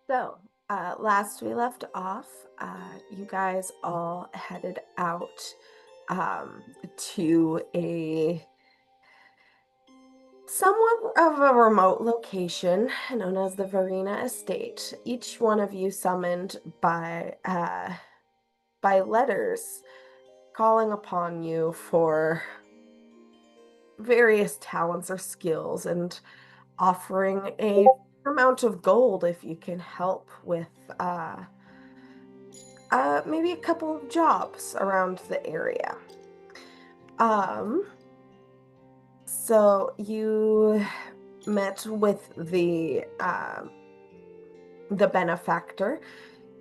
So, last we left off, you guys all headed out to a somewhat of a remote location known as the Verena Estate. Each one of you summoned by letters calling upon you for various talents or skills and offering a amount of gold if you can help with maybe a couple of jobs around the area. Um, so you met with the benefactor,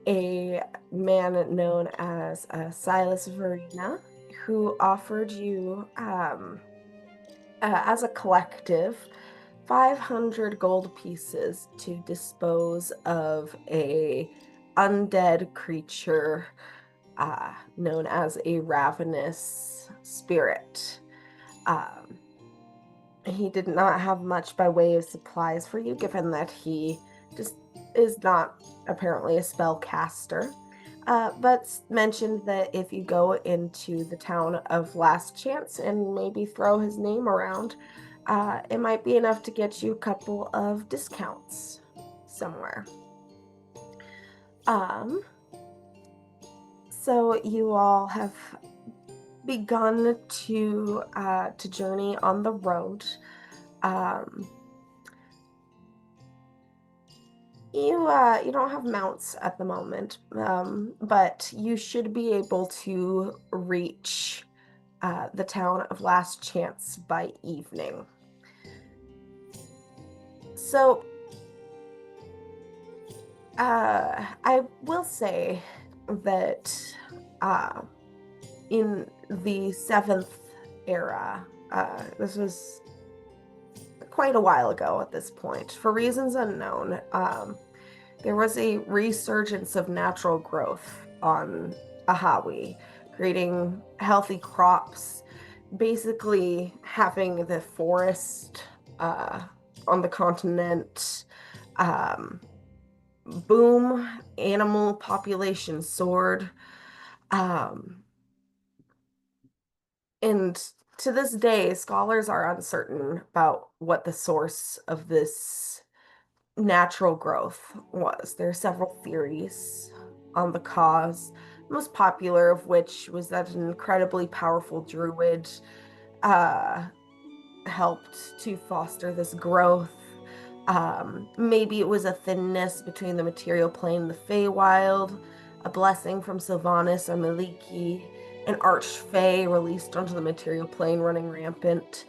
a man known as Silas Verena, who offered you, as a collective, 500 gold pieces to dispose of a undead creature known as a ravenous spirit. Um, he did not have much by way of supplies for you, given that he just is not apparently a spell caster. But mentioned that if you go into the town of Last Chance and maybe throw his name around, it might be enough to get you a couple of discounts somewhere. Um, so you all have begun to journey on the road. Um, you don't have mounts at the moment, but you should be able to reach the town of Last Chance by evening. So, I will say that in the seventh era, this was quite a while ago at this point, for reasons unknown, there was a resurgence of natural growth on Ahawi, creating healthy crops, basically having the forest on the continent boom, animal population soared. Um, and to this day, scholars are uncertain about what the source of this natural growth was. There are several theories on the cause, most popular of which was that an incredibly powerful druid uh, helped to foster this growth. Maybe it was a thinness between the material plane and the Feywild, a blessing from Sylvanas or Maliki, an archfey released onto the material plane running rampant,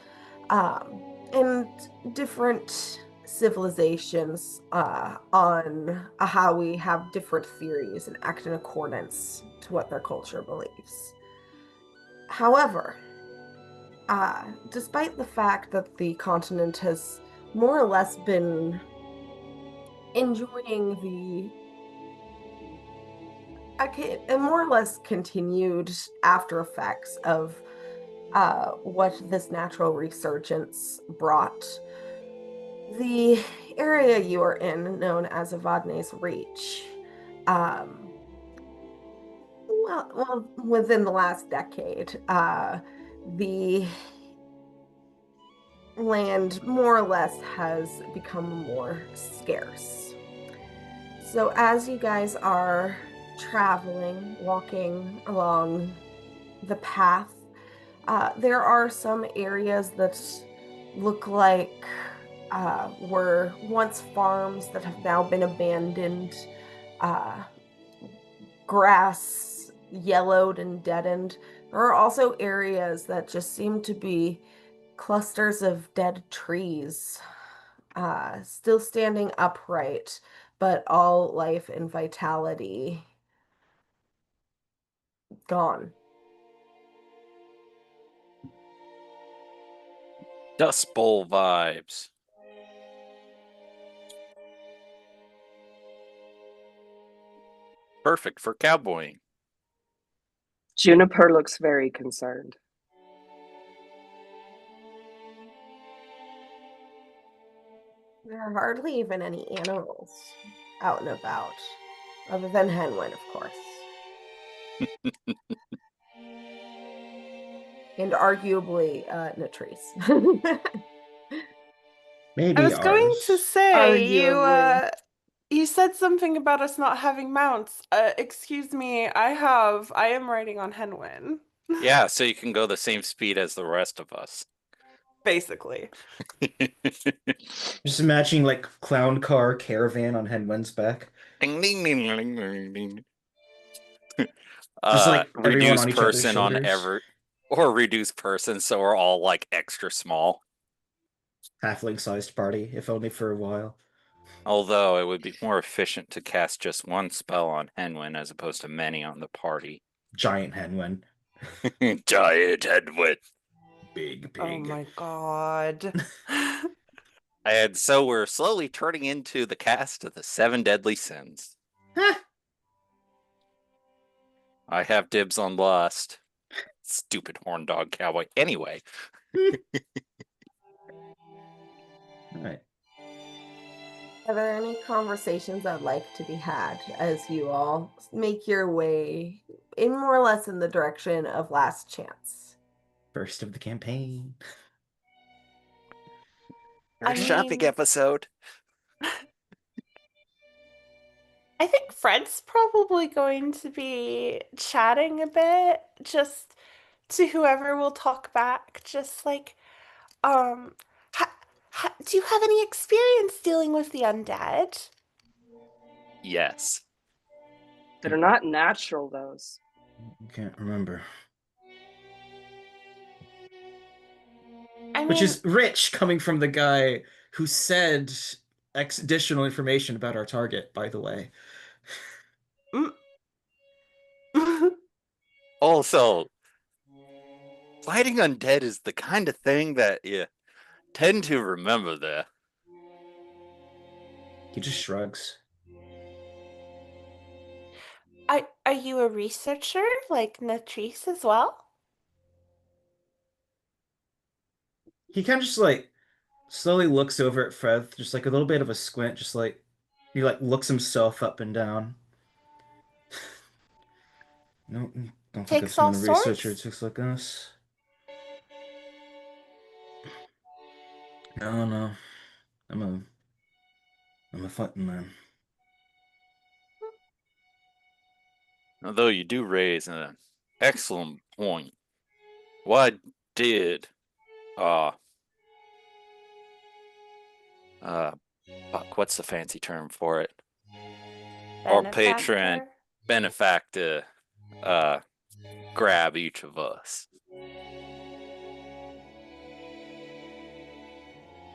and different civilizations on Ahawi have different theories and act in accordance to what their culture believes. However, despite the fact that the continent has more or less been enjoying the more or less continued after effects of what this natural resurgence brought, the area you are in, known as Evadne's Reach, um, within the last decade, the land more or less has become more scarce. So as you guys are traveling, walking along the path, there are some areas that look like were once farms that have now been abandoned, uh, grass yellowed and deadened. There are also areas that just seem to be clusters of dead trees, still standing upright, but all life and vitality gone. Dust Bowl vibes. Perfect for cowboying. Juniper looks very concerned. There are hardly even any animals. out and about, other than Henwin, of course, and arguably Natrice. Maybe I was going to ours. say Arguably. you said something about us not having mounts. Excuse me, I am riding on Henwin. Yeah, so you can go the same speed as the rest of us. Basically. Just imagining like clown car caravan on Henwen's back. Ding, ding, ding, ding, ding, ding. Just like everyone Reduce on each other's person on shoulders. or reduce person, so we're all like extra small. Halfling-sized party, if only for a while. Although it would be more efficient to cast just one spell on Henwin as opposed to many on the party. Giant Henwen. Giant Henwin. Big pig. Oh my god. And so we're slowly turning into the cast of the Seven Deadly Sins. I have dibs on lust. Stupid horn dog cowboy. Anyway. Alright. Are there any conversations I'd like to be had as you all make your way in more or less in the direction of Last Chance? First of the campaign. I Shopping mean- episode. I think Fred's probably going to be chatting a bit, just to whoever will talk back. Just like, do you have any experience dealing with the undead? Yes. They're not natural, those. I can't remember. I mean, Which is rich coming from the guy who said additional information about our target, by the way. Also, fighting undead is the kind of thing that you tend to remember there. He just shrugs. are you a researcher like Natrice as well? He kind of just like slowly looks over at Fred, just like a little bit of a squint, just like he like looks himself up and down. No, don't think I've Takes all seen a researcher sorts? who looks like us. No, I'm a fighting man. Although you do raise an excellent point. Why did fuck, what's the fancy term for it? Our patron benefactor grab each of us?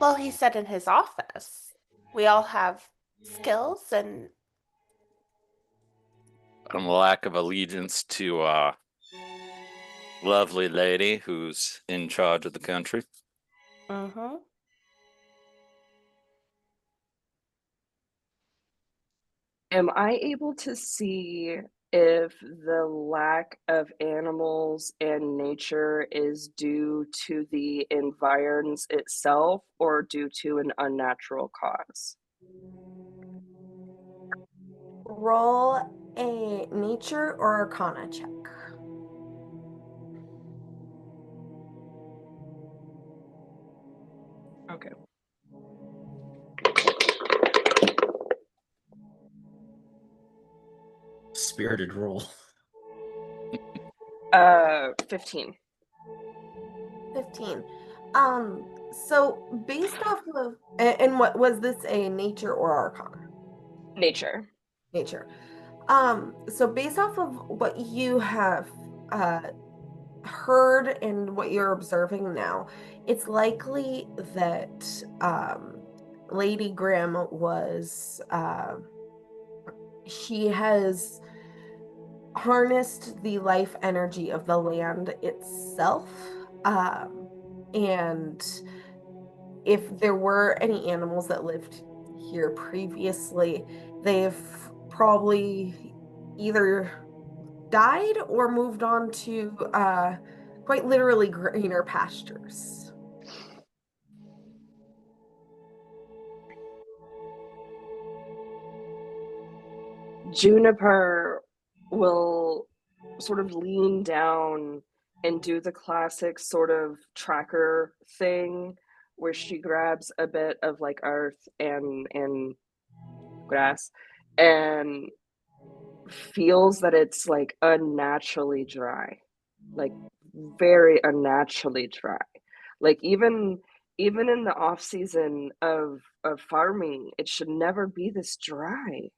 Well, he said in his office. We all have skills and And lack of allegiance to lovely lady who's in charge of the country. mm-hmm. Am I able to see if the lack of animals and nature is due to the environs itself or due to an unnatural cause? Roll a nature or arcana check. Okay. Spirited roll. 15. 15. So based off of, and what was this, a nature or arcana? Nature. Nature. So based off of what you have heard and what you're observing now, it's likely that Lady Grimm was she has harnessed the life energy of the land itself, and if there were any animals that lived here previously, they've probably either died or moved on to quite literally greener pastures. Juniper will sort of lean down and do the classic sort of tracker thing where she grabs a bit of like earth and grass and feels that it's like unnaturally dry, like very unnaturally dry. Like even in the off season of farming, it should never be this dry.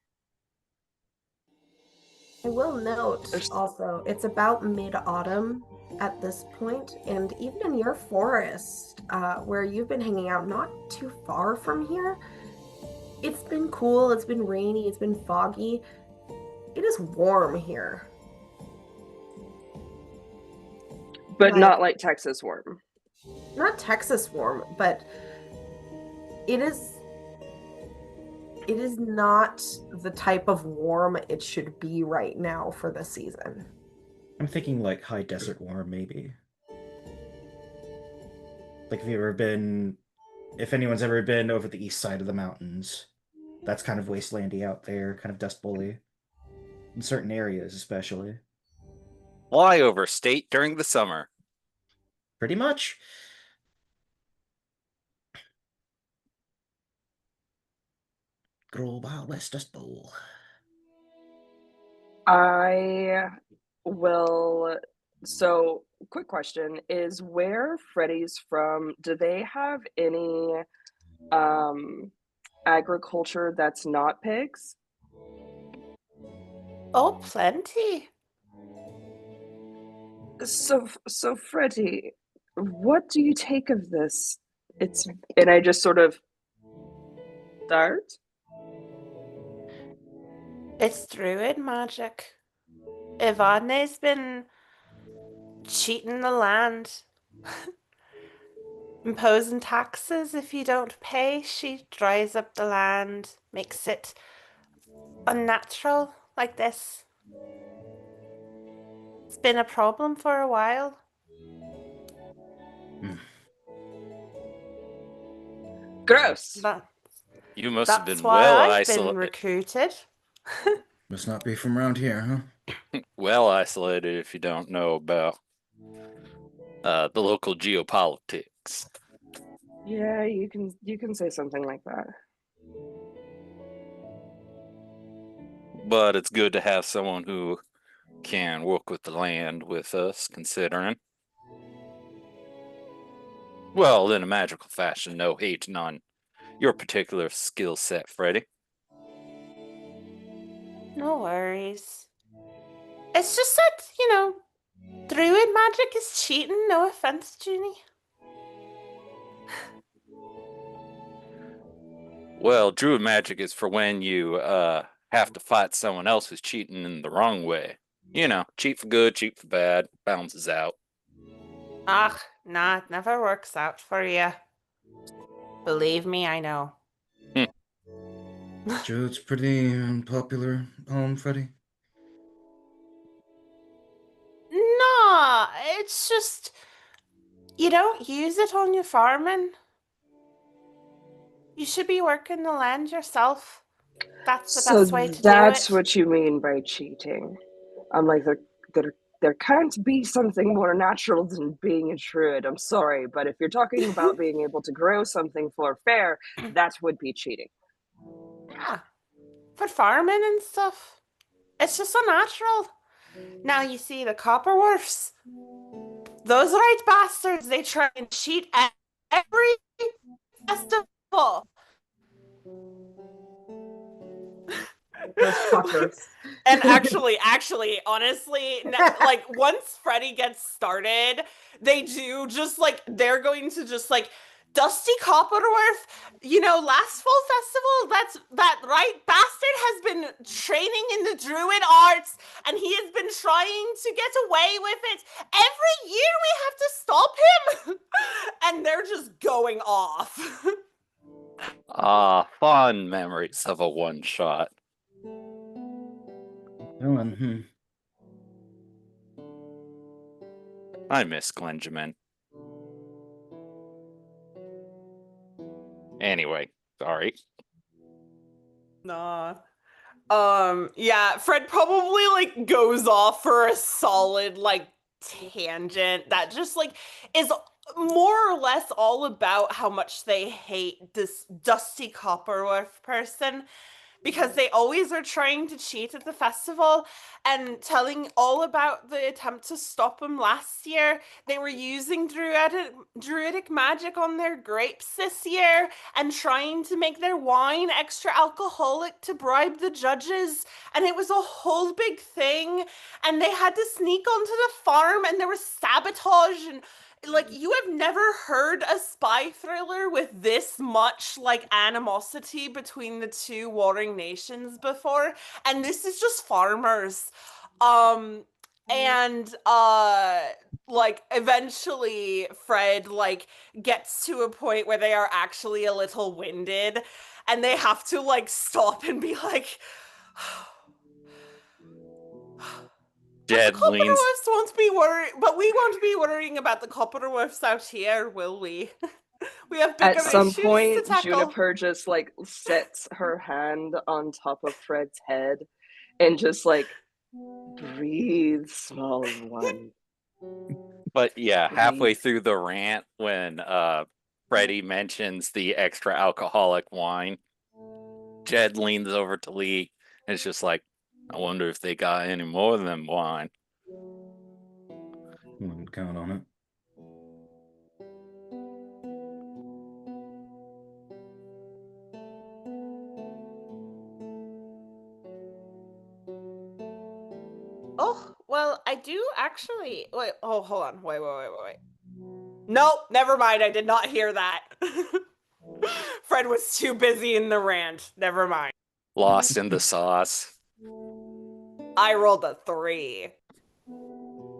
I will note There's also, it's about mid-autumn at this point, and even in your forest, where you've been hanging out, not too far from here, it's been cool, it's been rainy, it's been foggy. It is warm here. but not like Texas warm. Not Texas warm, but it is not the type of warm it should be right now for the season. I'm thinking like high desert warm, maybe. Like if anyone's ever been over the east side of the mountains, that's kind of wastelandy out there, kind of Dust Bowl-y. In certain areas, especially. Fly over state during the summer. Pretty much. Good old Wild West Dust Bowl. I will. So, quick question is where Freddy's from, do they have any agriculture that's not pigs? Oh, plenty. So Freddy, what do you take of this? And I just sort of start. It's druid magic. Ivadne's been cheating the land. Imposing taxes if you don't pay. She dries up the land, makes it unnatural like this. It's been a problem for a while. Gross. You must have That's been why well I've been isolated. recruited. Must not be from around here, huh? Well isolated if you don't know about the local geopolitics. Yeah, you can say something like that. But it's good to have someone who can work with the land with us, considering. Well, in a magical fashion, no hating on your particular skill set, Freddy. No worries. It's just that, druid magic is cheating. No offense, Junie. Well, druid magic is for when you have to fight someone else who's cheating in the wrong way. Cheat for good, cheat for bad, balances out. Ach, nah, it never works out for you. Believe me, I know. Druid's pretty unpopular, Freddy. Nah, it's just you don't use it on your farming. You should be working the land yourself. That's the best way to do it. That's what you mean by cheating. I'm like there can't be something more natural than being a druid. I'm sorry, but if you're talking about being able to grow something for fair, that would be cheating. Yeah, for farming and stuff. It's just unnatural. Now you see the Copperworths. Those right bastards, they try and cheat at every festival. Those fuckers. And actually, honestly, like once Freddy gets started, they do just like they're going to just like Dusty Copperworth, last fall festival, that right bastard has been training in the druid arts and he has been trying to get away with it. Every year we have to stop him. And they're just going off. Fond memories of a one-shot. I miss Glenjamin. Anyway, sorry. Nah. Yeah, Fred probably like goes off for a solid like tangent that just like is more or less all about how much they hate this Dusty Copperworth person because they always are trying to cheat at the festival and telling all about the attempt to stop him last year. They were using druidic magic on their grapes this year and trying to make their wine extra alcoholic to bribe the judges. And it was a whole big thing. And they had to sneak onto the farm and there was sabotage and like you have never heard a spy thriller with this much like animosity between the two warring nations before, and this is just farmers. And like eventually Fred like gets to a point where they are actually a little winded and they have to like stop and be like Jed the leans. Copperworths won't be worried, but we won't be worrying about the Copperworths out here, will we? We have bigger At some issues to point, tackle. Juniper just like sets her hand on top of Fred's head and just like breathe, small one. But yeah, halfway through the rant, when Freddie mentions the extra alcoholic wine, Jed leans over to Lee and it's just like, I wonder if they got any more than wine. Wouldn't count on it. Oh, well, I do actually. Wait, oh, hold on. Wait. Nope, never mind. I did not hear that. Fred was too busy in the rant. Never mind. Lost in the sauce. I rolled a 3.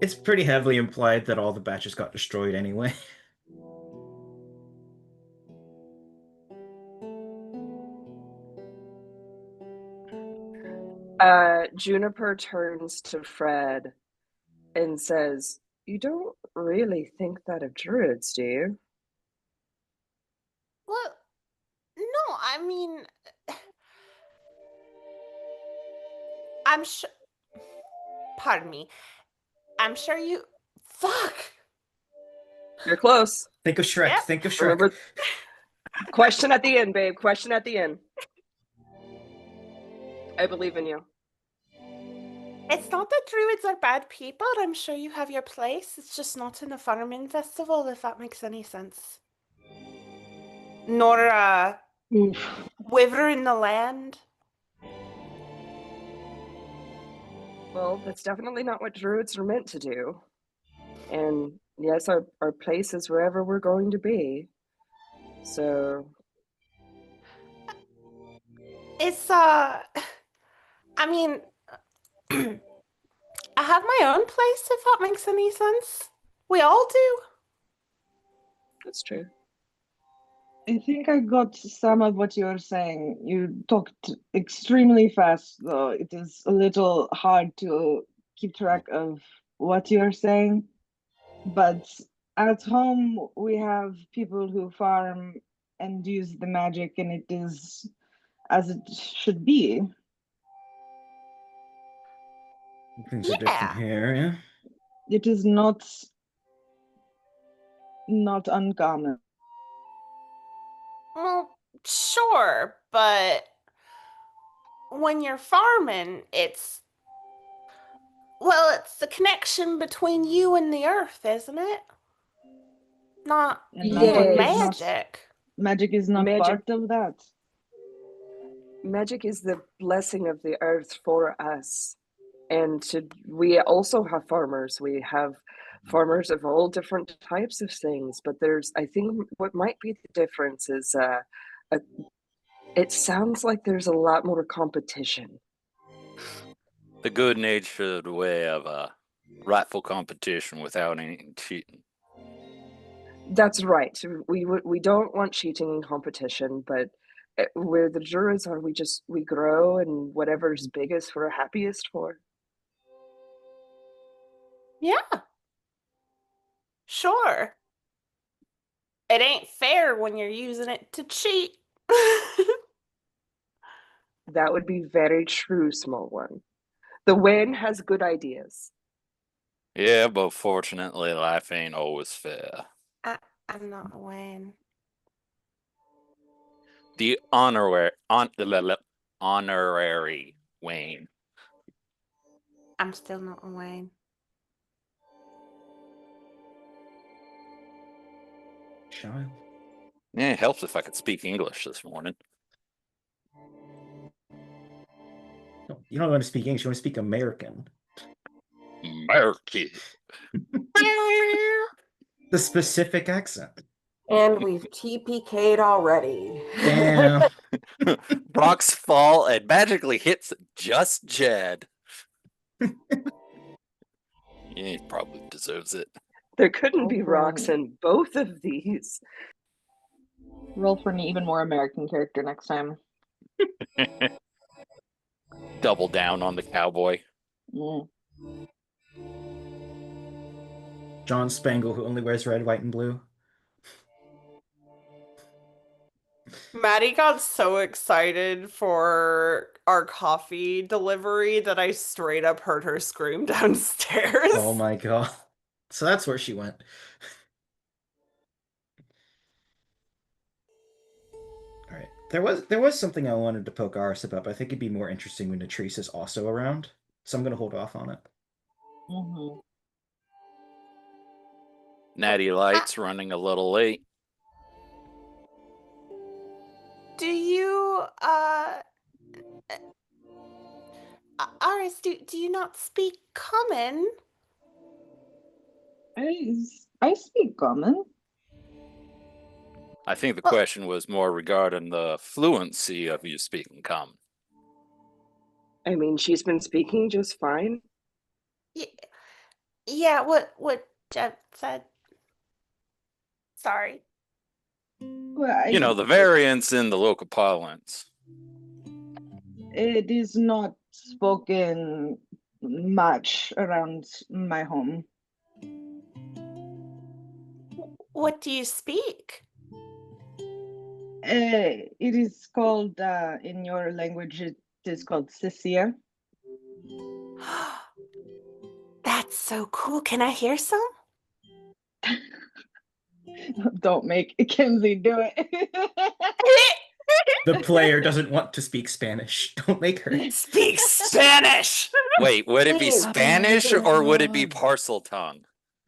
It's pretty heavily implied that all the batches got destroyed anyway. Juniper turns to Fred and says, "You don't really think that of druids, do you?" Well, no, I mean, I'm sure. Pardon me. I'm sure you. Fuck. You're close. Think of Shrek. Yep. Think of Shrek. Remember, question at the end, babe. Question at the end. I believe in you. It's not that druids are bad people. I'm sure you have your place. It's just not in a farming festival, if that makes any sense. Nor Wiver in the land. Well, that's definitely not what druids are meant to do. And yes, our place is wherever we're going to be. So It's I mean I have my own place, if that makes any sense. We all do. that's true. I think I got some of what you're saying. You talked extremely fast, though. It is a little hard to keep track of what you're saying. But at home, we have people who farm and use the magic, and it is as it should be. Things are different Yeah. here, yeah. It is not uncommon. Well, sure, but when you're farming, it's the connection between you and the earth, isn't it? Not And Yeah, magic it's is not, magic. magic is not Magic- part of that. Magic is the blessing of the earth for us. And we also have farmers. We have farmers of all different types of things. But I think what might be the difference is it sounds like there's a lot more competition. The good natured way of rightful competition without any cheating. That's right. We don't want cheating in competition, but where the druids are, we grow, and whatever's biggest, we're happiest for. Yeah. Sure. It ain't fair when you're using it to cheat. That would be very true, small one. The Wayne has good ideas. Yeah, but fortunately, life ain't always fair. I'm not a Wayne. The honorary Wayne. I'm still not a Wayne. Child. Yeah, it helps if I could speak English this morning. No, you don't want to speak English. You want to speak American. American. The specific accent. And we've TPK'd already. Damn. Rocks fall and magically hits just Jed. Yeah, he probably deserves it. There couldn't be Oh, rocks right. in both of these. Roll for an even more American character next time. Double down on the cowboy. Mm. John Spangle, who only wears red, white, and blue. Maddie got so excited for our coffee delivery that I straight up heard her scream downstairs. Oh my god. So that's where she went. All right. There was something I wanted to poke Aris about, but I think it'd be more interesting when Natrice is also around. So I'm gonna hold off on it. Mhm. Natty Light's running a little late. Do you Aris, do you not speak common? I speak common. I think the Well- question was more regarding the fluency of you speaking common. I mean, she's been speaking just fine. Yeah, what Jed said. Sorry. Well, You know, the variance in the local parlance. it is not spoken much around my home. What do you speak? It is called in your language. It is called Sisia. That's so cool. Can I hear some? Don't make Kenzie do it. The player doesn't want to speak Spanish. Don't make her. Speak Spanish. Wait, would it be Please. Spanish or would it be parcel tongue?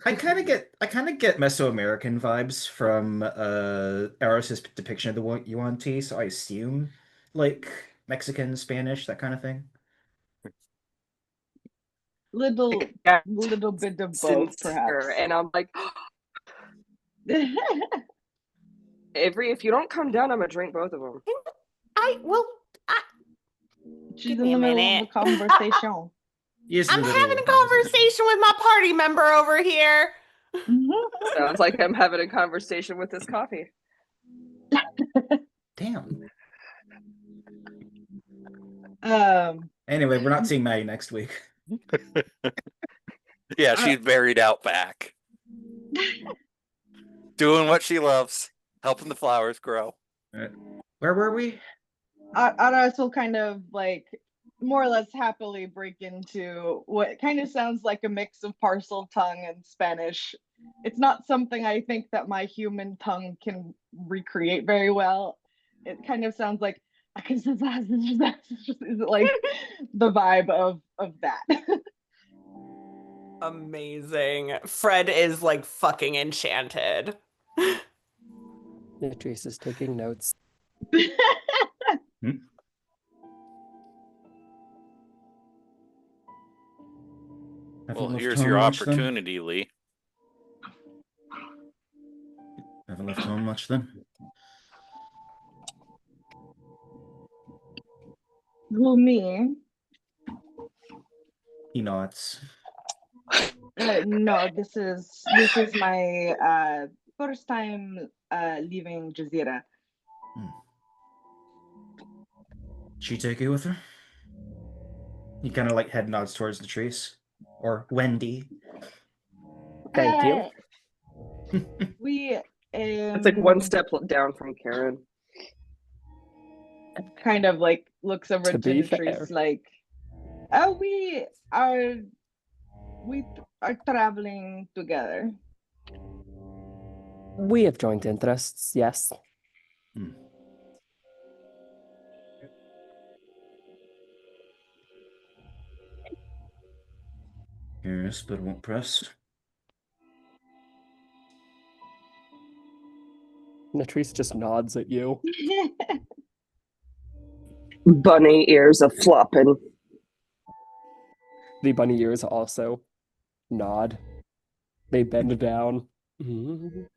I kind of get Mesoamerican vibes from Eris's depiction of the Yuan Ti, so I assume like Mexican, Spanish, that kind of thing. little Yeah, little bit of both, sincere, perhaps. and I'm like, Avery, if you don't come down, I'm gonna drink both of them. She's Give in me the a middle minute. of a conversation. Yes, I'm the having a little- conversation with my party member over here. Sounds like I'm having a conversation with this coffee. Damn. Um, Anyway, we're not seeing Maddie next week. Yeah, she's buried out back. Doing what she loves, helping the flowers grow. Where were we? Aras will kind of like more or less happily break into what kind of sounds like a mix of parcel tongue and Spanish. It's not something I think that my human tongue can recreate very well. It kind of sounds like is it like the vibe of that. Amazing. Fred is like fucking enchanted. Natrice is taking notes. Haven't Well, left here's home your much, then? opportunity, Lee. Haven't left home much then. Who, me? He nods. No, this is my first time leaving Jazeera. She take you with her? He kind of like head nods towards the trees. Or Wendy. Thank you. We It's like one step down from Karen. kind of like looks over To to be Latrice fair. like, oh, we are traveling together. We have joint interests, yes. Yes, but won't press. Latrice just nods at you. Bunny ears a flopping. The bunny ears also nod. They bend down. Mhm.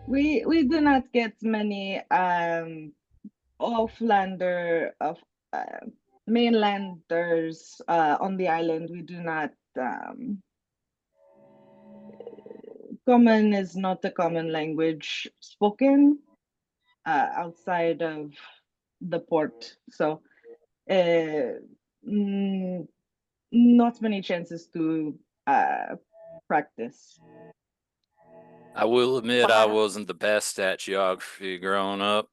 We do not get many offlander of mainlanders on the island. We do not common is not a common language spoken outside of the port. So not many chances to practice. I will admit I Wow. wasn't the best at geography growing up.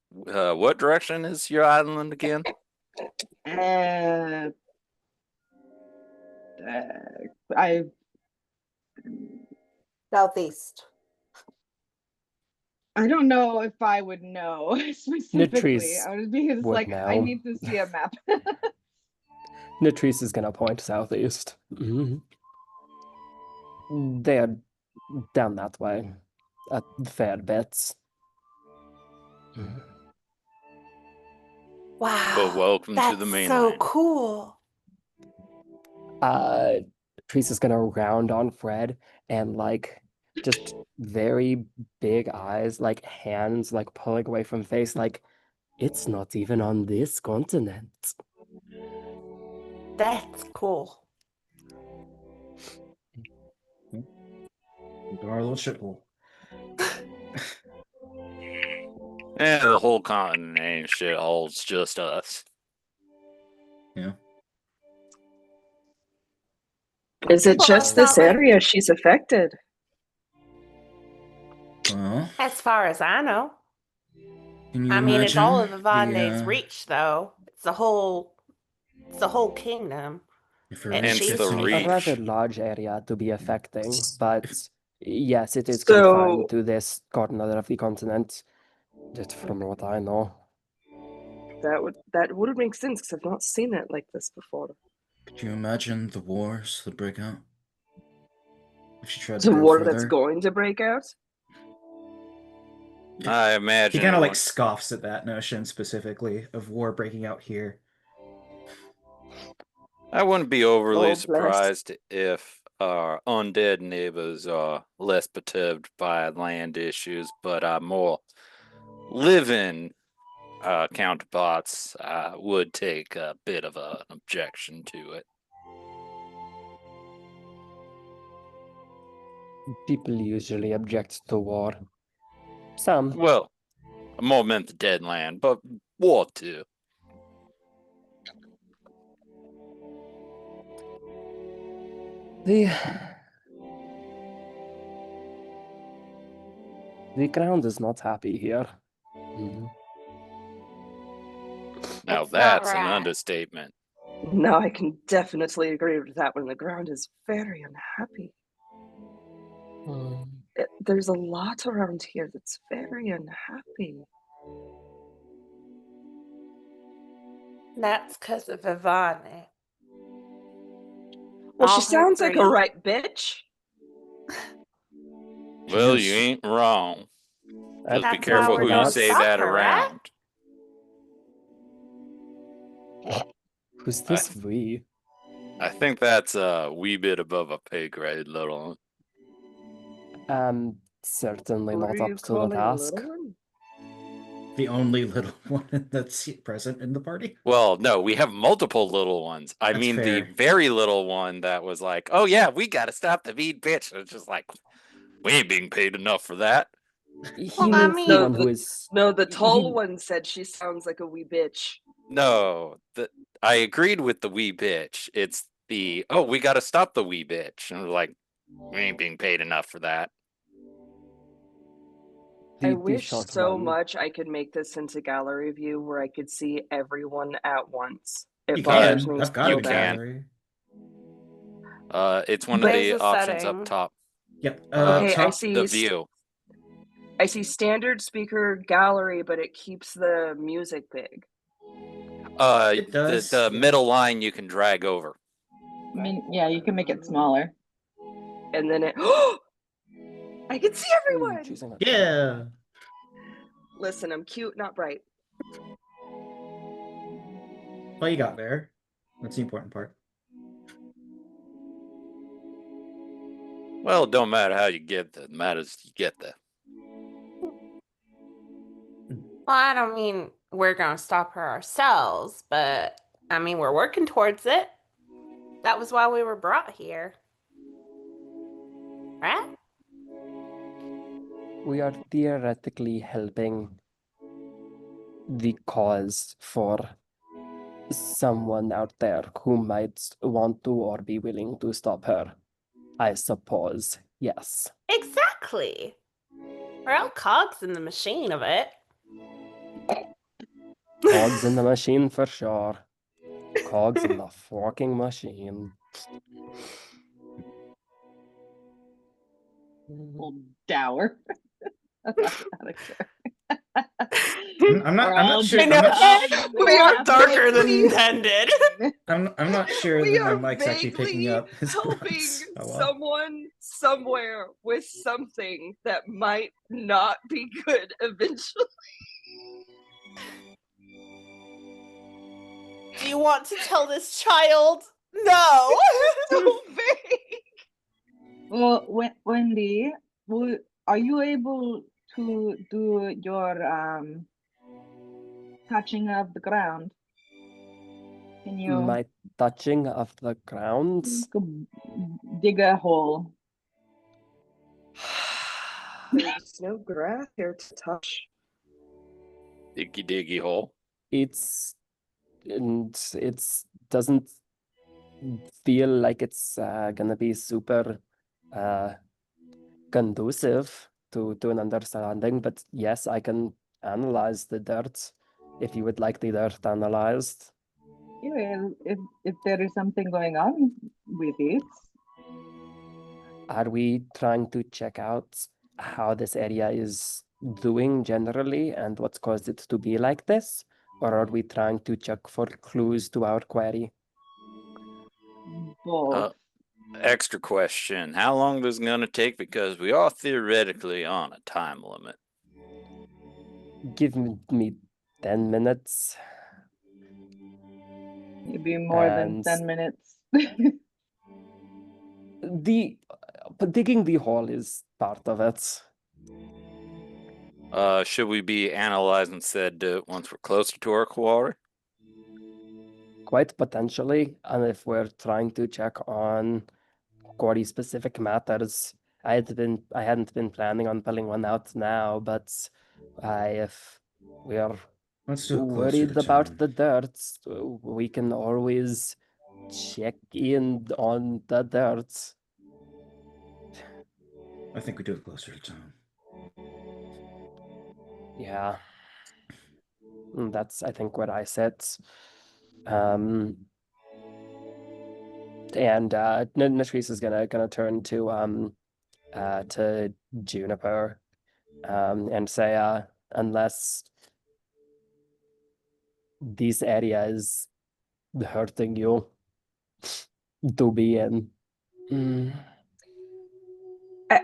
What direction is your island again? Uh, I Southeast. don't know if I would know specifically. Latrice I would be just would like, I know. need to see a map. Latrice is gonna point southeast. Mhm. They are down that way. A fair bit. Wow. But welcome to the That's mainland. so cool. Latrice is gonna round on Fred and like just very big eyes, like hands like pulling away from face, like it's not even on this continent. That's cool. Our little shithole. The whole continent ain't shit holes, just us. Yeah. Is it Well, just it's not this like- area she's affected? Well, As far as I know. can you I mean, it's all of imagine Ivande's the, reach, though. It's the whole kingdom. if her and reach Hence she's gets the any- reach. A rather large area to be affecting, but yes, it is So- confined to this corner of the continent. Just from what I know. That would make sense because I've not seen it like this before. Could you imagine the wars that break out? If she tried It's to a go war further? that's going to break out. I He imagine kind it of like would- scoffs at that notion specifically of war breaking out here. I wouldn't be overly Oh, bless. surprised if our undead neighbors are less perturbed by land issues, but our more living counterparts would take a bit of an objection to it. People usually object to war. Some. Well, I more meant the dead land, but war too. The ground is not happy here. Mhm. Now It's not that's an right. understatement. No, I can definitely agree with that one. The ground is very unhappy. There's a lot around here that's very unhappy. That's because of Ivane. Well, All she her sounds like a pretty- right bitch. Well, Yes. you ain't wrong. Just be That's why careful we're who you gonna say stop that her, right? around. Who's this we? I think that's a wee bit above a pay grade, little. Certainly What not are you up to the calling a task. little one? The only little one that's present in the party. Well, no, we have multiple little ones. I That's mean, the fair. very little one that was like, "Oh yeah, we gotta stop the mean bitch." It's just like, we ain't being paid enough for that. He Well, I means mean- the No, one who is. No, the tall He- one said she sounds like a wee bitch. No, I agreed with the wee bitch. It's the we gotta stop the wee bitch, and we're like, we ain't being paid enough for that. I The wish short so one. much I could make this into gallery view where I could see everyone at once. It You bothers can. me I've got so it in can. gallery. It's one of Where's the the options up setting? top. Yep. Okay, I Top. see. The view. I see standard speaker gallery, but it keeps the music big. It does. The middle line you can drag over. I mean, yeah, you can make it smaller. And then it. I can see everyone. Choosing a Yeah. Listen, I'm cute, not bright. Well, you got there. That's the important part. Well, it don't matter how you get there. It matters you get there. Well, I don't mean we're going to stop her ourselves, but I mean, we're working towards it. That was why we were brought here. Right? We are theoretically helping the cause for someone out there who might want to or be willing to stop her. I suppose. Yes. Exactly. We're all cogs in the machine of it. Cogs in the machine for sure. Cogs in the fucking machine. Old dour. I'm not sure. I know. I'm not, We are darker than intended. I'm not sure We that my are mic's actually picking vaguely up his helping grunts. Oh, well. someone somewhere with something that might not be good eventually. Do you want to tell this child? No. So vague. Well, Wendy, are you able to do your touching of the ground? Can you My touching of the grounds. go dig a hole? There's no grass here to touch. Diggy diggy hole. It's doesn't feel like it's gonna be super conducive to an understanding, but yes, I can analyze the dirt if you would like the dirt analyzed. Yeah, if there is something going on with it, Are we trying to check out how this area is doing generally and what's caused it to be like this? Or are we trying to check for clues to our query? both. Extra question. How long is it going to take? Because we are theoretically on a time limit. Give me 10 minutes. Maybe more than And 10 minutes. But digging the hole is part of it. Should we be analyzing said dirt once we're closer to our quarry? Quite potentially, and if we're trying to check on quarry specific matters, I hadn't been planning on pulling one out now, but if we are Let's do it closer worried to about town. the dirt, we can always check in on the dirt. I think we do it closer to town. Yeah. That's, I think, what I said. And Natrice is gonna turn to Juniper and say, unless this area is hurting you to be in.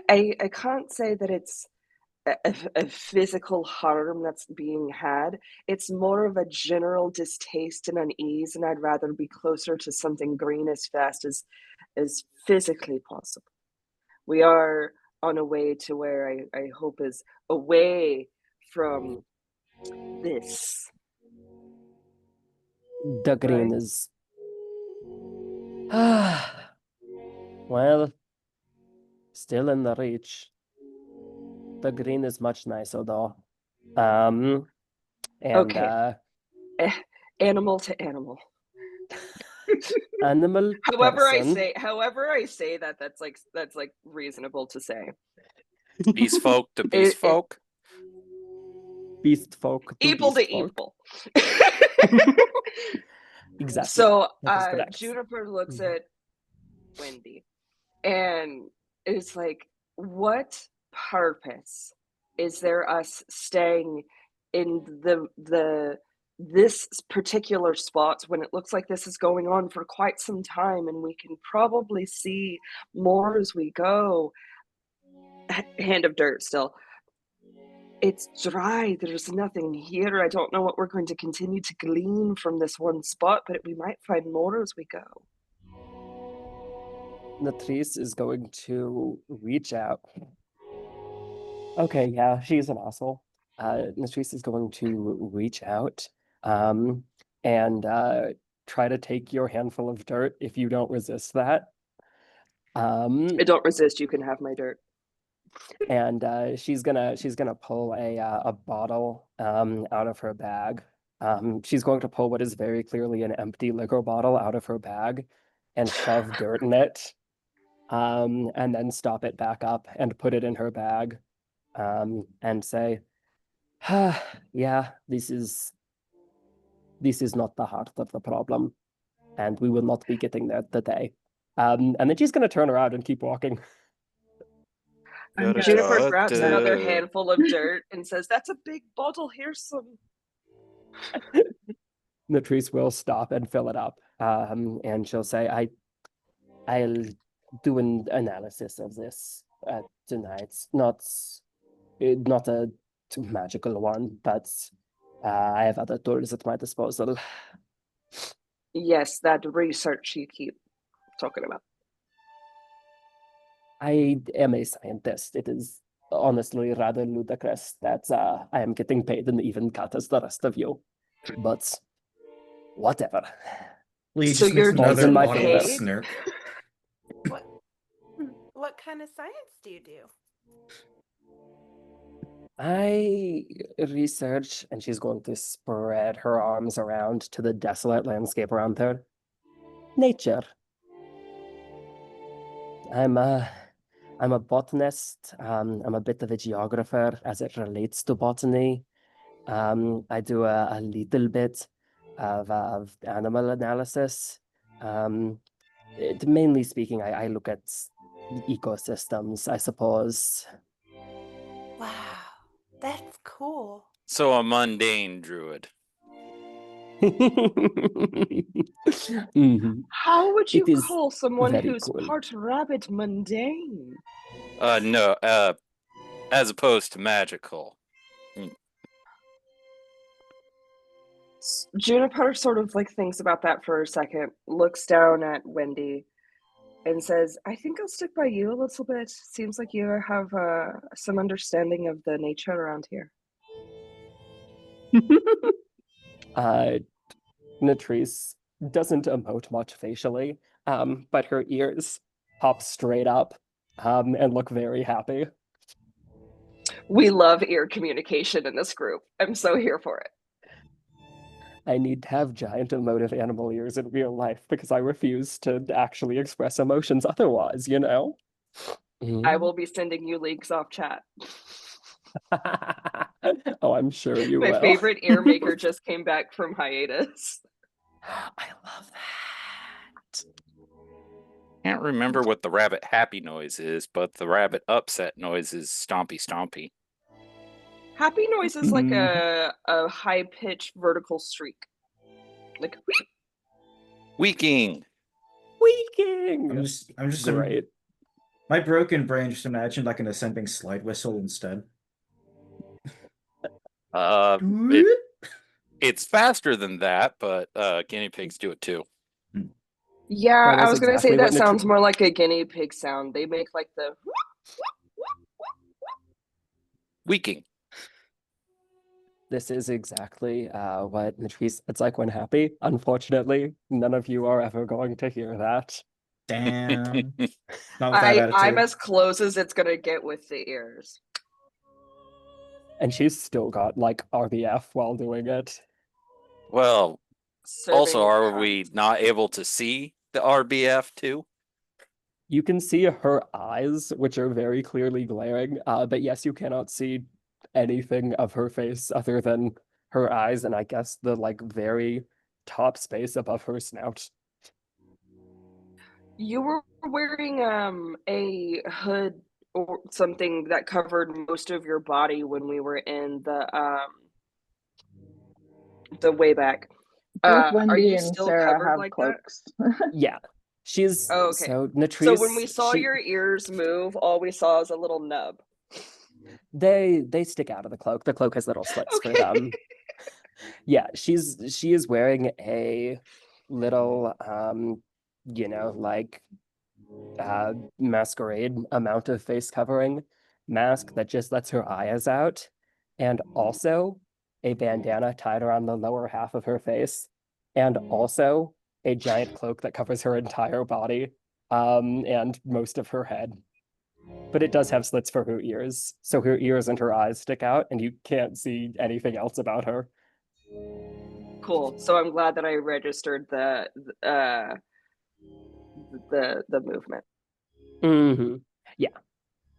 I can't say that it's a physical harm that's being had. It's more of a general distaste and unease, and I'd rather be closer to something green as fast as physically possible. We are on a way to where I hope is away from this. The green Right. is well, still in the reach. The green is much nicer though. And Okay. Animal to animal. animal However person. I say that's like reasonable to say. Beast folk to beast It- folk? Beast folk do Evil beast to folk. evil. Exactly. So That is correct. Juniper looks Mhm. at Wendy and is like, what purpose is there us staying in this particular spot when it looks like this is going on for quite some time and we can probably see more as we go? Hand of dirt still. It's dry. There's nothing here. I don't know what we're going to continue to glean from this one spot, but we might find more as we go. Latrice is going to reach out. Okay, yeah, she's an asshole. Latrice is going to reach out and try to take your handful of dirt if you don't resist that. I don't resist. You can have my dirt. And she's gonna pull a bottle out of her bag. She's going to pull what is very clearly an empty liquor bottle out of her bag and shove dirt in it. And then stop it back up and put it in her bag. And say, yeah, this is not the heart of the problem, and we will not be getting there today. And then she's gonna turn around and keep walking. Gotta Juniper go grabs another to- handful of dirt and says, "That's a big bottle. Here's some." Latrice will stop and fill it up. And she'll say, I'll do an analysis of this tonight. Not a magical one, but I have other tools at my disposal. Yes, that research you keep talking about. I am a scientist. It is honestly rather ludicrous that I am getting paid an even cut as the rest of you. But whatever. Lee So just makes you're another getting audible paid? snirk. What kind of science do you do? I research, and she's going to spread her arms around to the desolate landscape around her. Nature. I'm a botanist. I'm a bit of a geographer as it relates to botany. I do a little bit of animal analysis. Mainly speaking, I look at ecosystems, I suppose. Wow, that's cool. So a mundane druid. Mhm. How would you It is call someone very who's cool. part rabbit mundane? No, as opposed to magical. Juniper sort of like thinks about that for a second, looks down at Wendy, and says, "I think I'll stick by you a little bit. Seems like you have some understanding of the nature around here." Natrice doesn't emote much facially, but her ears pop straight up and look very happy. We love ear communication in this group. I'm so here for it. I need to have giant emotive animal ears in real life because I refuse to actually express emotions otherwise, you know? I will be sending you links off chat. Oh, I'm sure you My will. favorite ear maker just came back from hiatus. I love that. Can't remember what the rabbit happy noise is, but the rabbit upset noise is stompy stompy. Happy noise is like Mhm. a high pitched vertical streak. Like wheep. Weaking. I'm just Great. my broken brain just imagined like an ascending slide whistle instead. It's faster than that, but guinea pigs do it too. Yeah, That I is was gonna say exactly that what sounds more like a guinea pig sound. They make like the Weaking. This is exactly what Natrice, it's like when happy. Unfortunately, none of you are ever going to hear that. Damn. Not with that I'm attitude. as close as it's gonna get with the ears. And she's still got like RBF while doing it. Well, also, Serving are we not able to see the RBF too? You can see her eyes, which are very clearly glaring, but yes, you cannot see anything of her face other than her eyes and I guess the like very top space above her snout. You were wearing a hood or something that covered most of your body when we were in the way back. Both Are Wendy you and still Sarah covered have like cloaks. Yeah. She's Oh, okay. so that? Natrice. So when we saw she, your ears move, all we saw is a little nub. they stick out of the cloak. The cloak has little slits for Okay. them. Yeah, she is wearing a little like masquerade amount of face covering mask that just lets her eyes out, and also a bandana tied around the lower half of her face, and also a giant cloak that covers her entire body, and most of her head. But it does have slits for her ears, so her ears and her eyes stick out, and you can't see anything else about her. Cool. So I'm glad that I registered the movement. Mm-hmm. Yeah.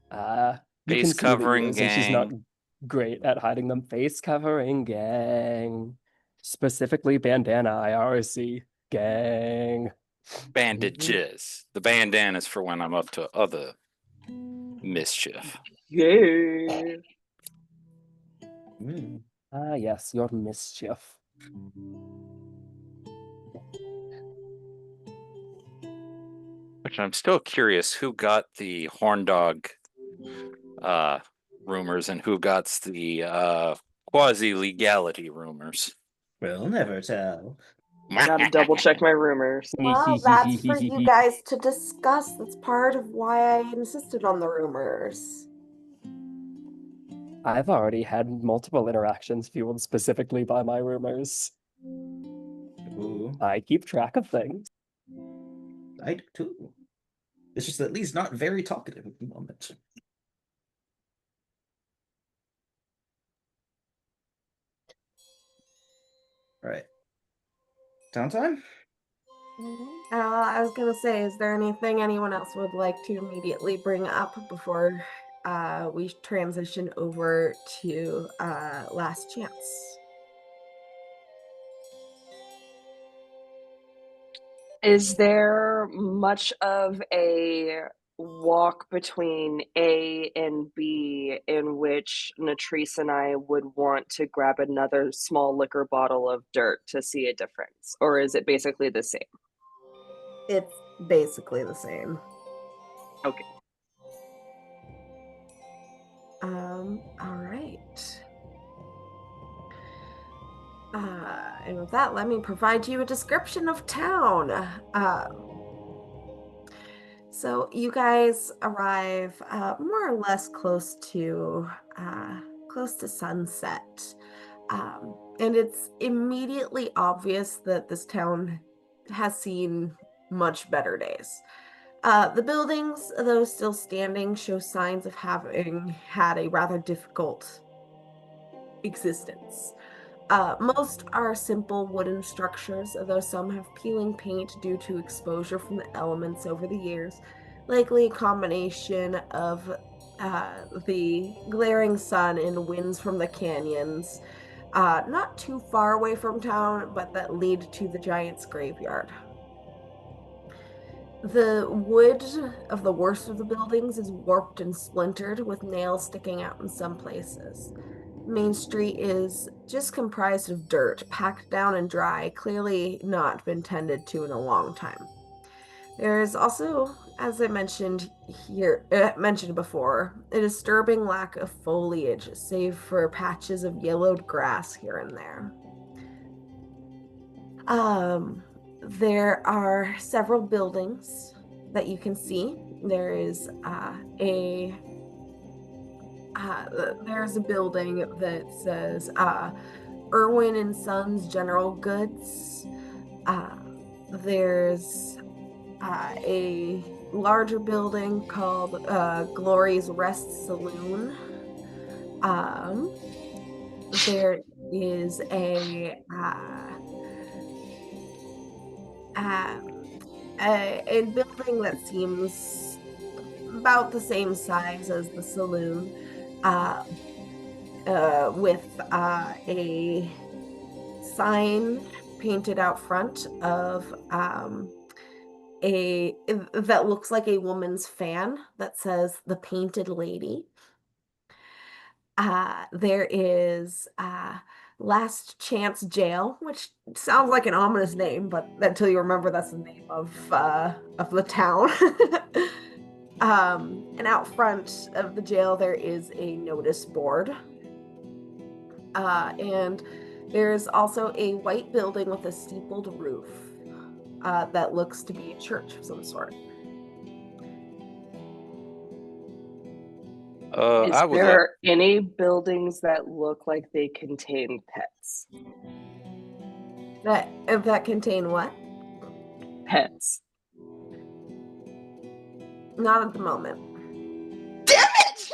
You can Face see the covering ears, and she's not gang. great at hiding them. Face covering gang. Specifically bandana IRC gang. Bandages. The bandanas for when I'm up to other mischief. Yeah. Ah, yes, your mischief. Which I'm still curious who got the horn dog rumors and who got the quasi legality rumors. We'll never tell. Gotta double check my rumors. Well, that's for you guys to discuss. That's part of why I insisted on the rumors. I've already had multiple interactions fueled specifically by my rumors. Ooh, I keep track of things. I do too. It's just that Lee's not very talkative at the moment. All right. Downtime? I was gonna say, is there anything anyone else would like to immediately bring up before we transition over to Last Chance? Is there much of a walk between A and B in which Natrice and I would want to grab another small liquor bottle of dirt to see a difference? Or is it basically the same? It's basically the same. Okay. All right. And with that, let me provide you a description of town. So you guys arrive more or less close to sunset, and it's immediately obvious that this town has seen much better days. The buildings, though still standing, show signs of having had a rather difficult existence. Most are simple wooden structures, though some have peeling paint due to exposure from the elements over the years, likely a combination of the glaring sun and winds from the canyons, not too far away from town, but that lead to the giant's graveyard. The wood of the worst of the buildings is warped and splintered, with nails sticking out in some places. Main Street is just comprised of dirt, packed down and dry, clearly not been tended to in a long time. There is also, as I mentioned before, a disturbing lack of foliage, save for patches of yellowed grass here and there. There are several buildings that you can see. There is there's a building that says Irwin and Sons General Goods. There's a larger building called Glory's Rest Saloon. There is a building that seems about the same size as the saloon. with a sign painted out front of that looks like a woman's fan that says "The Painted Lady." There is Last Chance Jail, which sounds like an ominous name, but until you remember, that's the name of the town. And out front of the jail, there is a notice board. And there's also a white building with a steepled roof that looks to be a church of some sort. Is I would there any buildings that look like they contain pets? That contain what? Pets. Not at the moment. Damn it!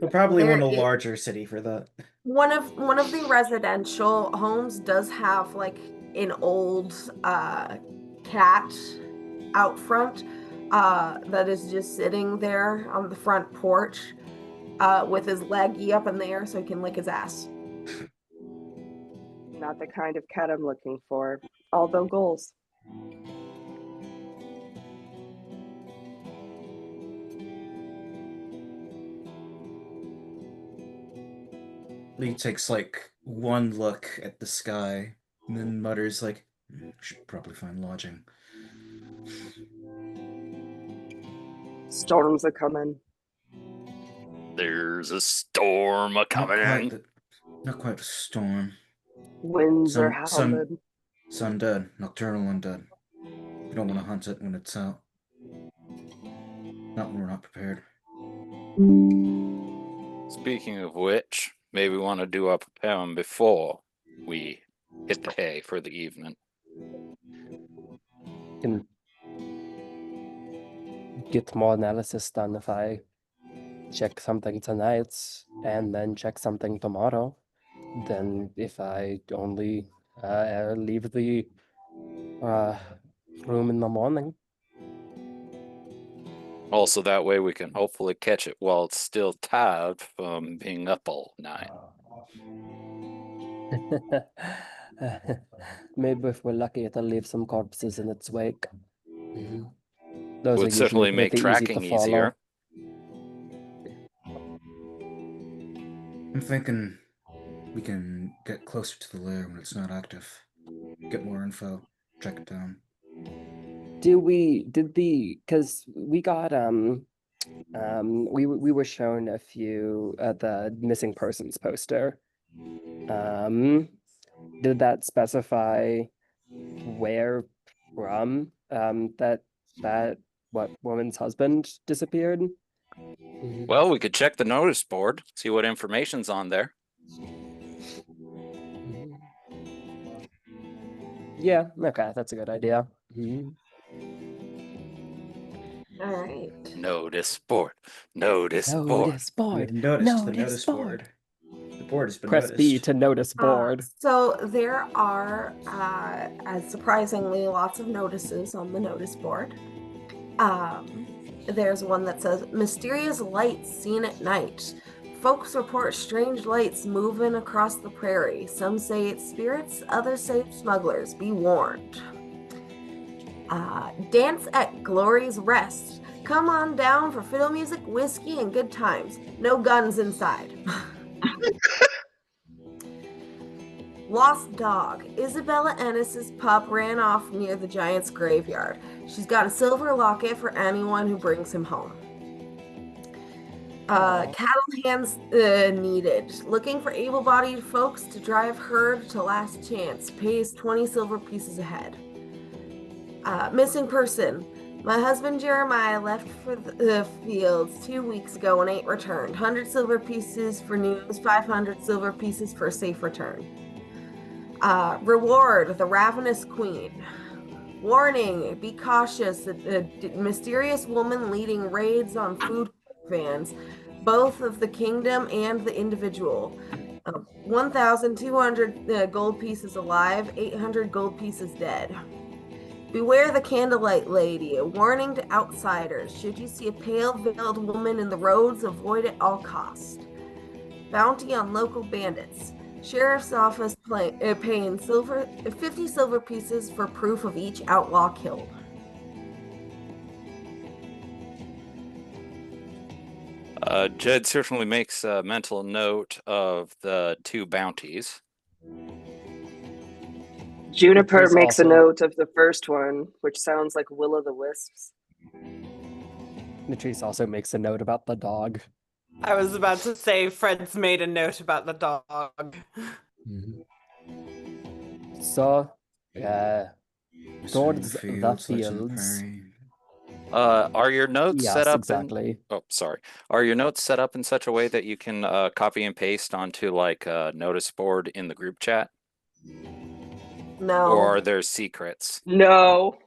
We'll probably There want a is- larger city for that. One of the residential homes does have like an old cat out front that is just sitting there on the front porch with his leggy up in the air so he can lick his ass. Not the kind of cat I'm looking for. Although goals. Lee takes like one look at the sky and then mutters like, should probably find lodging. Storms are coming. There's a storm a coming in. Not quite a storm. Winds are Sun- howling. Sun undead, nocturnal undead. We don't want to hunt it when it's out. Not when we're not prepared. Speaking of which, maybe we want to do up a poem before we hit the hay for the evening. Can get more analysis done if I check something tonight and then check something tomorrow. Then if I only leave the room in the morning. Also, that way we can hopefully catch it while it's still tired from being up all night. Maybe if we're lucky, it'll leave some corpses in its wake. Those are Would certainly usually make pretty tracking easy to follow. easier. I'm thinking we can get closer to the lair when it's not active. Get more info. Track it down. Because we got we were shown a few the missing persons poster. Did that specify where from that what woman's husband disappeared? Well, we could check the notice board, see what information's on there. Yeah, okay, that's a good idea. All right. Notice board. Notice board. Notice board. We've noticed the Notice notice board. The board has been Press noticed. B to notice board. So there are, as surprisingly, lots of notices on the notice board. There's one that says, mysterious lights seen at night. Folks report strange lights moving across the prairie. Some say it's spirits, others say it's smugglers. Be warned. Dance at Glory's Rest. Come on down for fiddle music, whiskey, and good times. No guns inside. Lost dog. Isabella Ennis's pup ran off near the Giant's graveyard. She's got a silver locket for anyone who brings him home. Cattle hands needed. Looking for able-bodied folks to drive herd to Last Chance. Pays 20 silver pieces a head. Missing person. My husband Jeremiah left for the fields 2 weeks ago and ain't returned. 100 silver pieces for news, 500 silver pieces for a safe return. Reward, the Ravenous Queen. Warning, be cautious. A mysterious woman leading raids on food vans, both of the kingdom and the individual. 1,200 gold pieces alive, 800 gold pieces dead. Beware the candlelight lady, a warning to outsiders. Should you see a pale veiled woman in the roads, avoid at all cost. Bounty on local bandits. Sheriff's office paying 50 silver pieces for proof of each outlaw killed. Jed certainly makes a mental note of the 2 bounties. Juniper Latrice makes a also- note of the first one, which sounds like Will o' the Wisps. Latrice also makes a note about the dog. I was about to say Fred's made a note about the dog. So, towards the fields. Are your notes Yes, set up exactly. Oh, sorry. Are your notes set up in such a way that you can copy and paste onto like a notice board in the group chat? No. Or are there secrets? No.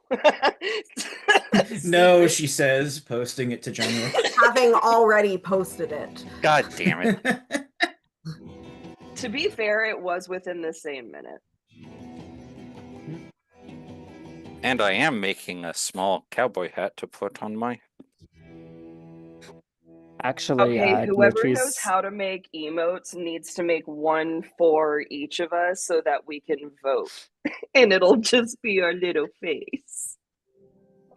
No, she says, posting it to general. Having already posted it. God damn it. To be fair, it was within the same minute. And I am making a small cowboy hat to put on my. Actually, Okay, whoever knows Latrice, how to make emotes needs to make one for each of us so that we can vote. And it'll just be our little face.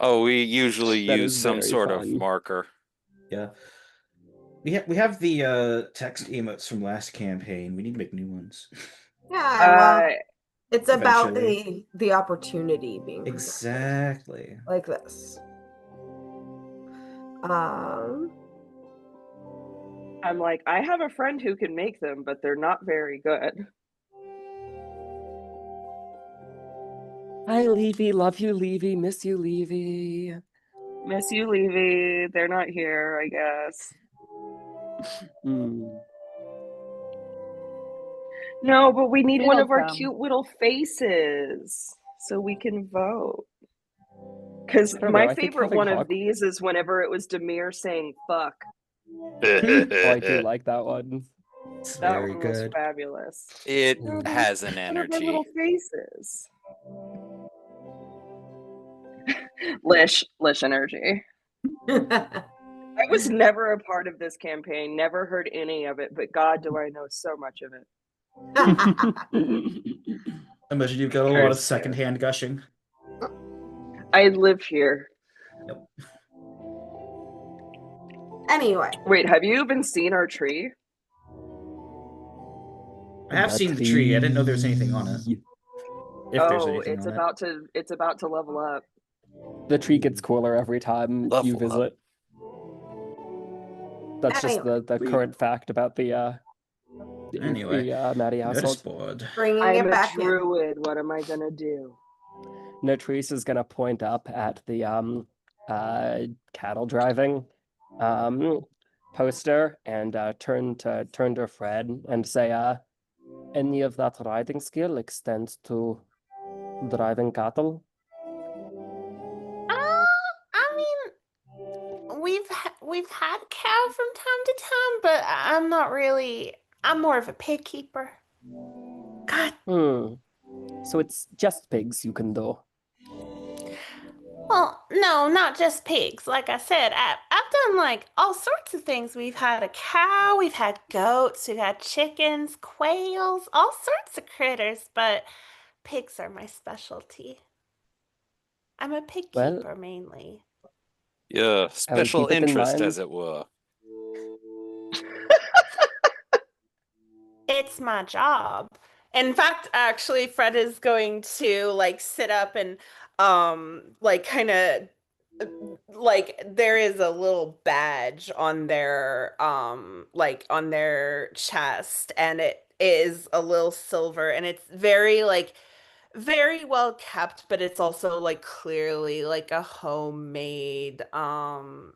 Oh, we usually That use is some very sort of fun. marker. Yeah. We have the text emotes from last campaign. We need to make new ones. Yeah, well, Uh, it's about eventually. the opportunity being presented, Exactly. like this. I'm like, I have a friend who can make them, but they're not very good. hi Levy, love you Levy, miss you Levy. Miss you, Levy. They're not here, I guess. No, but we need one They'll of our come. cute little faces so we can vote. Because I don't my know, I think favorite having one of Hawk- these is whenever it was Demir saying fuck. Oh, I do like that one. It's That very one was good. fabulous. It Mm. has an One of our energy. little faces. Lish energy. I was never a part of this campaign, never heard any of it, but God, do I know so much of it. Imagine you've got a lot of Curse. secondhand gushing. I live here. Anyway, Wait, have you even seen our tree? I have seen the tree. I didn't know there was anything on it. If there's anything it's on it's about to level up. The tree gets cooler every time you Level up. visit. That's just Anyway. the current fact about the Anyway, Maddie it. Notice household. board. bringing I'm it a back in. druid. What am I gonna do? Latrice is gonna point up at the cattle driving poster and turn to Fred and say, any of that riding skill extends to driving cattle? I mean, we've had cow from time to time, but I'm not really. I'm more of a pig keeper. God. So it's just pigs you can do. Well, no, not just pigs. Like I said, I've done like all sorts of things. We've had a cow, we've had goats, we've had chickens, quails, all sorts of critters, but pigs are my specialty. I'm a pig Well- keeper mainly. Yeah, special keep it in interest, mind. as it were. It's my job. In fact, actually, Fred is going to like sit up and like kind of like there is a little badge on their like on their chest, and it is a little silver, and it's very like very well kept, but it's also like clearly like a homemade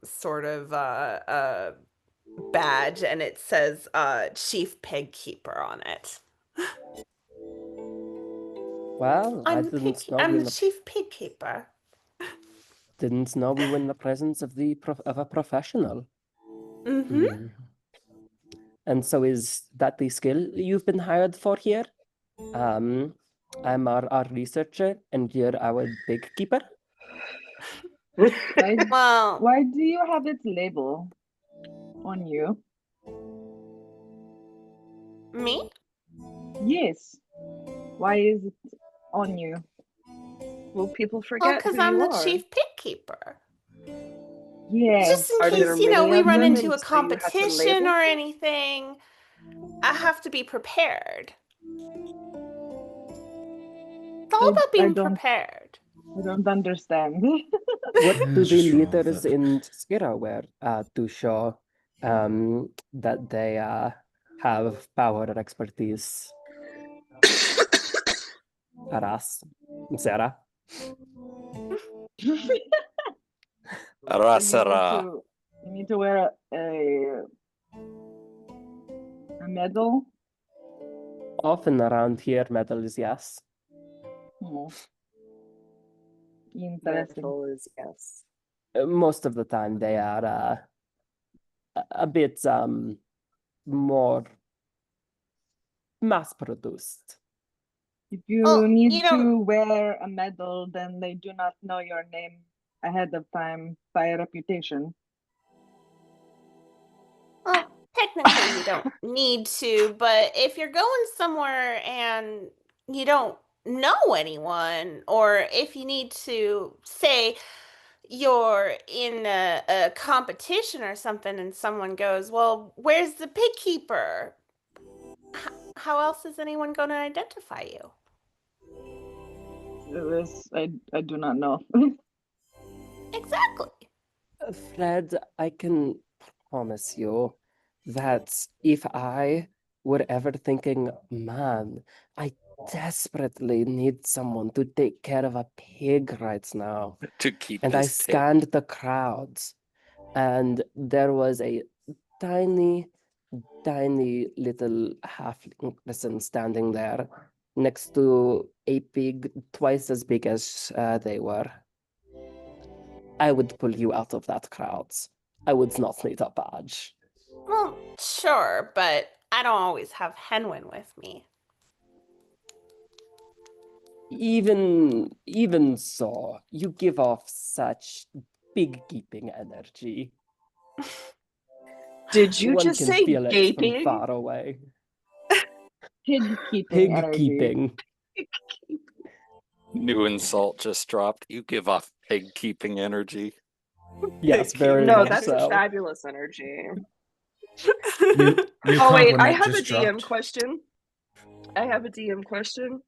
sort of badge, and it says Chief Pig Keeper on it. Well, I I'm didn't know I'm the Chief Pig Keeper. didn't know we were in the presence of of a professional. Mm-hmm. And so is that the skill you've been hired for here? I'm our researcher and you're our pig keeper? Well, Why do you have its label on you? Me? Yes. Why is it on you? Will people Well, forget because who I'm you the are? chief pig keeper. Yes. Just in Are case, there you know, many we of run them into a and so you have to competition label or them? anything, I have to be prepared. It's all about I being don't prepared. understand. What do the Just roll with leaders it. in Skira wear to show that they have power and expertise? Aras, Zera. Arasara. You need to wear a medal. Often around here, medals, yes. Hmm. Interesting. Metal is yes. Most of the time, they are a bit more mass produced. If you Well, need you know, to wear a medal, then they do not know your name ahead of time by reputation. well, technically you don't need to, but if you're going somewhere and you don't know anyone, or if you need to say you're in a competition or something and someone goes, well, where's the pig keeper? How else is anyone going to identify you? This I do not know. Exactly. Fred, I can promise you that if I were ever thinking, man, I desperately need someone to take care of a pig right now, To keep and I his pig. scanned the crowds, and there was a tiny, tiny little halfling person standing there next to a pig twice as big as they were. I would pull you out of that crowd. I would not need a badge. Well, sure, but I don't always have Henwin with me. Even so, you give off such pig keeping energy. Did you One just can say feel it from gaping? far away. Pig keeping Pig energy. keeping. New insult just dropped. You give off pig keeping energy. Yes, very No, much that's so. fabulous energy. New Oh wait, I compliment have a just DM dropped. question. I have a DM question.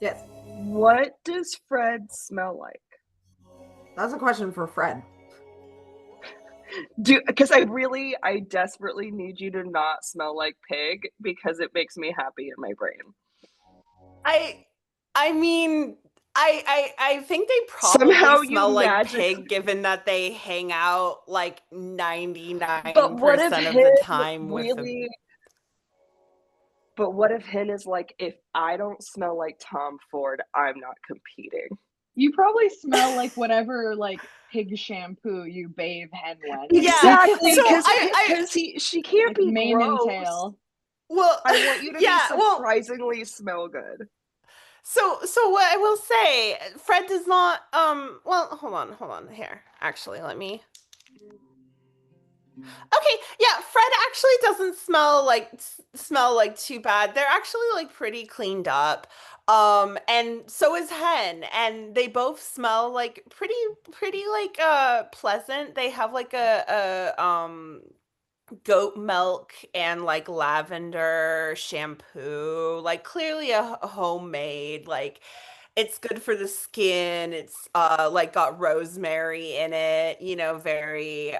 Yes, What does Fred smell like? that's a question for Fred. Because I desperately need you to not smell like pig because it makes me happy in my brain. I mean, I think they probably Somehow smell you like magically. pig, given that they hang out like 99% But what if of Hen the time with them. really? But what if Hen is like, if I don't smell like Tom Ford, I'm not competing. You probably smell like whatever like pig shampoo you bathe Henwen. Yeah, Exactly, so because she can't Like be mane and gross. tail. Well, I want you to yeah, be well, surprisingly smell good. so what I will say, Fred does not well, hold on here. Actually, let me. Okay, yeah, Fred actually doesn't smell like too bad. They're actually like pretty cleaned up. And so is Hen, and they both smell like pretty like pleasant. They have like a goat milk and like lavender shampoo, like clearly a homemade, like it's good for the skin. It's like got rosemary in it, you know, very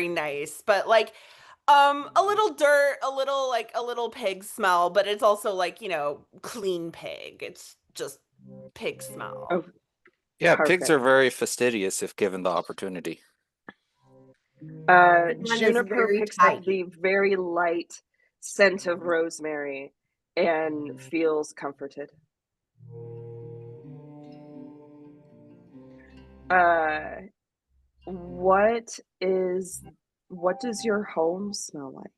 nice. But like a little dirt, a little pig smell, but it's also like, you know, clean pig. It's just pig smell. Oh, Yeah, pigs are perfect. very fastidious if given the opportunity. is Juniper very picks tight. up the very light scent of rosemary and feels comforted. What does your home smell like?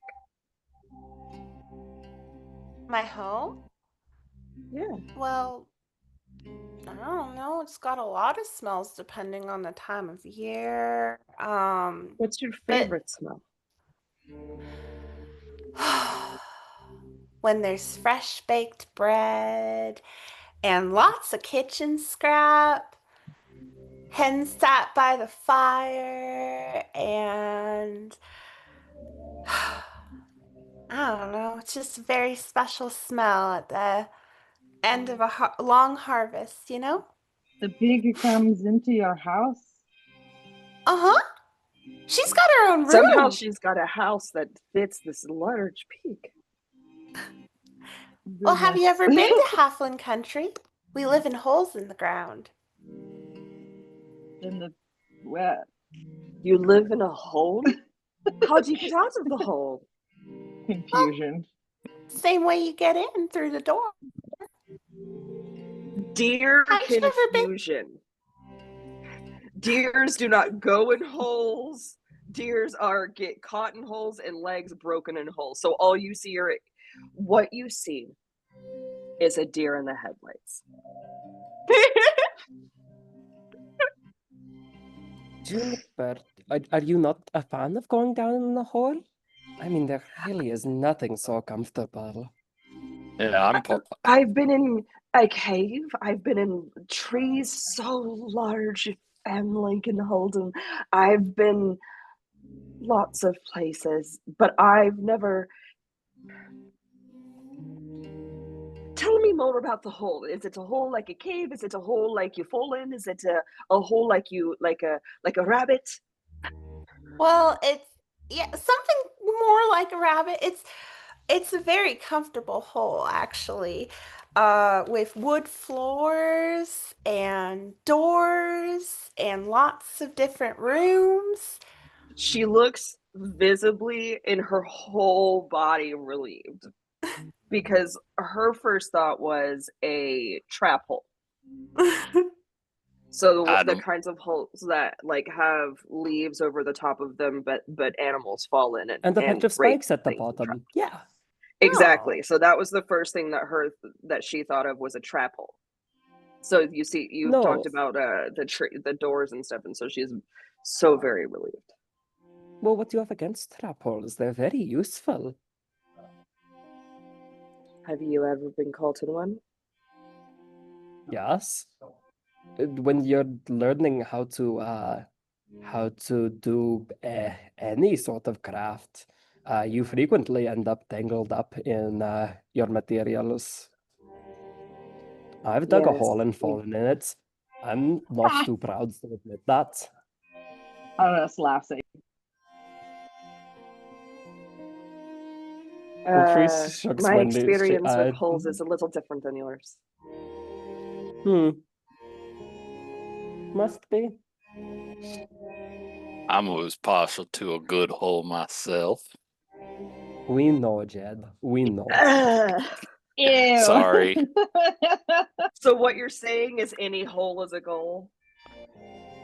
My home? Yeah. Well, I don't know. It's got a lot of smells depending on the time of year. What's your But favorite smell? when there's fresh baked bread and lots of kitchen scrap, hens sat by the fire, and I don't know, it's just a very special smell at the end of a long harvest, you know? The pig comes into your house. Uh-huh. She's got her own room. Somehow she's got a house that fits this large pig. Well, have you ever been Goodness. to Halfling country? We live in holes in the ground. In the where? You live in a hole? How do you get out of the hole? Confusion. Same way you get in through the door. Deer Have you ever been? confusion. Deers do not go in holes. Deers get caught in holes and legs broken in holes. So all you see what you see is a deer in the headlights. Juniper, are you not a fan of going down in the hole? I mean, there really is nothing so comfortable. Yeah, I've been in a cave. I've been in trees so large, Lincoln Holden. I've been lots of places, but I've never. Tell me more about the hole. Is it a hole like a cave? Is it a hole like you fall in? Is it a hole like a rabbit? Well, it's something more like a rabbit. It's a very comfortable hole, actually, with wood floors and doors and lots of different rooms. She looks visibly in her whole body relieved because her first thought was a trap hole. So the kinds of holes that like have leaves over the top of them, but animals fall in it. And the patch of spikes at the bottom. Yeah. Exactly. So that was the first thing that she thought of was a trap hole. So you talked about the doors and stuff, and so she's so very relieved. Well, what do you have against trap holes? They're very useful. Have you ever been caught in one? Yes. When you're learning how to do any sort of craft, you frequently end up tangled up in your materials. I've dug a hole and fallen in it. I'm not too proud to admit that. Aras laughs at my experience with holes is a little different than yours. Must be. I'm always partial to a good hole myself. We know, Jed. We know. Ew. Sorry. So what you're saying is any hole is a goal?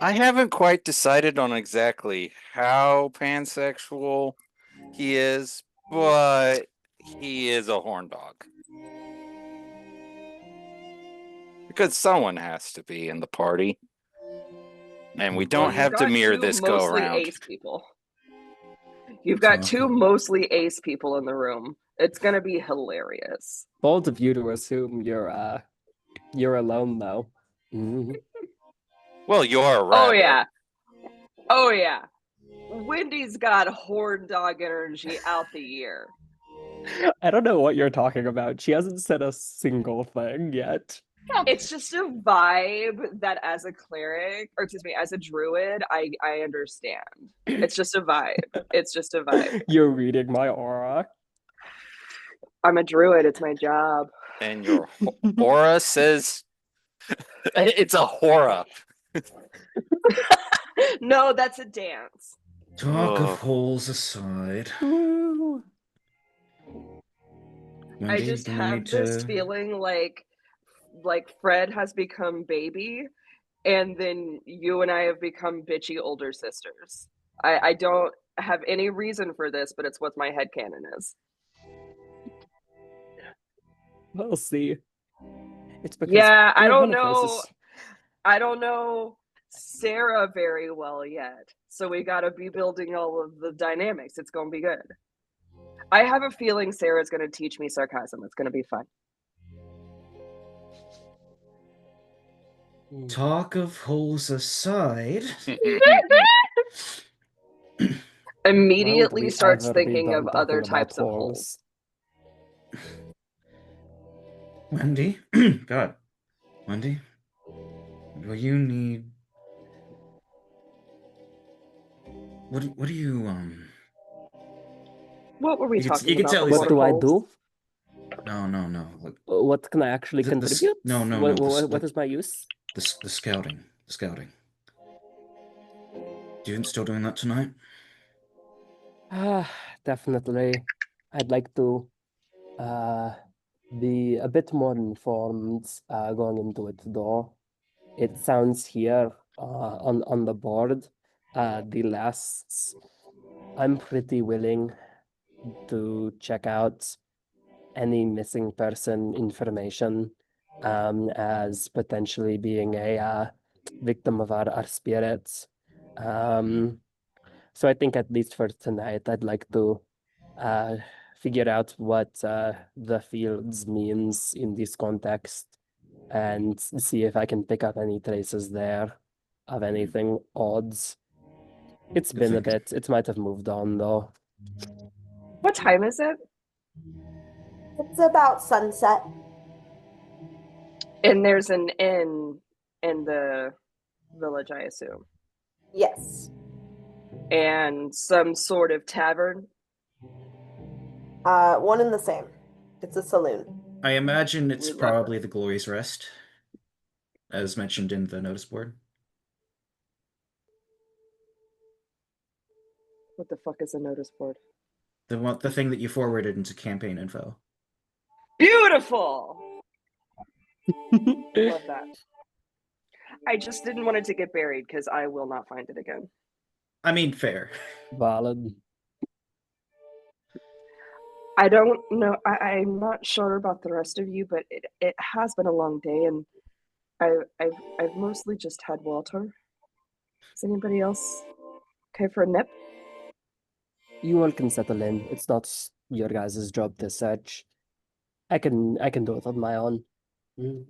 I haven't quite decided on exactly how pansexual he is, but he is a horn dog. Because someone has to be in the party. And we don't have to mirror this go around. Ace people. You've got two mostly ace people in the room. It's gonna be hilarious. Bold of you to assume you're alone though. Mm-hmm. Well, you're a rabbit. Oh yeah. Wendy's got horn dog energy out the year. I don't know what you're talking about. She hasn't said a single thing yet. It's just a vibe that as a cleric, or excuse me, as a druid, I understand. It's just a vibe. It's just a vibe. You're reading my aura. I'm a druid. It's my job. And your aura says it's a hora. No, that's a dance. Talk of holes aside. I just have this feeling like Fred has become baby, and then you and I have become bitchy older sisters. I don't have any reason for this, but it's what my headcanon is. We'll see. It's because I don't know. I don't know Sarah very well yet, so we got to be building all of the dynamics. It's gonna be good. I have a feeling Sarah's going to teach me sarcasm. It's going to be fun. Talk of holes aside, Immediately we starts ever be thinking of done other talking about types of holes. Wendy, God, Wendy, will you need? What do you What were we You can- talking you can about? tell The he's What like- do I waterfalls? do? No. Look, What can I actually The- the s- contribute? no, no, What, no, the s- what the- is my use? the scouting, the scouting. Do you still doing that tonight? Definitely. I'd like to be a bit more informed going into it, though. It sounds here on the board, the lasts. I'm pretty willing to check out any missing person information as potentially being a victim of our spirits. So I think at least for tonight, I'd like to figure out what the fields means in this context and see if I can pick up any traces there of anything odds. It's Good been a thinking. bit. It might have moved on though. What time is it? It's about sunset. And there's an inn in the village, I assume, Yes. and some sort of tavern. One and the same. It's a saloon. I imagine it's We love probably the Glorious Rest, as mentioned in the notice board. What the fuck is a notice board? The thing that you forwarded into campaign info. Beautiful. Love that. I just didn't want it to get buried because I will not find it again. I mean, fair. Valid. I don't know. I'm not sure about the rest of you, but it has been a long day, and I've mostly just had water. Is anybody else okay for a nip? You all can settle in. It's not your guys' job to search. I can do it on my own. Mm.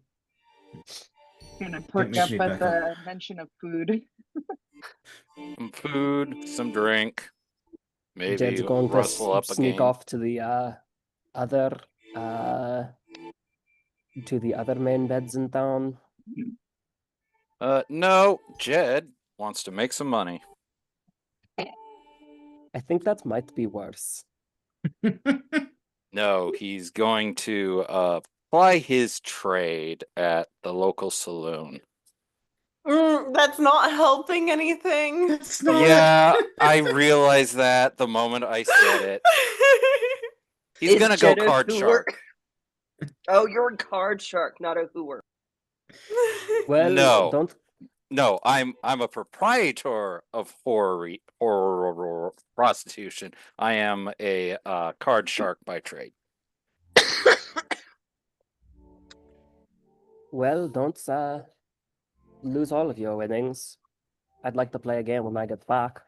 Gonna me perk up sneak at back the mention of food. Some food, some drink, maybe Jed's going to rustle up a sneak game. off to the other main beds in town. No, Jed wants to make some money. I think that might be worse. No, he's going to ply his trade at the local saloon. That's not helping anything. It's not. Yeah, I realized that the moment I said it. He's Is gonna go Jed a card hooer? shark. Oh, you're a card shark, not a hooer. Well, No. don't. No, I'm a proprietor of horror prostitution. I am a card shark by trade. Well, don't lose all of your winnings. I'd like to play a game when I get back.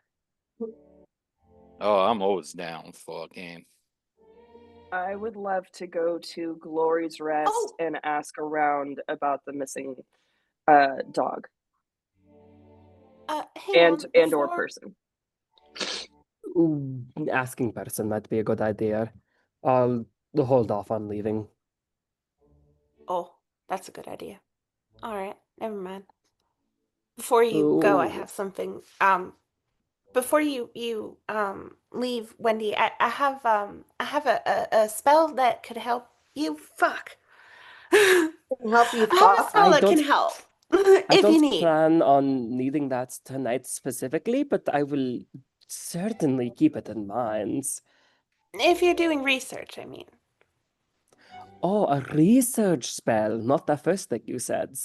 Oh, I'm always down for a game. I would love to go to Glory's Rest Oh. and ask around about the missing dog Hang on, and or before- person. Ooh, asking person might be a good idea. I'll hold off on leaving. Oh, that's a good idea. All right, never mind. Before you go, I Ooh. have something. Before you leave, Wendy, I have a spell that could help you. Fuck. Can help you I have a fuck. spell I that can don't- help I if you don't need. plan on needing that tonight specifically, but I will certainly keep it in mind. If you're doing research, I mean. Oh, a research spell, not the first thing you said.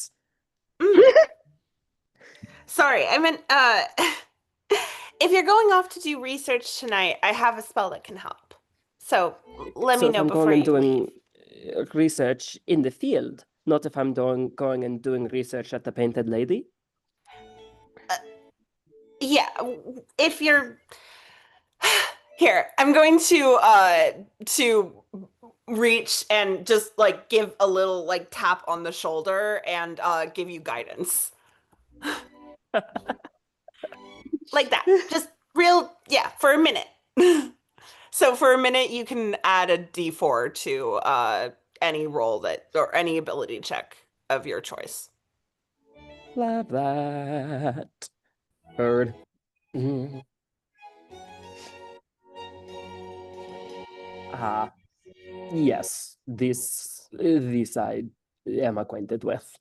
Sorry, I meant if you're going off to do research tonight, I have a spell that can help. So let So me if know I'm before going you and leave. doing research in the field, not if I'm going and doing research at the Painted Lady. Yeah, if you're Here, I'm going to reach and just like give a little like tap on the shoulder and give you guidance. Like that. Just real, yeah, for a minute. So for a minute you can add a D4 to any roll that or any ability check of your choice. Love that. Heard. Mhm. Ah, yes. This I am acquainted with.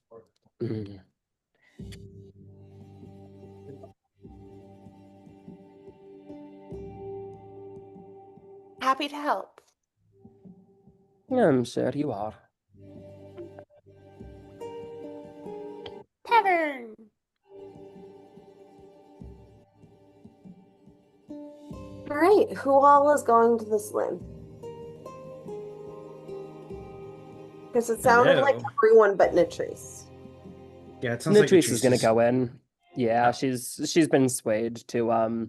Mm. Happy to help. I'm sure you are. Tavern. All right, who all is going to the Slim? Because it sounded like know. everyone but Natrice. Yeah, it sounds like Natrice is gonna Natrice go in. Yeah, Oh. she's been swayed to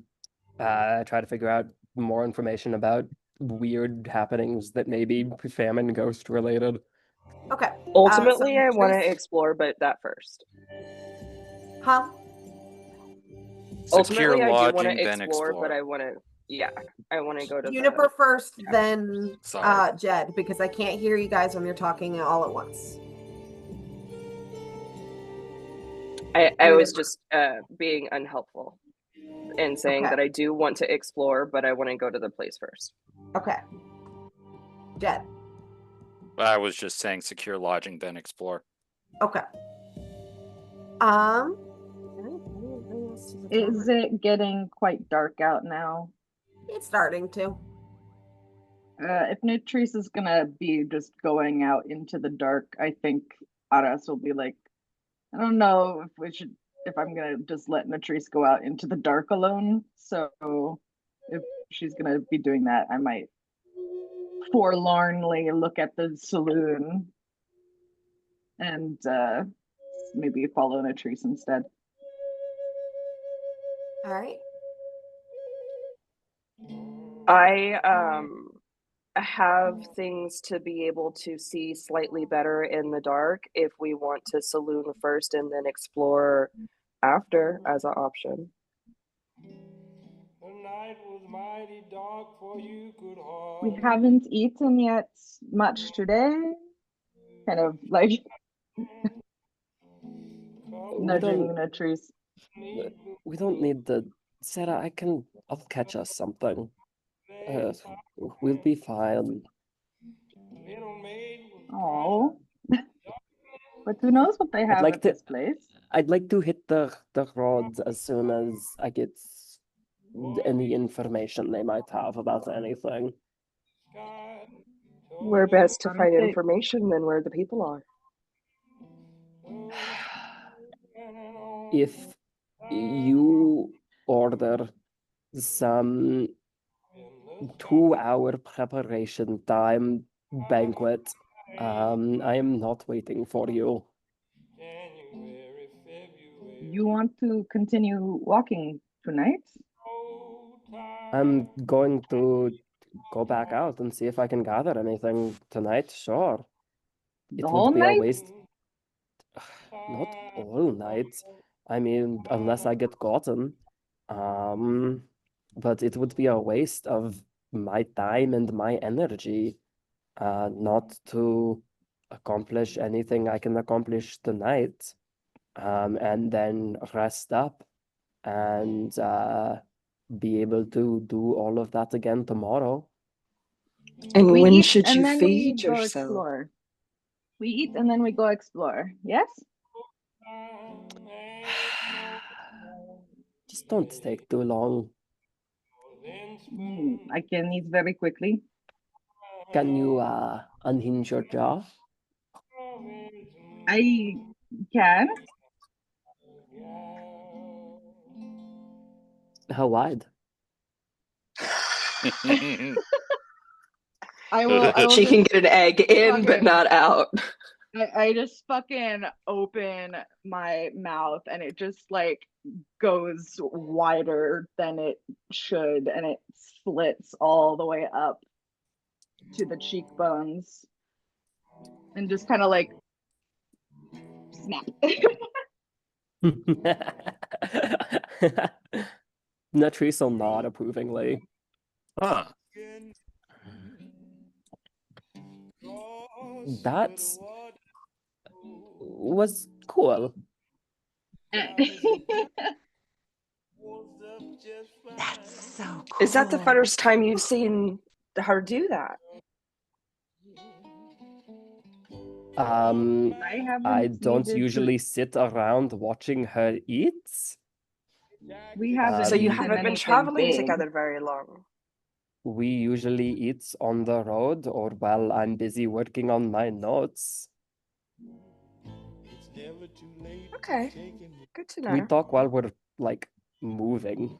try to figure out more information about weird happenings that may be famine ghost related. Okay. Ultimately, so I want to Natrice- explore, but that first. Huh? Secure Ultimately, I do want lodging, to then explore, but explore. I want to, yeah, I want to go to Juniper first, yeah. then Sorry. Jed, because I can't hear you guys when you're talking all at once. I was just being unhelpful and saying Okay. that I do want to explore, but I want to go to the place first. Okay. Jed. I was just saying secure lodging, then explore. Okay. Is it getting quite dark out now? It's starting to. If Nutrice is gonna be just going out into the dark, I think Aras will be like, I don't know if I'm gonna just let Nutrice go out into the dark alone. So if she's gonna be doing that, I might forlornly look at the saloon and maybe follow Nutrice instead. All right. I have things to be able to see slightly better in the dark if we want to saloon first and then explore after as an option. We haven't eaten yet much today. Kind of like nudging Nutrice. We don't need the Sarah. I'll catch us something. We'll be fine. Oh, but who knows what they have like at to- this place? I'd like to hit the roads as soon as I get any information they might have about anything. Where best to find Honestly- information than where the people are. If you order some 2-hour preparation time banquet, I am not waiting for you. You want to continue walking tonight? I'm going to go back out and see if I can gather anything tonight. Sure. The It whole would be a night? waste. Not all night. I mean, unless I get gotten. But it would be a waste of my time and my energy, not to accomplish anything I can accomplish tonight, and then rest up and be able to do all of that again tomorrow. And We when eat should and you then we feed go yourself? explore. We eat and then we go explore. Yes? Just don't take too long. I can eat very quickly. Can you unhinge your jaw? I can. How wide? I will She can just get an egg in, fuck but it. not out. I just fucking open my mouth and it just like goes wider than it should and it slits all the way up to the cheekbones and just kind of like snap. Natrice will nod approvingly. Huh. That was cool. That's so cool. Is that the first time you've seen her do that? I haven't I don't needed to- usually sit around watching her eat. We haven't. So you eaten haven't been anything traveling big. together very long. We usually eat on the road or while I'm busy working on my notes. Okay, good to know. We talk while we're like moving.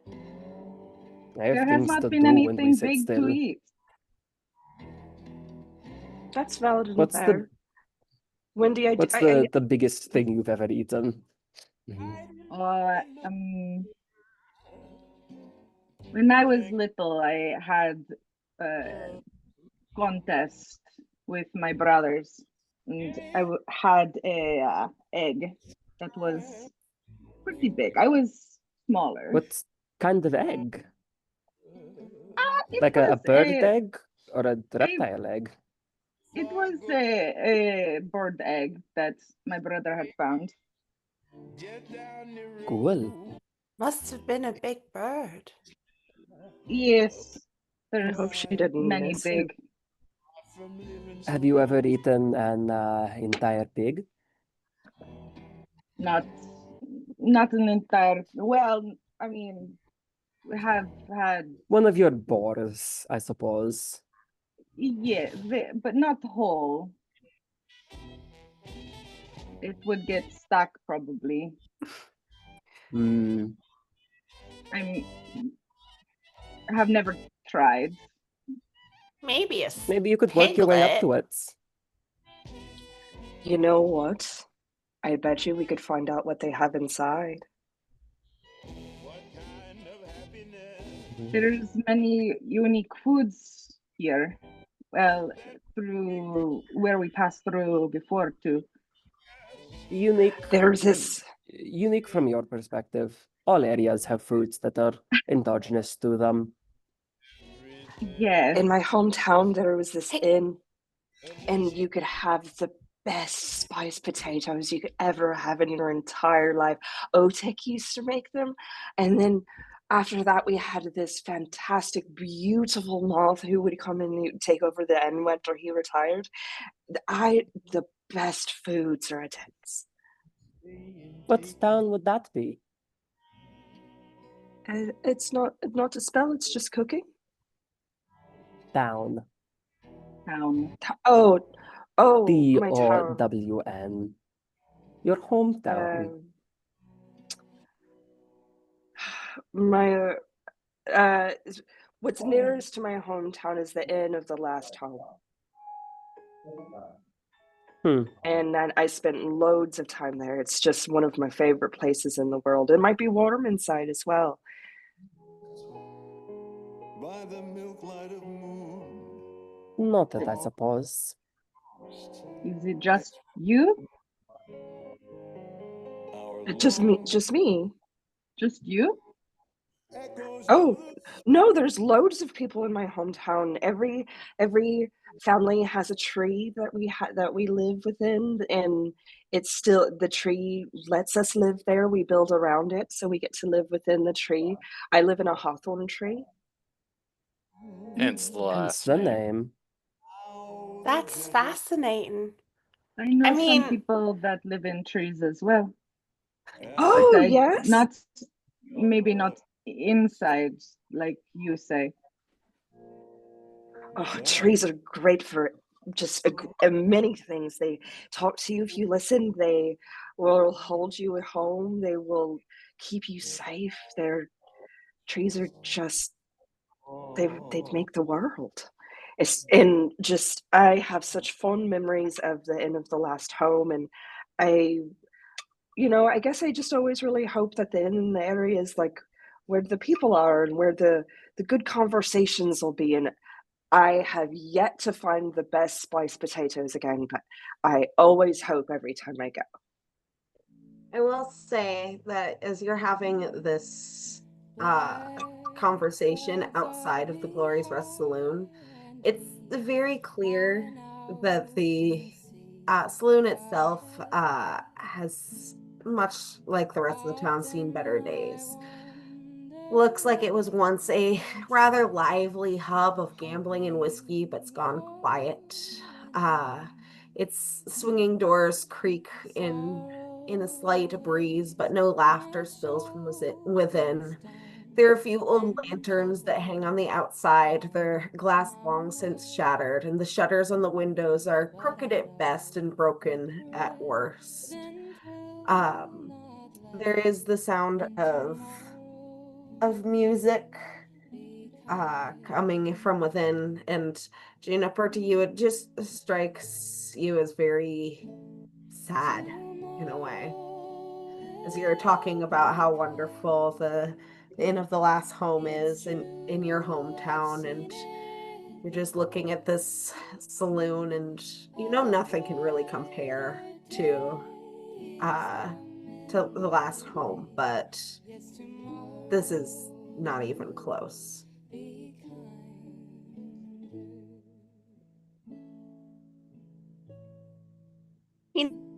I have There has things not to been do when we anything sit big still. to eat. That's valid and What's fair. Wendy, What's the biggest thing you've ever eaten? When I was little, I had a contest with my brothers, and I had a egg that was pretty big. I was smaller. What kind of egg? It Like a was bird egg or a reptile egg? It was a bird egg that my brother had found. Cool. Must have been a big bird. Yes, I there's hope she didn't many miss big. it. Have you ever eaten an entire pig? Not an entire. Well, I mean, we have had. One of your boars, I suppose. Yeah, but not whole. It would get stuck probably. Hmm. I have never tried. Maybe a Maybe you could work your way up to it. You know what? I bet you we could find out what they have inside. There's many unique foods here. Well, through where we passed through before too. Unique. There's this. Unique from your perspective. All areas have foods that are endogenous to them. Yes. In my hometown, there was this inn, and you could have the best spiced potatoes you could ever have in your entire life. Otek used to make them, and then after that, we had this fantastic, beautiful moth who would come and take over the inn after he retired. The best foods are at inns. What town would that be? It's not a spell. It's just cooking. Town. Oh, my town. DOWN. Your hometown. My what's nearest to my hometown is the Inn of the Last Home. And then I spent loads of time there. It's just one of my favorite places in the world. It might be warm inside as well. By the milk light of moon. Noted, I suppose. Is it just you? Just me. Just you? Oh no, there's loads of people in my hometown. Every family has a tree that we live within, and it's still, the tree lets us live there. We build around it, so we get to live within the tree. I live in a hawthorn tree. Hence the last name. That's fascinating. I know mean- some people that live in trees as well. Oh, But yes. Maybe not inside, like you say. Oh, trees are great for just many things. They talk to you if you listen. They will hold you at home. They will keep you safe. Trees are just, they make the world. And just I have such fond memories of the Inn of the Last Home, and I I guess I just always really hope that the inn in the area is like where the people are and where the good conversations will be. And I have yet to find the best spiced potatoes again, but I always hope every time I go. I will say that as you're having this conversation outside of the Glorious Rest Saloon, it's very clear that the saloon itself has, much like the rest of the town, seen better days. Looks like it was once a rather lively hub of gambling and whiskey, but's gone quiet. Uh, its swinging doors creak in a slight breeze, but no laughter spills from within. There are a few old lanterns that hang on the outside, their glass long since shattered, and the shutters on the windows are crooked at best and broken at worst. Um, there is the sound of music coming from within, and Juniper, to you, it just strikes you as very sad in a way. As you're talking about how wonderful the Inn of the Last Home is in your hometown, and you're just looking at this saloon, and nothing can really compare uh to the last home, but this is not even close.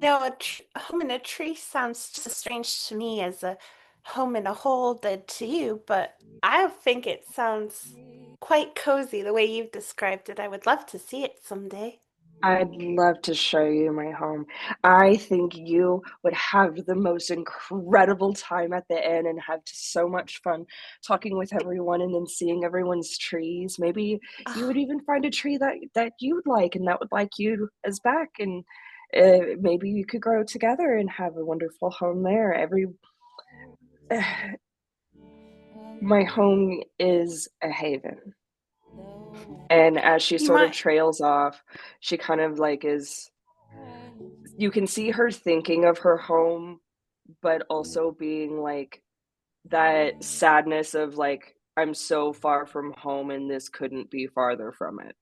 A home in a tree sounds just as strange to me as a home in a hole did to you, but I think it sounds quite cozy the way you've described it. I would love to see it someday. I'd love to show you my home. I think you would have the most incredible time at the inn and have so much fun talking with everyone and then seeing everyone's trees. Maybe you would even find a tree that you'd like and that would like you as back, and maybe you could grow together and have a wonderful home there. My home is a haven. And as she sort of trails off, she kind of like you can see her thinking of her home, but also being like that sadness of like, I'm so far from home and this couldn't be farther from it.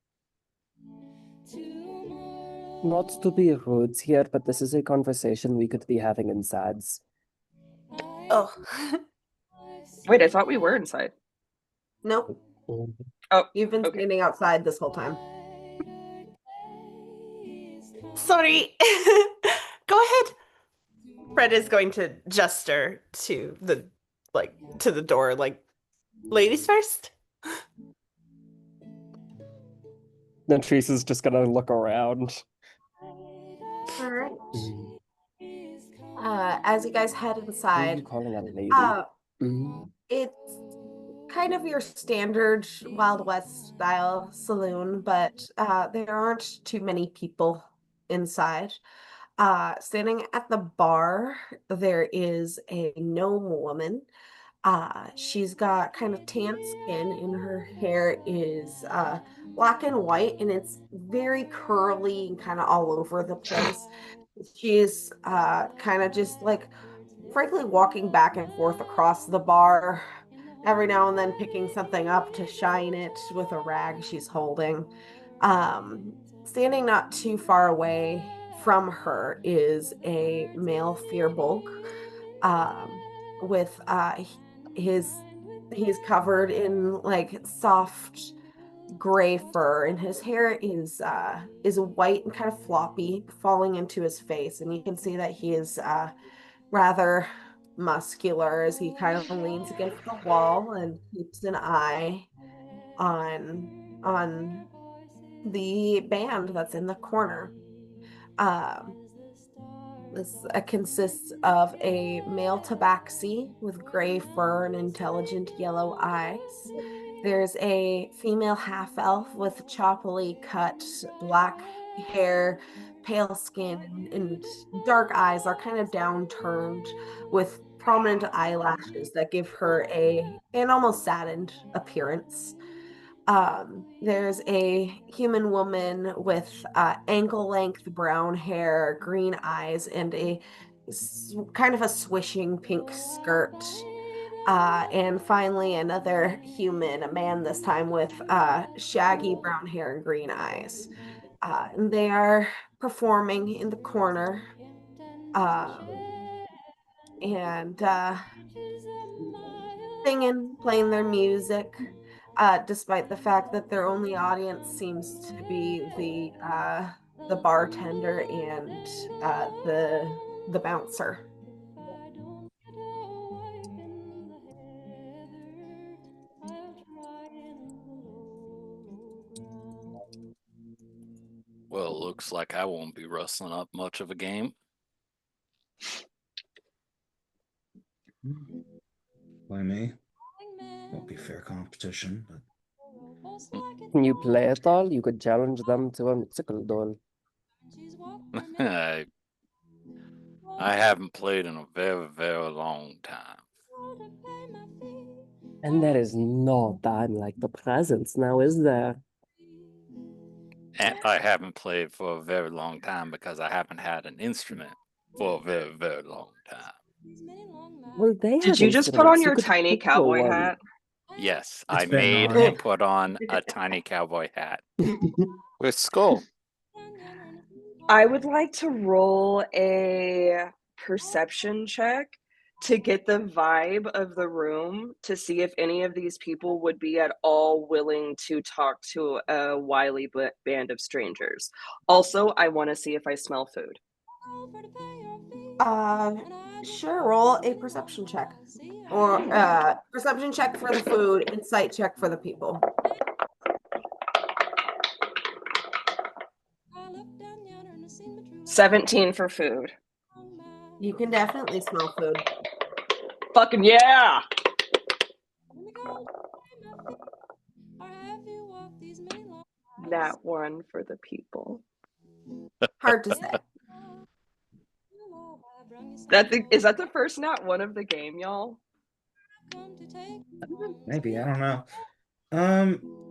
Not to be rude here, but this is a conversation we could be having inside. Oh. Wait, I thought we were inside. Nope. Oh, you've been standing outside this whole time. Sorry. Go ahead. Fred is going to gesture to the door, like, ladies first. Then Teresa's just gonna look around. All right. As you guys head inside, Who are you calling a lady? It's kind of your standard Wild West style saloon, but there aren't too many people inside. Standing at the bar, there is a gnome woman. She's got kind of tan skin, and her hair is black and white, and it's very curly and kind of all over the place. She's kind of just like, frankly, walking back and forth across the bar, every now and then picking something up to shine it with a rag she's holding. Standing not too far away from her is a male Firbolg, with he's covered in like soft gray fur, and his hair is white and kind of floppy, falling into his face, and you can see that he is rather muscular as he kind of leans against the wall and keeps an eye on the band that's in the corner. This consists of a male tabaxi with gray fur and intelligent yellow eyes. There's a female half-elf with choppily cut black hair, pale skin, and dark eyes are kind of downturned with prominent eyelashes that give her an almost saddened appearance. There's a human woman with ankle-length brown hair, green eyes, and kind of a swishing pink skirt. And finally, another human, a man this time, with shaggy brown hair and green eyes. And they are performing in the corner. And singing, playing their music, despite the fact that their only audience seems to be the bartender and the bouncer. Well, looks like I won't be rustling up much of a game. Why me? Won't be fair competition, but Can you play at all? You could challenge them to a musical duel. I haven't played in a very, very long time. And there is no time like the present now, is there? And I haven't played for a very long time because I haven't had an instrument for a very, very long time. Well, they Did have you just put on instruments. You your could tiny pick cowboy one. hat? Yes, It's I been made on. and put on a tiny cowboy hat with skull. I would like to roll a perception check to get the vibe of the room to see if any of these people would be at all willing to talk to a wily band of strangers. Also, I want to see if I smell food. Sure, roll a perception check. Or perception check for the food, insight check for the people. $17 for food. You can definitely smell food. Fucking yeah! That one for the people. Hard to say. Is that the first nat one of the game, y'all? maybe, I don't know.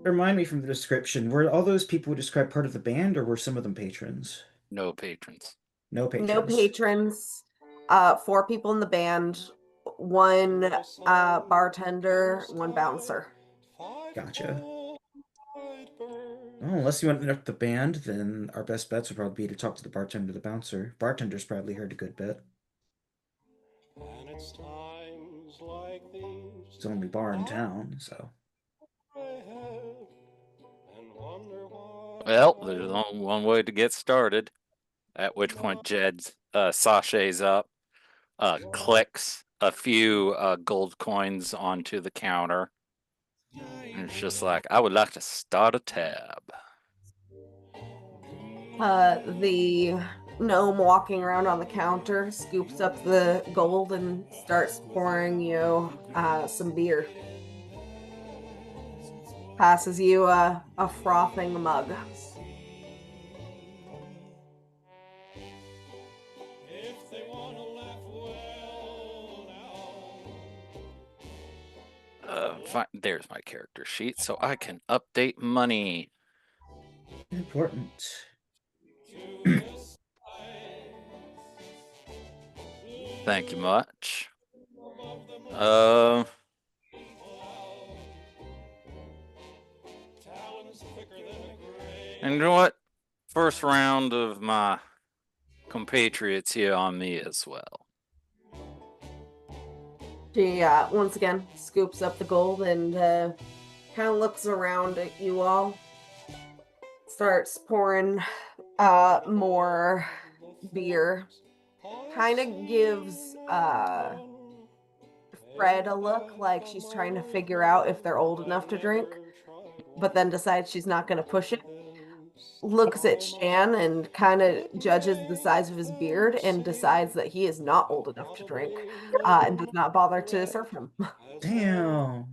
Remind me from the description, were all those people described part of the band or were some of them patrons? No patrons. No patrons. No patrons. 4 people in the band, 1 bartender, 1 bouncer. Gotcha. Oh, unless you want to interrupt the band, then our best bets would probably be to talk to the bartender, the bouncer. Bartender's probably heard a good bit. And it's times like these It's the only bar in town, so. I have and wonder why. Well, there's only one way to get started. At which point Jed sachets up, clicks a few gold coins onto the counter. And it's just like, I would like to start a tab. The gnome walking around on the counter scoops up the gold and starts pouring you some beer. Passes you a frothing mug. If they wanna laugh, well, now. There's my character sheet, so I can update money. Important. Thank you much. And you know what? First round of my compatriots here on me as well. She once again scoops up the gold and kind of looks around at you all. Starts pouring more beer. Kind of gives Fred a look like she's trying to figure out if they're old enough to drink, but then decides she's not going to push it. Looks at Shan and kind of judges the size of his beard and decides that he is not old enough to drink and does not bother to serve him. Damn.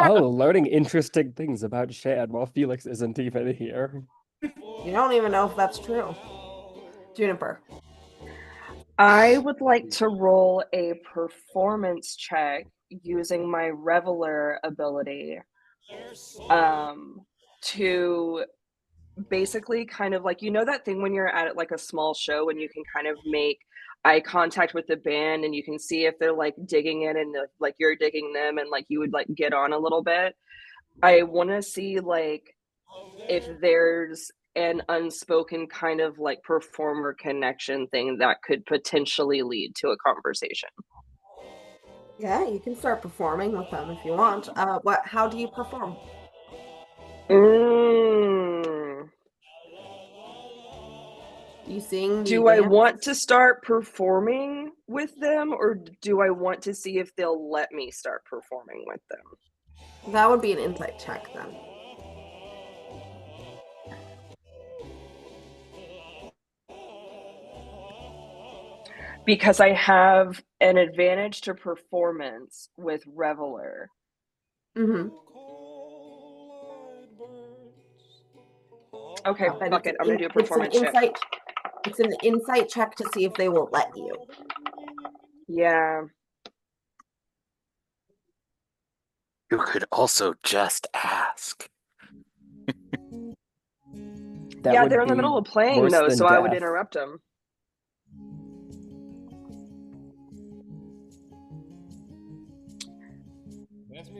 Oh, learning interesting things about Shad while Felix isn't even here. You don't even know if that's true. Juniper. I would like to roll a performance check using my Reveler ability to basically kind of like, you know, that thing when you're at like a small show and you can kind of make eye contact with the band and you can see if they're like digging in and like you're digging them and like you would like get on a little bit. I want to see like if there's an unspoken kind of like performer connection thing that could potentially lead to a conversation. Yeah, you can start performing with them if you want. How do you perform? Do you sing? Do I want to start performing with them, or do I want to see if they'll let me start performing with them? That would be an insight check then. Because I have an advantage to performance with Reveler. Mm-hmm. Okay, fuck it. I'm gonna do a performance check. It's an insight check to see if they will let you. Yeah. You could also just ask. Yeah, they're in the middle of playing though, so I would interrupt them.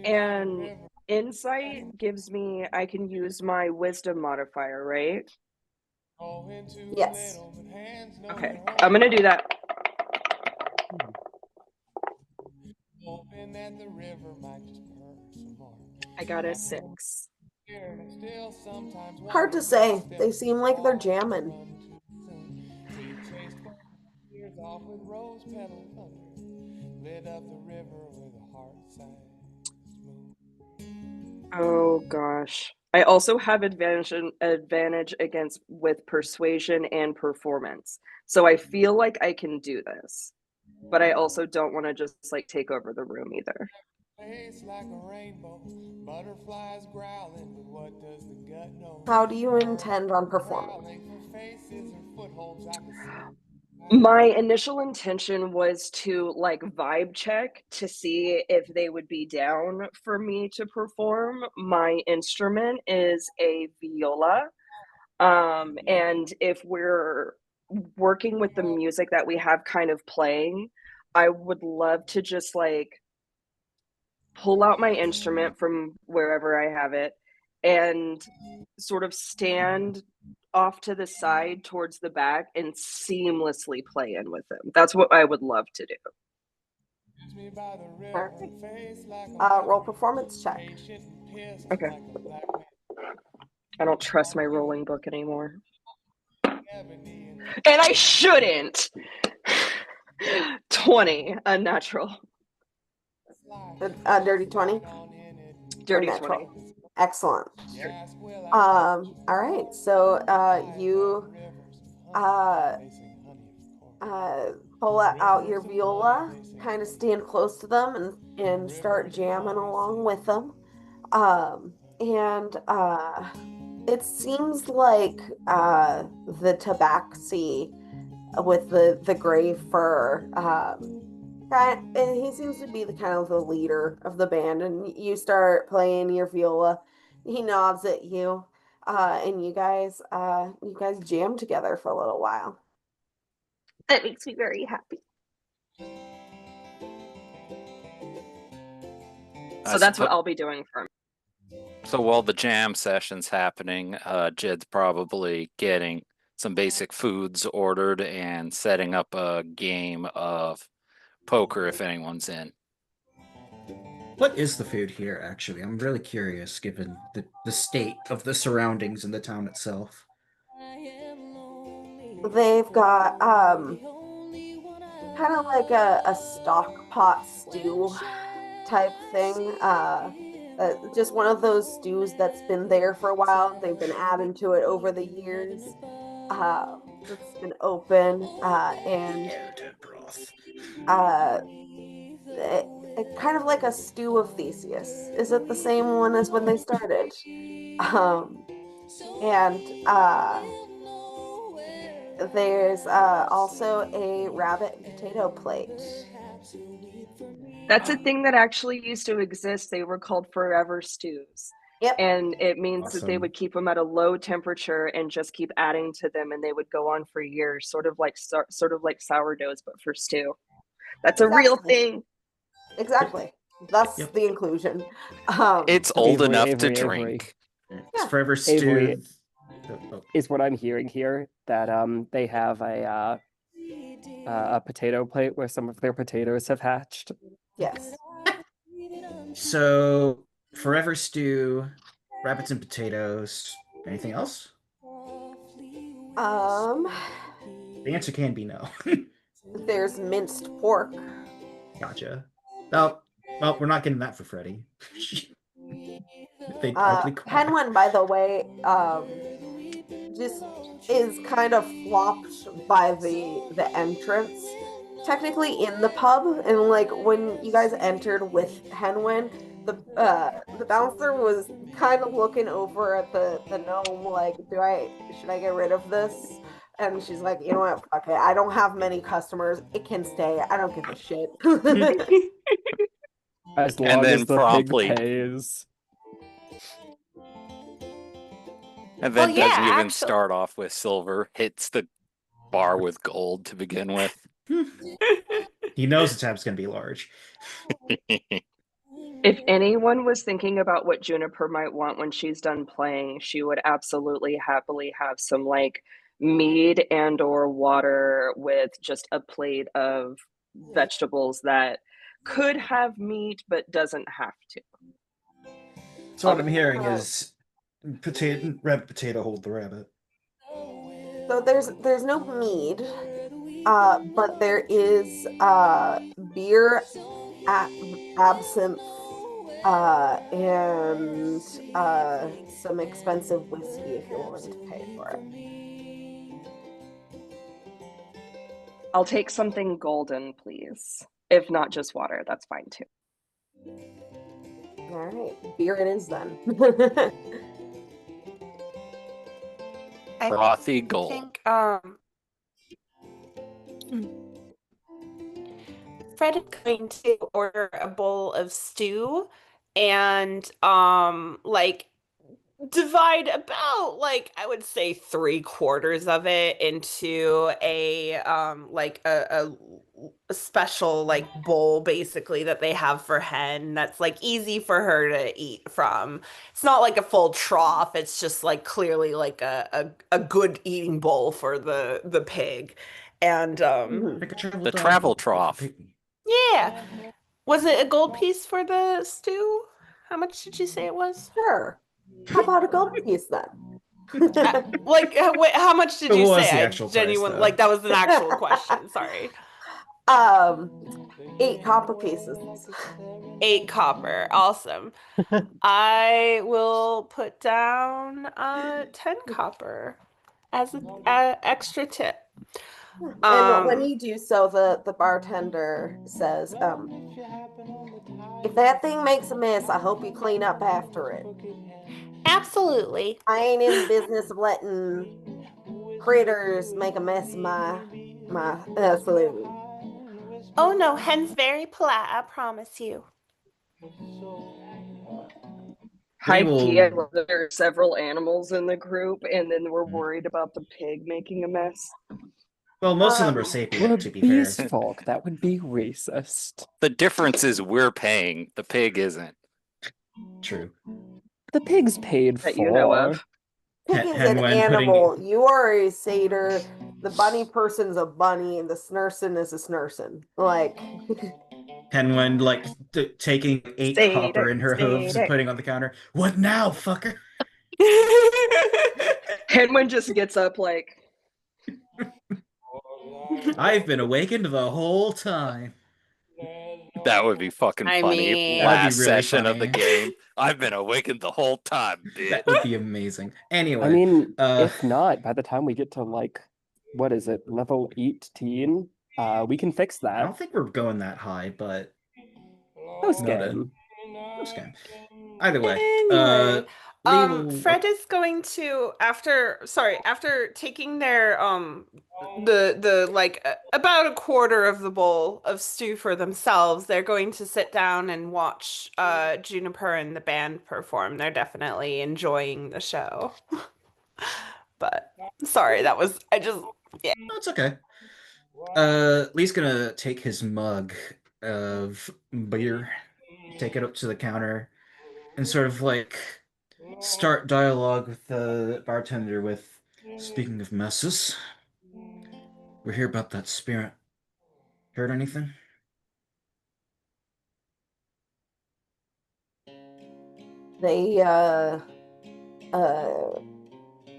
And insight gives me, I can use my wisdom modifier, right? Yes. Okay, I'm gonna do that. I got a 6. Hard to say. They seem like they're jamming. Oh gosh. I also have advantage against with persuasion and performance. So I feel like I can do this. But I also don't want to just like take over the room either. How do you intend on performing? My initial intention was to like vibe check to see if they would be down for me to perform. My instrument is a viola. And if we're working with the music that we have kind of playing, I would love to just like pull out my instrument from wherever I have it and sort of stand off to the side towards the back and seamlessly play in with them. That's what I would love to do. Perfect. Roll performance check. Okay. I don't trust my rolling book anymore. And I shouldn't. 20, unnatural. Dirty 20? Dirty 20. Excellent. All right. So you pull out your viola, kind of stand close to them and start jamming along with them. It seems like the tabaxi with the gray fur, and he seems to be the kind of the leader of the band. And you start playing your viola. He nods at you, and you guys jam together for a little while. That makes me very happy. So that's what I'll be doing for him. So while the jam session's happening, Jed's probably getting some basic foods ordered and setting up a game of poker if anyone's in. What is the food here, actually? I'm really curious, given the state of the surroundings in the town itself. They've got kind of like a stock pot stew type thing. Just one of those stews that's been there for a while. They've been adding to it over the years. It's been open and kind of like a stew of Theseus. Is it the same one as when they started? There's also a rabbit and potato plate. That's a thing that actually used to exist. They were called forever stews. Yep. And it means that they Awesome. would keep them at a low temperature and just keep adding to them, and they would go on for years, sort of like sourdoughs, but for stew. That's a real Exactly. thing. Exactly. Thus Yep. the inclusion. It's old Avery, enough to Avery, Avery. drink. It's Yeah. forever Avery. stew. Oh, Is what I'm hearing here that they have a potato plate where some of their potatoes have hatched. Yes. so forever stew, rabbits and potatoes. Anything else? The answer can be no. There's minced pork. Gotcha. Well, we're not getting that for Freddy. They likely cry. Penguin, by the way, just is kind of flopped by the entrance. Technically in the pub, and like when you guys entered with Henwin, the bouncer was kind of looking over at the gnome like, should I get rid of this? And she's like, you know what, fuck it. I don't have many customers. It can stay. I don't give a shit. As long And then as the promptly- pig pays. And Well, then yeah, doesn't even actually- start off with silver, hits the bar with gold to begin with. He knows the tab's gonna be large. If anyone was thinking about what Juniper might want when she's done playing, she would absolutely happily have some like mead and or water with just a plate of vegetables that could have meat but doesn't have to. So what I'm hearing is rabbit potato hold the rabbit. So there's no mead, but there is beer, absinthe, and some expensive whiskey if you're willing to pay for it. I'll take something golden, please. If not just water, that's fine too. All right, beer it is then. Frothy I gold. think Fred is going to order a bowl of stew and like divide about like I would say 3/4 of it into a special like bowl basically that they have for hen that's like easy for her to eat from. It's not like a full trough, it's just like clearly like a good eating bowl for the pig. And Like a travel The dog. travel trough. yeah. Was it a gold piece for the stew? How much did you say it was? Sure. How about a gold piece then? Like, wait, how much did But you what was say? the I actual price, genuinely, though? like, that was an actual question. Sorry. 8 copper pieces. 8 copper. Awesome. I will put down 10 copper as an extra tip. And when you do so, the bartender says, if that thing makes a mess, I hope you clean up after it. Absolutely. I ain't in the business of letting critters make a mess of my food. Oh no, Hen's very polite, I promise you. High will- key, I love that there are several animals in the group, and then we're worried about the pig making a mess. Well, most of them are We're sapient, to be beast fair. folk. That would be racist. The difference is we're paying, the pig isn't. True. The pig's paid That for. you know of. Pig is And an when putting- animal. You are a satyr. The bunny person's a bunny, and the snurson is a snurson. Like, And when like taking 8 Say copper it, in her say hooves and it. putting on the counter. What now, fucker? Henwin just gets up like, I've been awakened the whole time. That would be fucking I funny. mean- Last That'd be really session of the funny. game. I've been awakened the whole time, bitch. That would be amazing. Anyway, I mean, uh, if not, by the time we get to like, what is it, level 18, we can fix I that. don't think we're going that high, but Post noted. game. Okay. Either way, Anyway, Lee will- Fred is going to after taking their the like about a quarter of the bowl of stew for themselves, they're going to sit down and watch Juniper and the band perform. They're definitely enjoying the show. But sorry, that was yeah. No, it's okay. Lee's gonna take his mug of beer, take it up to the counter, and sort of like start dialogue with the bartender with, "Speaking of messes, we're here about that spirit. Heard anything?"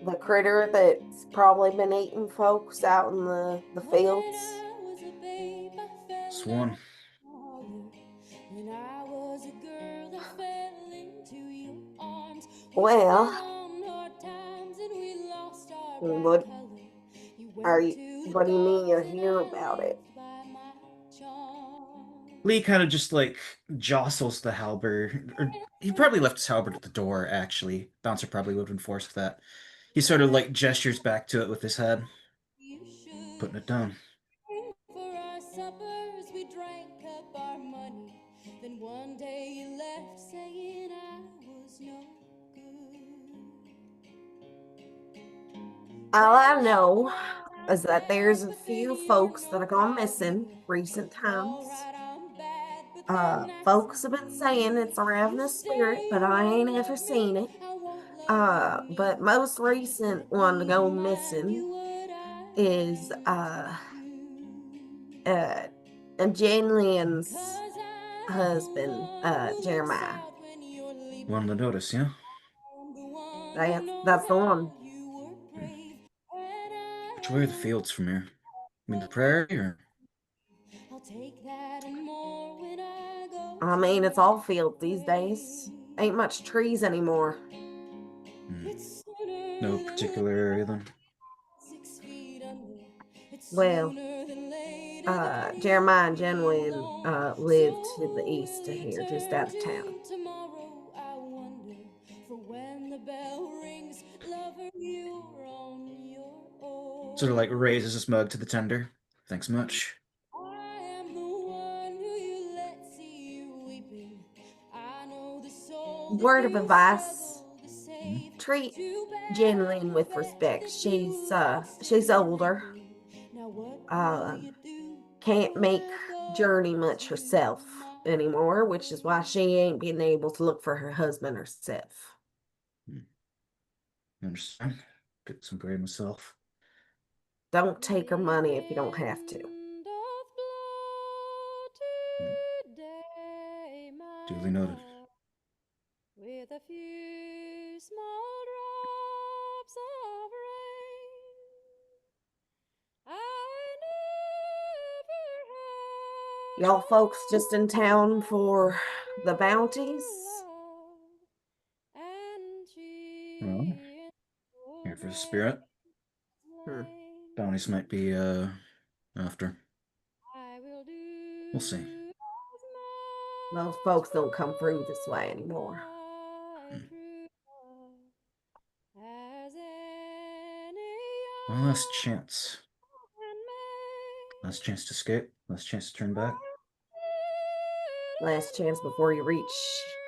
The critter that's probably been eating folks out in the fields. Swan. Well, what do you mean you hear about it? Lee kind of just like jostles the halberd, or he probably left his halberd at the door, actually. Bouncer probably would have enforced that. He sort of like gestures back to it with his head, putting it down. For our suppers, we drank up our money. Then one day you left saying I was no good. All I know is that there's a few folks that have gone missing recent times. Folks have been saying it's a ravenous spirit, but I ain't ever seen it. But most recent one to go missing is Jane Lynn's husband, Jeremiah. One to notice, yeah? That's the one. Which way are the fields from here? I mean, the prairie, or? I mean, it's all field these days. Ain't much trees anymore. No particular area, then? Well, Jeremiah and Jen Lynn live to the east of here, just out of town. Sort of like raises his mug to the tender. Thanks much. Word of advice: treat Jen Lynn with respect. She's older. Can't make journey much herself anymore, which is why she ain't been able to look for her husband herself. Understand? Get some gray myself. Don't take her money if you don't have to. Duly noted. With a few small drops of rain, Y'all folks just in town for the bounties? Well, here for the spirit. Bounties might be, after. We'll see. Those folks don't come through this way anymore. One last chance. Last chance to escape. Last chance to turn back. Last chance before you reach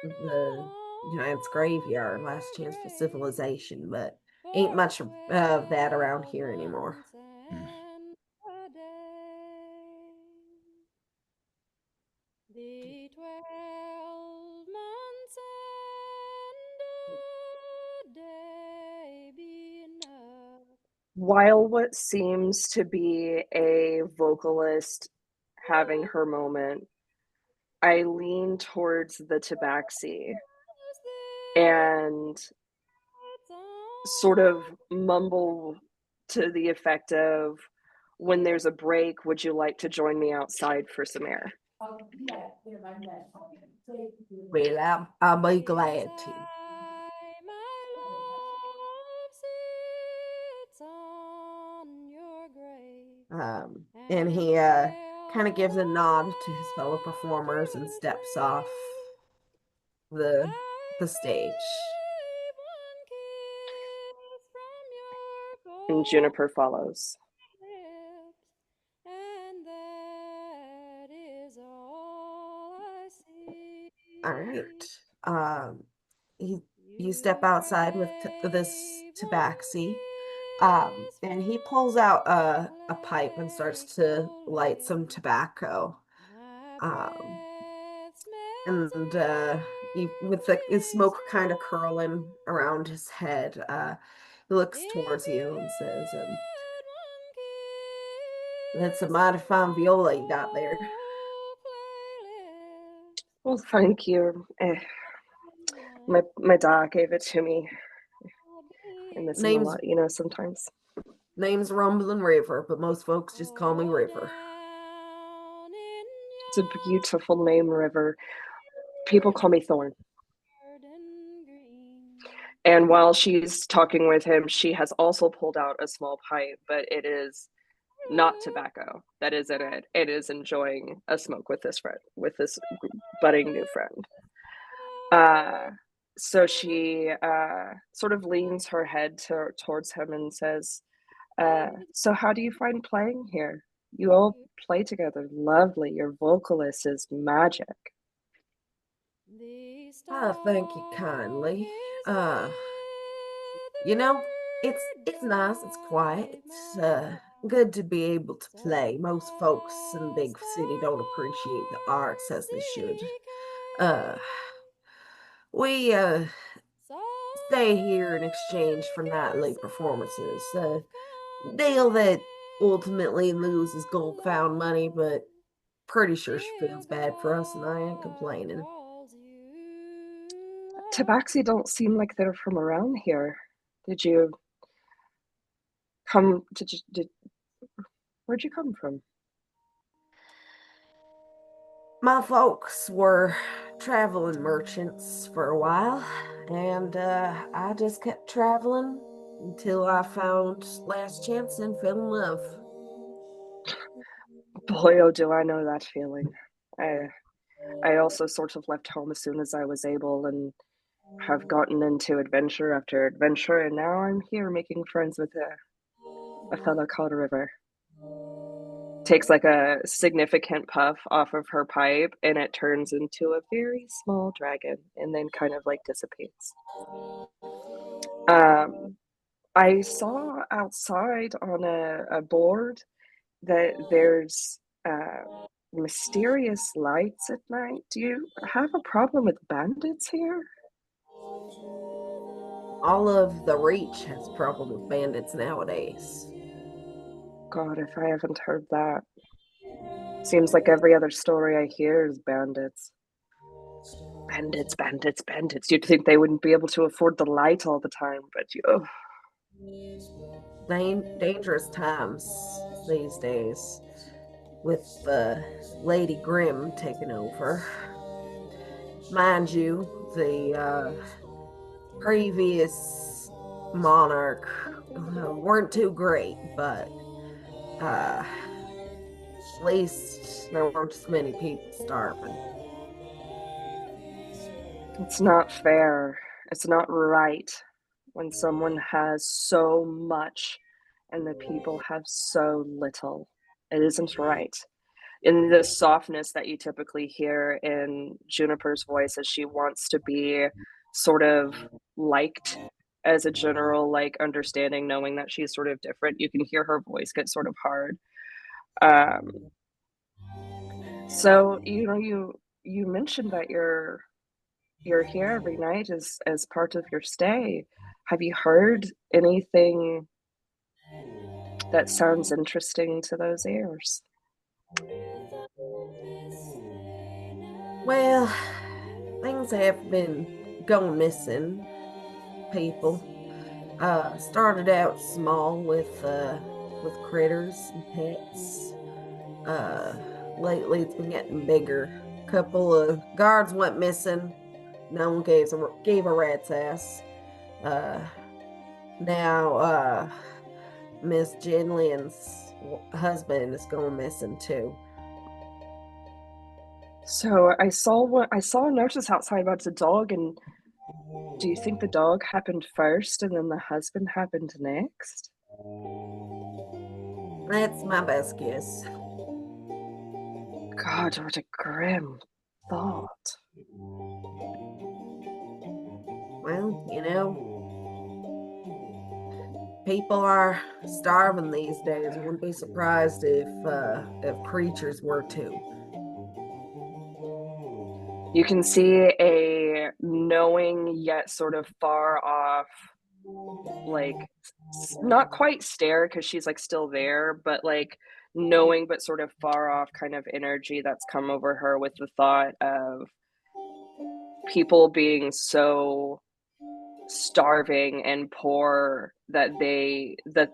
the Giant's graveyard. Last chance for civilization, but ain't much of that around here anymore. The 12 months and a day be enough. While what seems to be a vocalist having her moment, I lean towards the tabaxi and sort of mumble to the effect of, "When there's a break, would you like to join me outside for some air?" Well, I'll be glad to. And he kind of gives a nod to his fellow performers and steps off the stage. And Juniper follows. And that is all I see. All right. You step outside with this tabaxi. And he pulls out a pipe and starts to light some tobacco. And with the smoke kind of curling around his head, he looks towards you and says, "That's a mighty fine viola you got there." Well, thank you. My dad gave it to me. I miss him a Name's lot, sometimes. name's Rumbling River, but most folks just call me River. It's a beautiful name, River. People call me Thorn. And while she's talking with him, she has also pulled out a small pipe, but it is not tobacco that is in it. It is enjoying a smoke with this budding new friend. So she sort of leans her head towards him and says, "So how do you find playing here? You all play together lovely. Your vocalist is magic." Thank you kindly. It's nice, it's quiet, it's good to be able to play. Most folks in the big city don't appreciate the arts as they should. We stay here in exchange for nightly performances. A deal that ultimately loses gold-found money, but pretty sure she feels bad for us, and I ain't complaining. Tabaxi don't seem like they're from around here. Did you come? Where'd you come from? My folks were traveling merchants for a while, and I just kept traveling until I found Last Chance and fell in love. Boy, oh, do I know that feeling. I also sort of left home as soon as I was able and have gotten into adventure after adventure, and now I'm here making friends with a fellow called River. Takes like a significant puff off of her pipe, and it turns into a very small dragon and then kind of like dissipates. I saw outside on a board that there's mysterious lights at night. Do you have a problem with bandits here? All of the Reach has a problem with bandits nowadays. God, if I haven't heard that. Seems like every other story I hear is bandits. Bandits, bandits, bandits. You'd think they wouldn't be able to afford the light all the time, but Dangerous times these days with Lady Grimm taking over. Mind you, the previous monarch weren't too great, but at least there weren't as many people starving. it's not fair. It's not right when someone has so much and the people have so little. It isn't right. In the softness that you typically hear in Juniper's voice as she wants to be sort of liked as a general understanding, knowing that she's sort of different, you can hear her voice get sort of hard. So you mentioned that you're here every night as part of your stay. Have you heard anything that sounds interesting to those ears? Well, things have been going missing. People started out small with critters and pets. Lately it's been getting bigger. A couple of guards went missing. No one gave a rat's ass. Now Miss Jinlian's husband is going missing too. So I saw a notice outside about the dog, and do you think the dog happened first and then the husband happened next? That's my best guess. God, what a grim thought. Well, people are starving these days. I wouldn't be surprised if creatures were too. You can see a knowing yet sort of far off, like not quite stare because she's like still there, but like knowing but sort of far off kind of energy that's come over her with the thought of people being so starving and poor that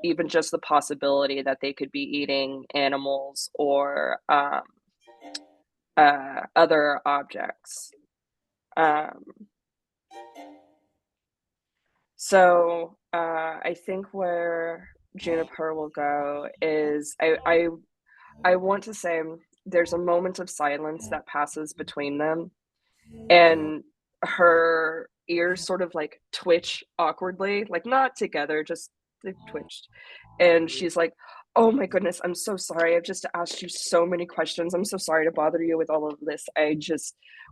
even just the possibility that they could be eating animals or other objects. So I think where Juniper will go is I want to say there's a moment of silence that passes between them, and her ears sort of like twitch awkwardly, like not together, just they've twitched. And she's like, "Oh my goodness, I'm so sorry. I've just asked you so many questions. I'm so sorry to bother you with all of this. I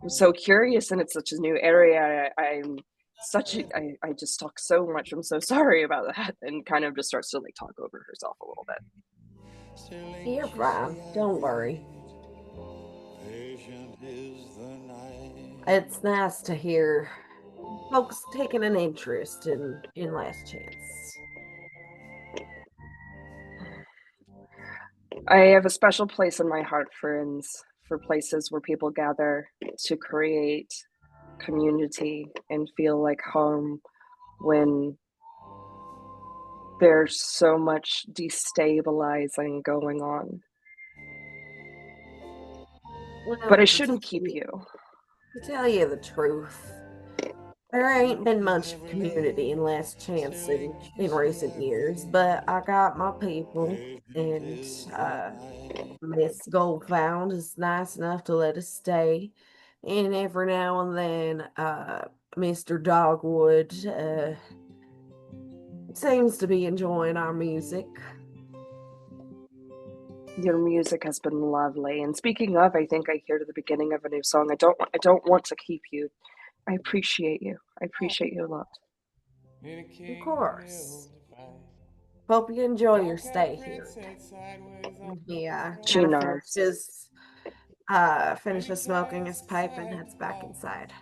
was so curious, and it's such a new area. I just talk so much. I'm so sorry about that." And kind of just starts to like talk over herself a little bit. You're fine. Don't worry. It's nice to hear folks taking an interest in Last Chance. I have a special place in my heart, friends, for places where people gather to create community and feel like home when there's so much destabilizing going on. Well, But I shouldn't keep you. To tell you the truth, there ain't been much community in Last Chance in recent years, but I got my people, and Miss Goldfound is nice enough to let us stay. And every now and then, Mr. Dogwood seems to be enjoying our music. Your music has been lovely. And speaking of, I think I hear the beginning of a new song. I don't want to keep you. I appreciate you. I appreciate you a lot. Of course. Hope you enjoy your stay here. Yeah, She nods. Finishes smoking his pipe and heads back inside.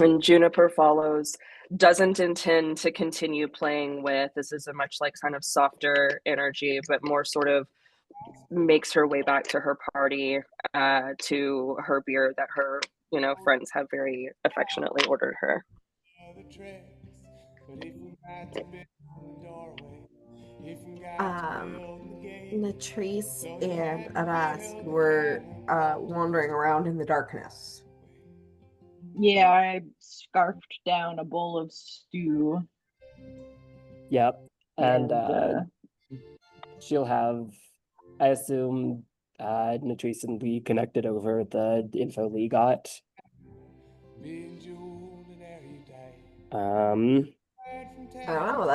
And Juniper follows, doesn't intend to continue playing with. This is a much like kind of softer energy, but more sort of makes her way back to her party, to her beer that her, friends have very affectionately ordered her. Latrice and Arask were wandering around in the darkness. Yeah, I scarfed down a bowl of stew. Yep. And she'll have, I assume, Latrice and Lee connected over the info Lee got. I don't know.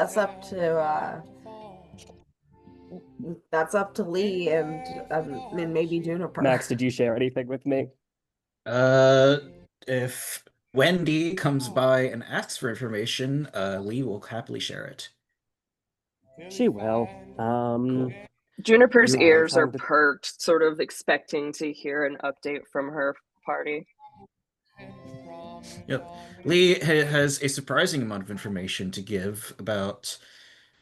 That's up to Lee and maybe Juniper. Max, did you share anything with me? If Wendy comes by and asks for information, Lee will happily share it. She will. Juniper's you ears are time to- perked, sort of expecting to hear an update from her party. Yep. Lee has a surprising amount of information to give about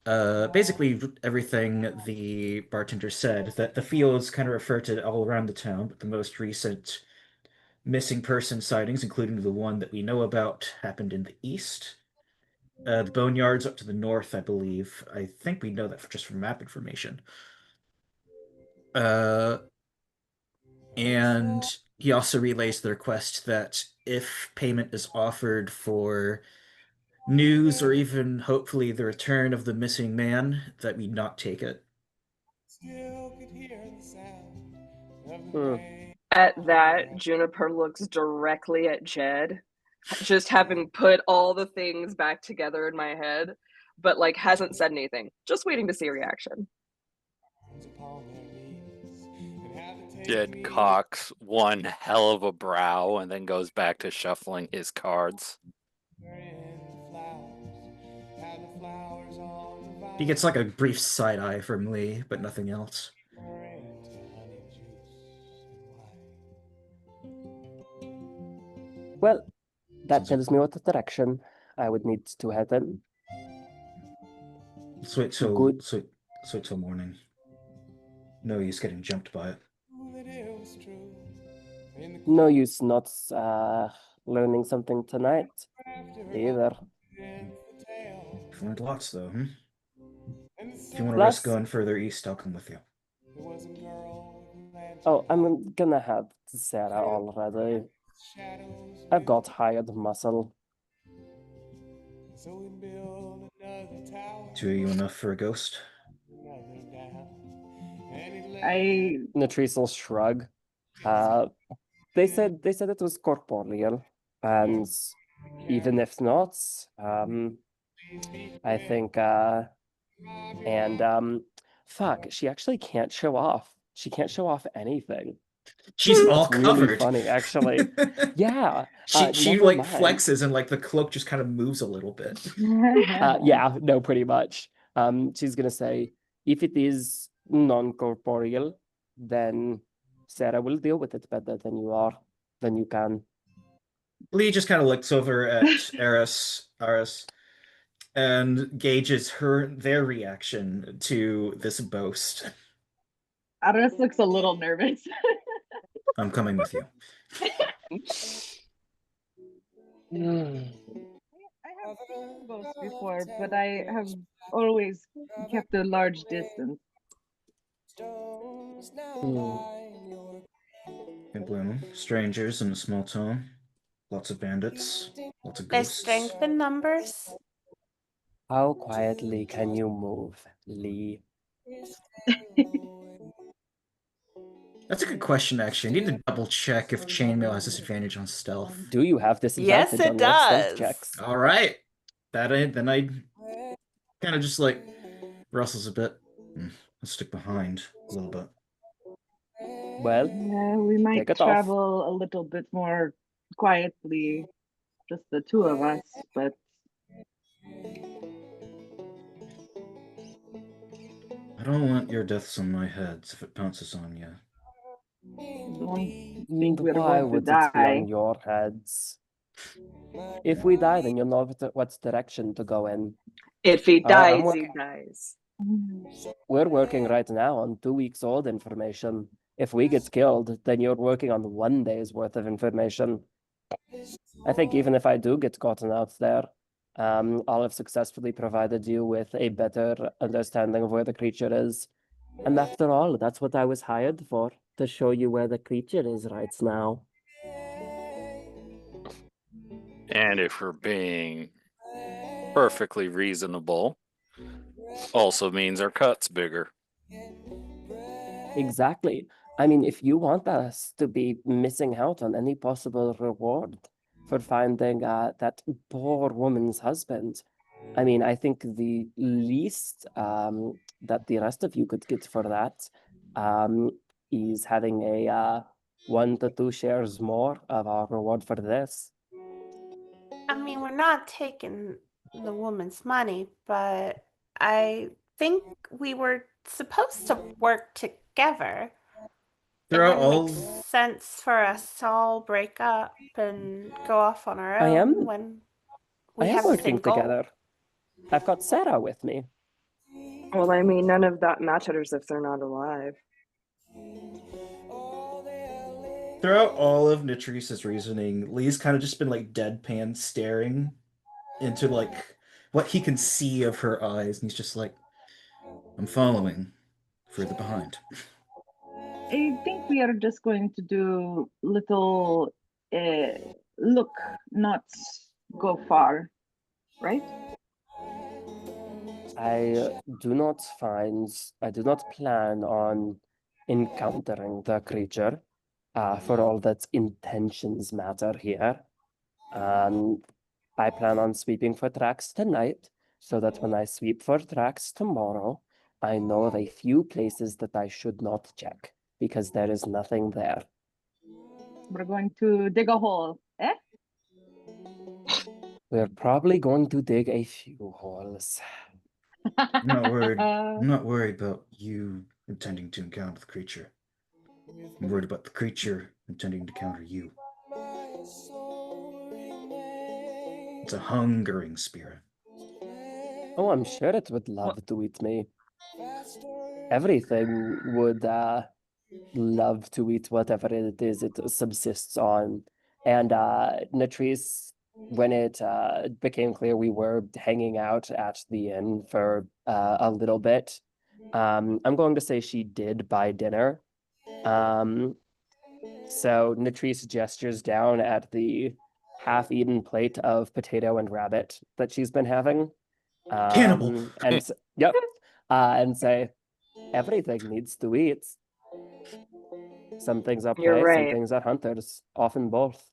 basically everything the bartender said, that the fields kind of refer to all around the town, but the most recent missing person sightings, including the one that we know about, happened in the east. The boneyards up to the north, I believe. I think we know that just from map information. And he also relays the request that if payment is offered for news or even hopefully the return of the missing man, that we not take it. At that, Juniper looks directly at Jed, just having put all the things back together in my head. but like hasn't said anything. Just waiting to see a reaction. Jed cocks one hell of a brow and then goes back to shuffling his cards. He gets like a brief side eye from Lee, but nothing else. Well, that tells me what direction I would need to head in. Let's wait till Good. let's wait till morning. No use getting jumped by it. No use not learning something tonight either. I've learned lots though, hmm? If you want to Plus- risk going further east, I'll come with you. Oh, I'm gonna have Sarah already. I've got hired muscle. Two of you enough for a ghost? Natrice will shrug. They said it was corporeal, and even if not, I think fuck, she actually can't show off. She can't show off anything. She's all It's really covered. funny, actually. Yeah. She never like mind. flexes and like the cloak just kind of moves a little bit. Yeah, no, pretty much. She's gonna say, if it is non-corporeal, then Sarah will deal with it better than you can. Lee just kind of looks over at Aris, and gauges their reaction to this boast. Aris looks a little nervous. I'm coming with you. I have seen ghosts before, but I have always kept a large distance. In Bloom, strangers in a small town, lots of bandits, lots of Is ghosts. strength in numbers? How quietly can you move, Lee? That's a good question, actually. I need to double check if chainmail has disadvantage on stealth. Do you have disadvantage it on your stealth does. checks? All right, then I kind of just like rustles a bit. Let's stick behind a little bit. Well, Yeah, we might Take it off. travel a little bit more quietly, just the two of us, but I don't want your deaths on my head if it pounces on you. don't think we're why going to would it be die. on your heads? If we die, then you'll know what direction to go in. If he I'm dies, he working- dies. We're working right now on 2 weeks old information. If we get killed, then you're working on 1 day's worth of information. I think even if I do get gotten out there, I'll have successfully provided you with a better understanding of where the creature is. And after all, that's what I was hired for, to show you where the creature is right now. And if we're being perfectly reasonable, also means our cut's bigger. Exactly. I mean, if you want us to be missing out on any possible reward for finding that poor woman's husband, I mean, I think the least that the rest of you could get for that is having a 1 to 2 shares more of our reward for this. I mean, we're not taking the woman's money, but I think we were supposed to work together. It Throughout wouldn't all, make sense for us to all break up and go off on our I own am- when I we am have the working same goal. together. I've got Sarah with me. Well, I mean, none of that matters if they're not alive. throughout all of Nitrice's reasoning, Lee's kind of just been like deadpan staring into like what he can see of her eyes, and he's just like, I'm following further behind. I think we are just going to do little look, not go far, right? I do not plan on encountering the creature, for all that intentions matter here. I plan on sweeping for tracks tonight, so that when I sweep for tracks tomorrow, I know of a few places that I should not check because there is nothing there. We're going to dig a hole. Eh? We're probably going to dig a few holes. I'm not worried. I'm not worried about you intending to encounter the creature. I'm worried about the creature intending to counter you. It's a hungering spirit. Oh, I'm sure it would love to eat me. Everything would love to eat whatever it is it subsists on. And Natrice, when it became clear we were hanging out at the inn for a little bit, I'm going to say she did buy dinner. So Natrice gestures down at the half-eaten plate of potato and rabbit that she's been having. Cannibal! Yep. And say, everything needs to eat. Some things are You're prey, some right. things are hunters, often both.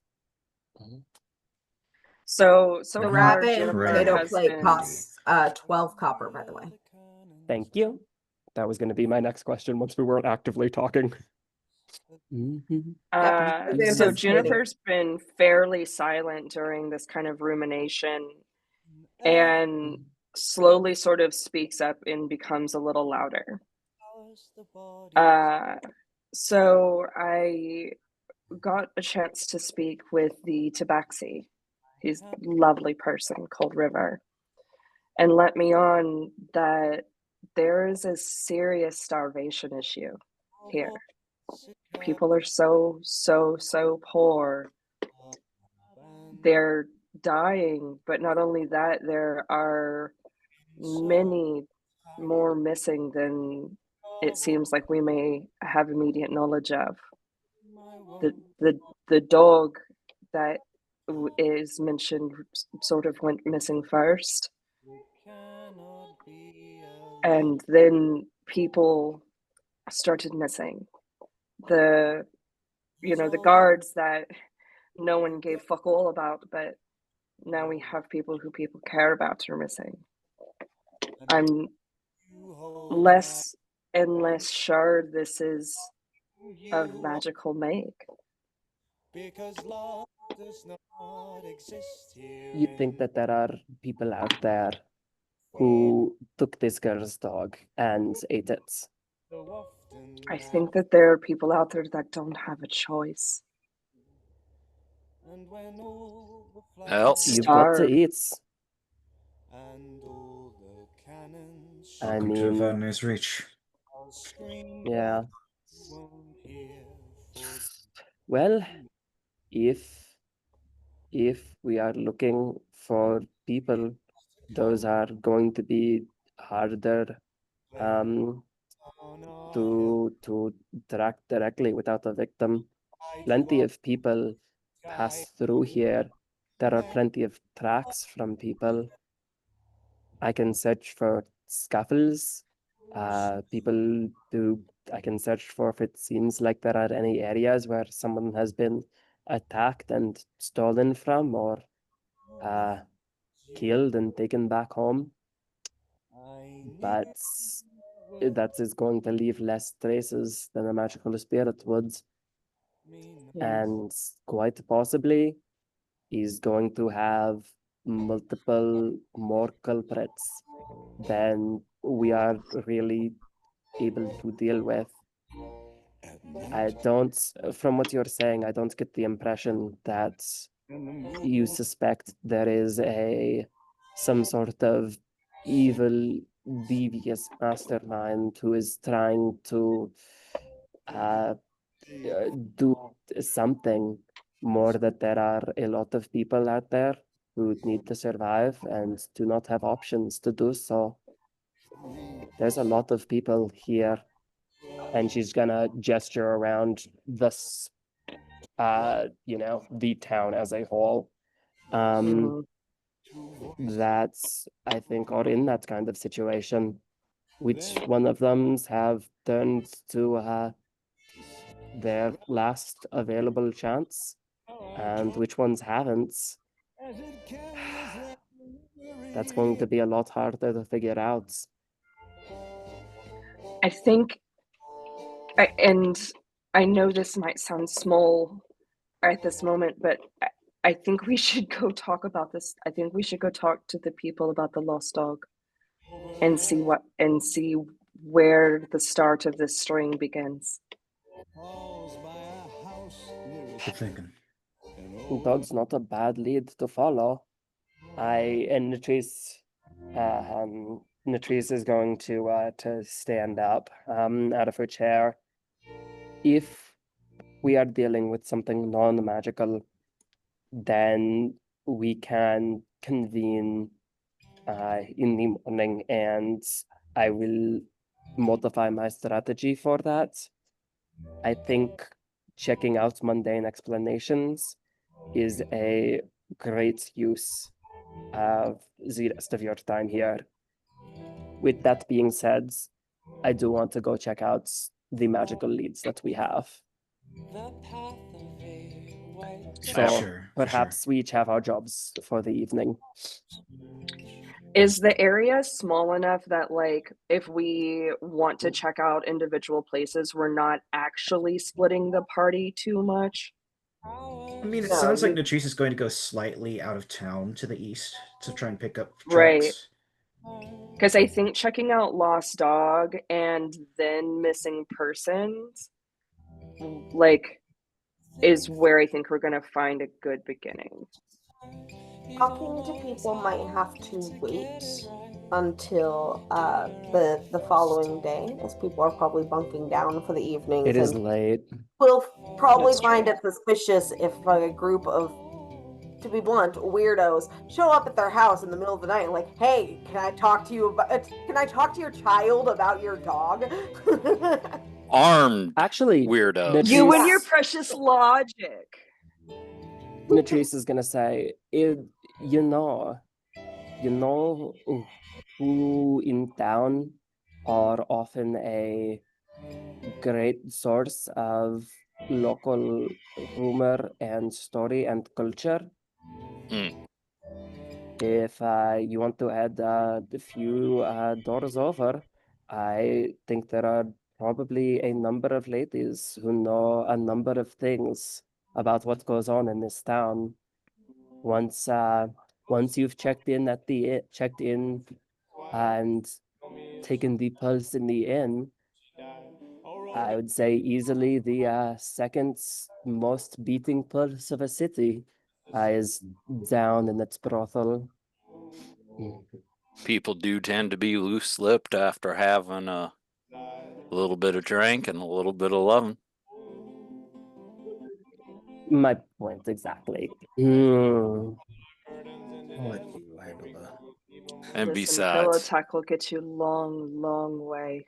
So The far, rabbit and Jennifer potato has plate been. costs 12 copper, by the way. Thank you. That was going to be my next question once we weren't actively talking. was So anticipating. Juniper's been fairly silent during this kind of rumination and slowly sort of speaks up and becomes a little louder. So I got a chance to speak with the Tabaxi. He's a lovely person called River, and let me on that there is a serious starvation issue here. People are so poor. They're dying, but not only that, there are many more missing than it seems like we may have immediate knowledge of. The dog that is mentioned sort of went missing first, and then people started missing. The guards that no one gave fuck all about, but now we have people who people care about are missing. I'm less and less sure this is of magical make. You think that there are people out there who took this girl's dog and ate it? I think that there are people out there that don't have a choice. Well, You've got to Starve. eat. I Welcome to mean, Vadnir's Reach. yeah. Well, if we are looking for people, those are going to be harder to track directly without a victim. Plenty of people pass through here. There are plenty of tracks from people. I can search for scuffles. People do. I can search for if it seems like there are any areas where someone has been attacked and stolen from, or killed and taken back home. But that is going to leave less traces than a magical spirit would. And quite possibly is going to have multiple more culprits than we are really able to deal with. I don't, from what you're saying, I don't get the impression that you suspect there is some sort of evil, devious mastermind who is trying to do something, more that there are a lot of people out there who need to survive and do not have options to do so. There's a lot of people here, and she's gonna gesture around this, the town as a whole. That's, I think, are in that kind of situation. Which one of them have turned to their last available chance, and which ones haven't? That's going to be a lot harder to figure out. I think, and I know this might sound small at this moment, but I think we should go talk about this. I think we should go talk to the people about the lost dog and see where the start of this string begins. Good thinking. Dog's not a bad lead to follow. And Natrice is going to stand up out of her chair. If we are dealing with something non-magical, then we can convene in the morning, and I will modify my strategy for that. I think checking out mundane explanations is a great use of the rest of your time here. With that being said, I do want to go check out the magical leads that we have. So Sure. perhaps we each have our jobs for the evening. Is the area small enough that, like, if we want to check out individual places, we're not actually splitting the party too much? I mean, it No, sounds like you- Natrice is going to go slightly out of town to the east to try and pick up Right. tracks. Because I think checking out Lost Dog and then Missing Persons, like, is where I think we're gonna find a good beginning. Talking to people might have to wait until the following day, as people are probably bunking down for the evenings. It is and late. we'll probably That's find true. it suspicious if a group of, to be blunt, weirdos show up at their house in the middle of the night and like, hey, can I talk to you about? Can I talk to your child about your dog? Armed Actually, weirdos. You and Yes. your precious logic. Natrice is gonna say, you know who in town are often a great source of local rumor and story and culture. Mm. If you want to add a few doors over, I think there are probably a number of ladies who know a number of things about what goes on in this town. Once you've checked in and taken the pulse in the inn, I would say easily the second most beating pulse of a city is down in its brothel. People do tend to be loose-lipped after having a little bit of drink and a little bit of loving. My point exactly. I'll let you handle that. And Listen, pillow besides, talk will get you long, long way.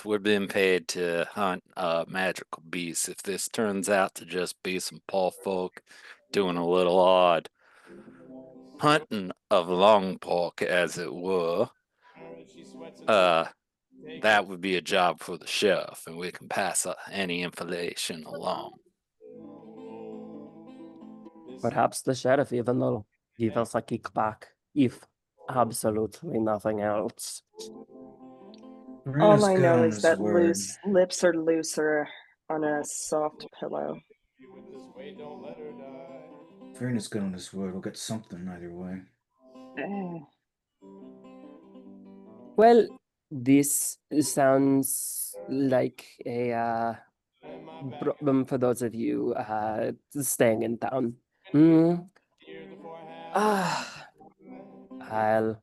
we're being paid to hunt magical beasts. If this turns out to just be some poor folk doing a little odd hunting of long pork, as it were, that would be a job for the sheriff, and we can pass any information along. Perhaps the sheriff even will give us a kickback, if absolutely nothing else. All I know is Verena's that word. loose lips are looser on a soft pillow. Verena's good on his word. We'll get something either way. Well, this sounds like a problem for those of you staying in town. I'll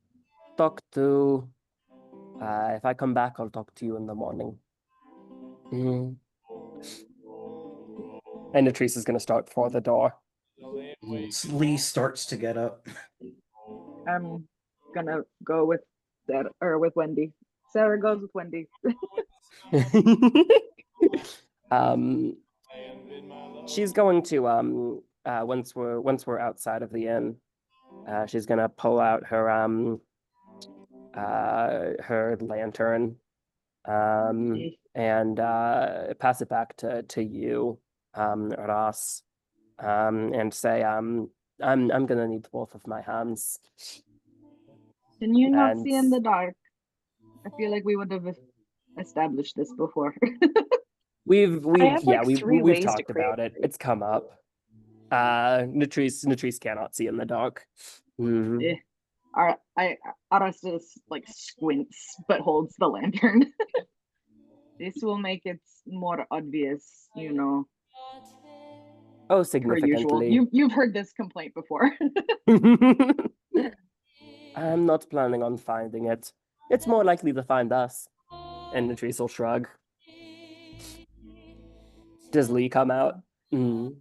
talk to. If I come back, I'll talk to you in the morning. And Natrice is going to start for the door. Lee starts to get up. I'm gonna go with that or with Wendy. Sarah goes with Wendy. She's going to once we're outside of the inn, she's gonna pull out her lantern and pass it back to you, Ross, and say, I'm gonna need both of my hands. Can you not see in And- the dark? I feel like we would have established this before. We've have, like, we've 3 we've ways to talked create about it. It's come up. Natrice cannot see in the dark. Mhm. Eh. Arastus like squints but holds the lantern. This will make it more obvious, you know, Oh, per usual. significantly. You've heard this complaint before. I'm not planning on finding it. It's more likely to find us. And Natrice will shrug. Does Lee come out? Mm.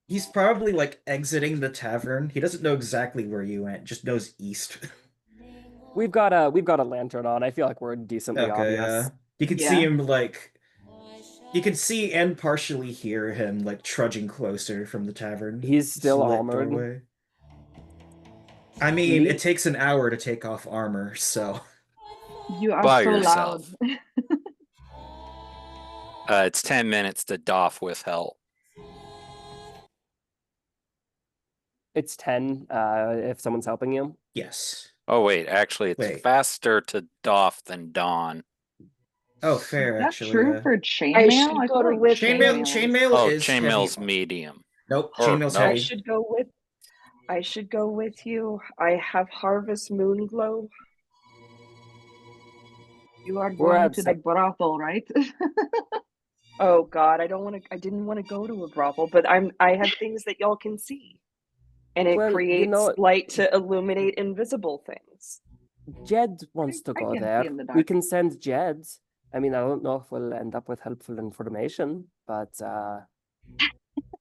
He's probably like exiting the tavern. He doesn't know exactly where you went, just knows east. We've got a lantern on. I feel like we're decently Okay, obvious. you can Yeah. see him like you can see and partially hear him like trudging closer from the tavern. He's still Slit armored. doorway. I mean, Lee- it takes an hour to take off armor, so You are By so yourself. loud. It's 10 minutes to doff with help. It's 10 if someone's helping you. yes. Oh wait, actually, it's Wait. faster to doff than dawn. Oh, fair. Is that Actually, true yeah. for chainmail? I should I go feel to like with Chainmail Oh, is chainmail's heavy. medium. Nope, Or chainmail's no. I heavy. should go with you. I have Harvest Moon Glow. You are We're going at to the brothel, right? Oh God, I didn't want to go to a brothel, but I have things that y'all can see. And it Well, you creates know- light to illuminate invisible things. Jed wants to I go can see there. in the We dark. can send Jed. I mean, I don't know if we'll end up with helpful information, but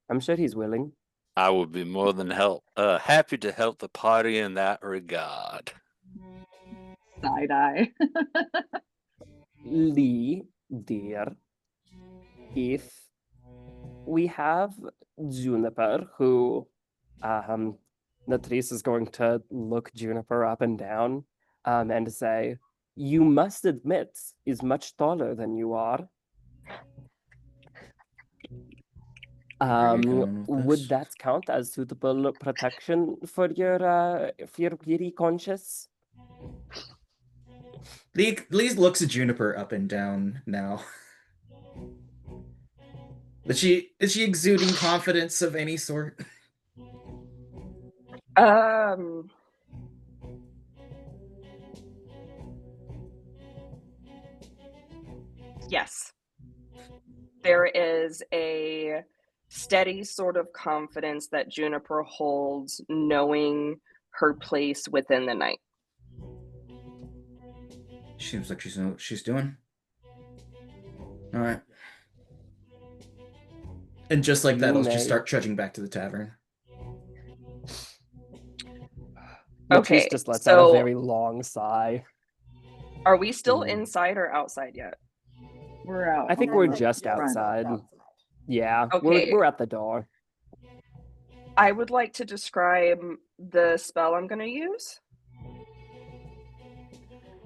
I'm sure he's willing. I would be more than happy to help the party in that regard. Side eye. Lee, dear, if we have Juniper, who Natrice is going to look Juniper up and down and say, you must admit, is much taller than you are. going with Would this? that count as suitable protection for your weary conscience? Lee looks at Juniper up and down now. Is she exuding confidence of any sort? Yes. There is a steady sort of confidence that Juniper holds, knowing her place within the night. Seems like she's know what she's doing. All right. And just like that, You I'll just may. start trudging back to the tavern. Natrice Okay, just lets out a so- very long sigh. Are we still Ooh. inside or outside yet? We're out. I think on we're the just front. outside. Yeah, Okay. we're at the door. I would like to describe the spell I'm going to use.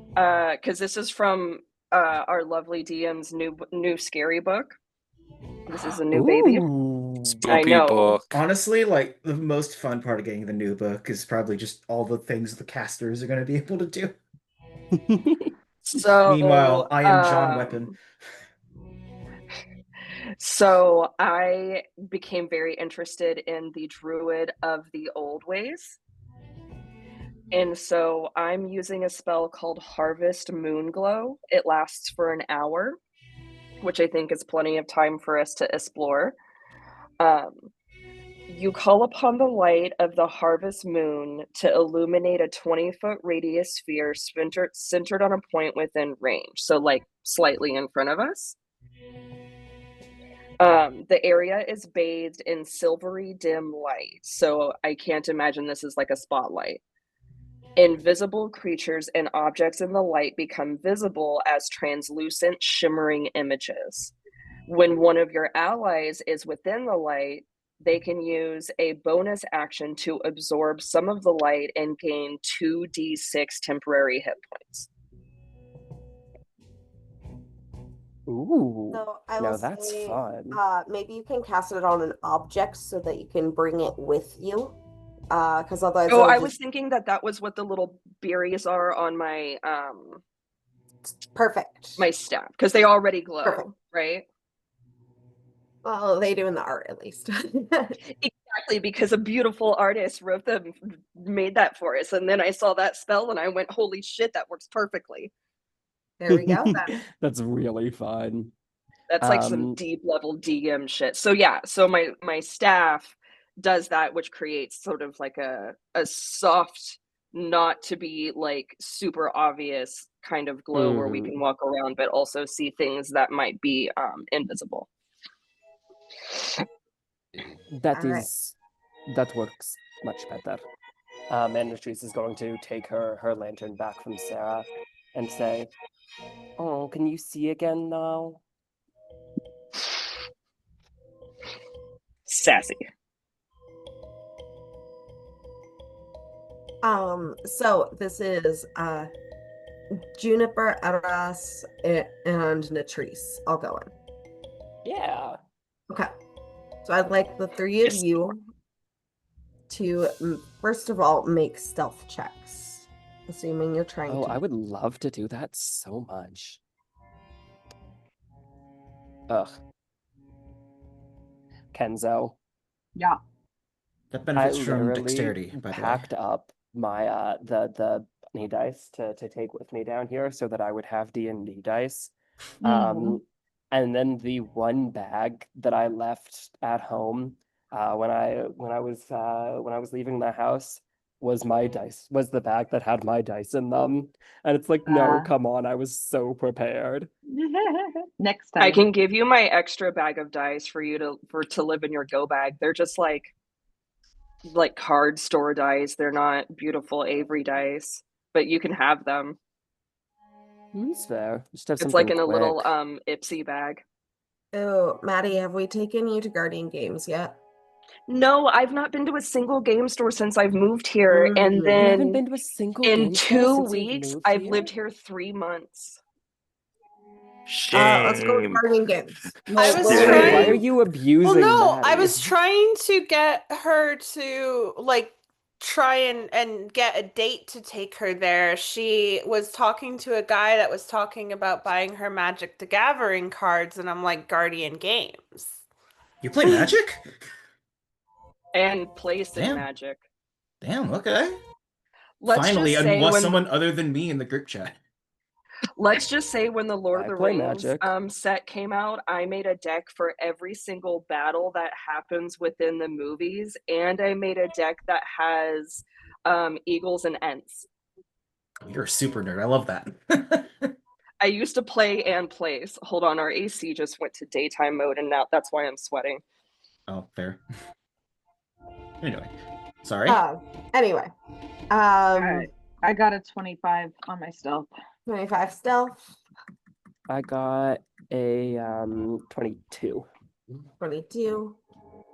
Because this is from our lovely DM's new scary book. This is a new baby. Ooh. Spooky know. book. Honestly, like the most fun part of getting the new book is probably just all the things the casters are going to be able to do. So Meanwhile, I am John Weapon. So I became very interested in the druid of the old ways. And so I'm using a spell called Harvest Moonglow. It lasts for an hour, which I think is plenty of time for us to explore. You call upon the light of the harvest moon to illuminate a 20-foot radius sphere centered on a point within range, so like slightly in front of us. The area is bathed in silvery dim light, so I can't imagine this is like a spotlight. Invisible creatures and objects in the light become visible as translucent, shimmering images. When one of your allies is within the light, they can use a bonus action to absorb some of the light and gain 2d6 temporary hit points. Ooh, So I now will that's say, fun. maybe you can cast it on an object so that you can bring it with you. Because otherwise Oh, it'll I was just thinking that was what the little berries are on my perfect. my staff because they already glow, Perfect. right? Well, they do in the art at least. Exactly, because a beautiful artist made that for us, and then I saw that spell and I went, "Holy shit, that works perfectly." There we go. Then. That's really fun. That's like some deep level DM shit. So yeah, so my staff does that, which creates sort of like a soft, not to be like super obvious kind of glow where we can walk around, but also see things that might be invisible. That All right. is, that works much better. And Latrice is going to take her lantern back from Sarah and say, "Oh, can you see again now?" Sassy. So this is Juniper, Eras, and Natrice all going. Yeah. Okay. So I'd like the three of you to first of all make stealth checks, assuming you're trying Oh, to. I would love to do that so much. Ugh. Kenzo, Yeah. That I benefits from literally dexterity, by the way. packed up my the bunny dice to take with me down here so that I would have D&D dice. Mhm. And then the one bag that I left at home when I was leaving the house was the bag that had my dice in them. And it's like, no, come on, I was so prepared. Next time. I can give you my extra bag of dice for you to live in your go bag. They're just like card store dice. They're not beautiful Avery dice, but you can have them. It's fair. Just have It's something like in a little quick. Ipsy bag. Oh, Maddie, have we taken you to Guardian Games yet? No, I've not been to a single game store since I've moved here. And Mm. You haven't then been to a single in game store 2 since you've weeks, moved I've here? lived here 3 months. Let's go to Shame. Guardian Games. I was Why trying. are you abusing Well, no, I Maddie? was trying to get her to like try and get a date to take her there. She was talking to a guy that was talking about buying her Magic the Gathering cards, and I'm like, Guardian Games. You play Magic? And place in Damn. Magic. Damn, okay. Let's Finally, just and say was when someone other than me in the group chat. let's just say when the Lord I of the play Rings Magic. set came out, I made a deck for every single battle that happens within the movies, and I made a deck that has eagles and ents. You're a super nerd. I love that. I used to play and place. Hold on, our AC just went to daytime mode, and now that's why I'm sweating. Oh, fair. Anyway, sorry. Anyway. I got a 25 on my stealth. 25 stealth. I got a 22. 22.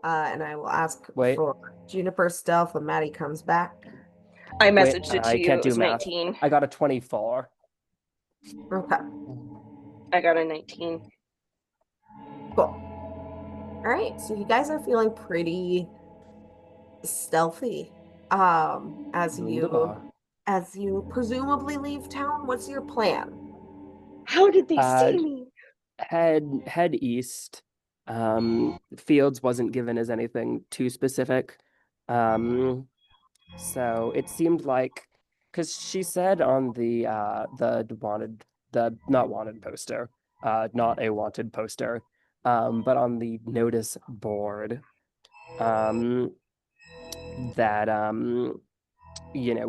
And I will ask Wait. for Juniper stealth when Maddie comes back. I Wait, messaged it to I you. can't It do was math. 19. I got a 24. Okay, I got a 19. cool. All right, so you guys are feeling pretty stealthy. As Wunderbar. you presumably leave town, what's your plan? How did they Uh, see me? Head east. Fields wasn't given as anything too specific. So it seemed like, because she said on the not wanted poster, not a wanted poster, but on the notice board, that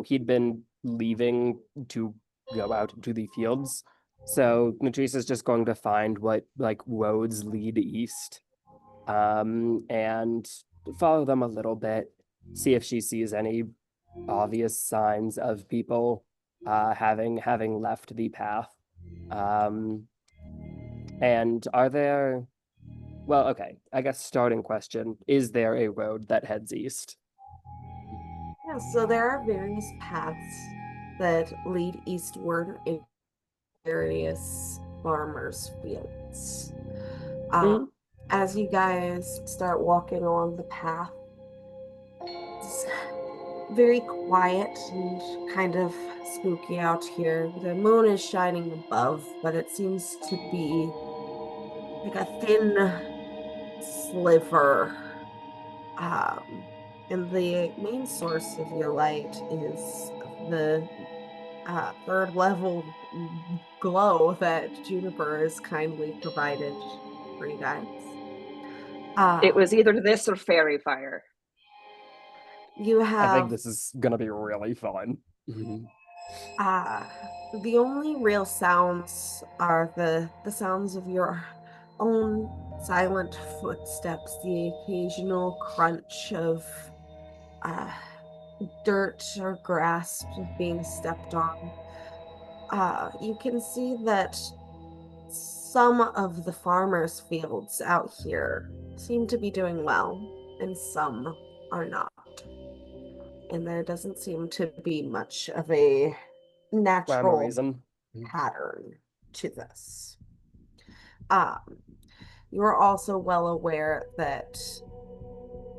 he'd been leaving to go out into the fields. So Natrice is just going to find what like roads lead east, and follow them a little bit, see if she sees any obvious signs of people having left the path. And are there? Well, okay. I guess starting question: is there a road that heads east? Yeah, so there are various paths that lead eastward in various farmers' fields. As you guys start walking along the path, it's very quiet and kind of spooky out here. The moon is shining above, but it seems to be like a thin sliver. And the main source of your light is the third level glow that Juniper has kindly provided for you guys. It was either this or fairy fire. You I have think this is gonna be really fun. the only real sounds are the sounds of your own silent footsteps, the occasional crunch of dirt or grass being stepped on. You can see that some of the farmers' fields out here seem to be doing well, and some are not. And there doesn't seem to be much of a Rhyme or natural reason. pattern to this. You are also well aware that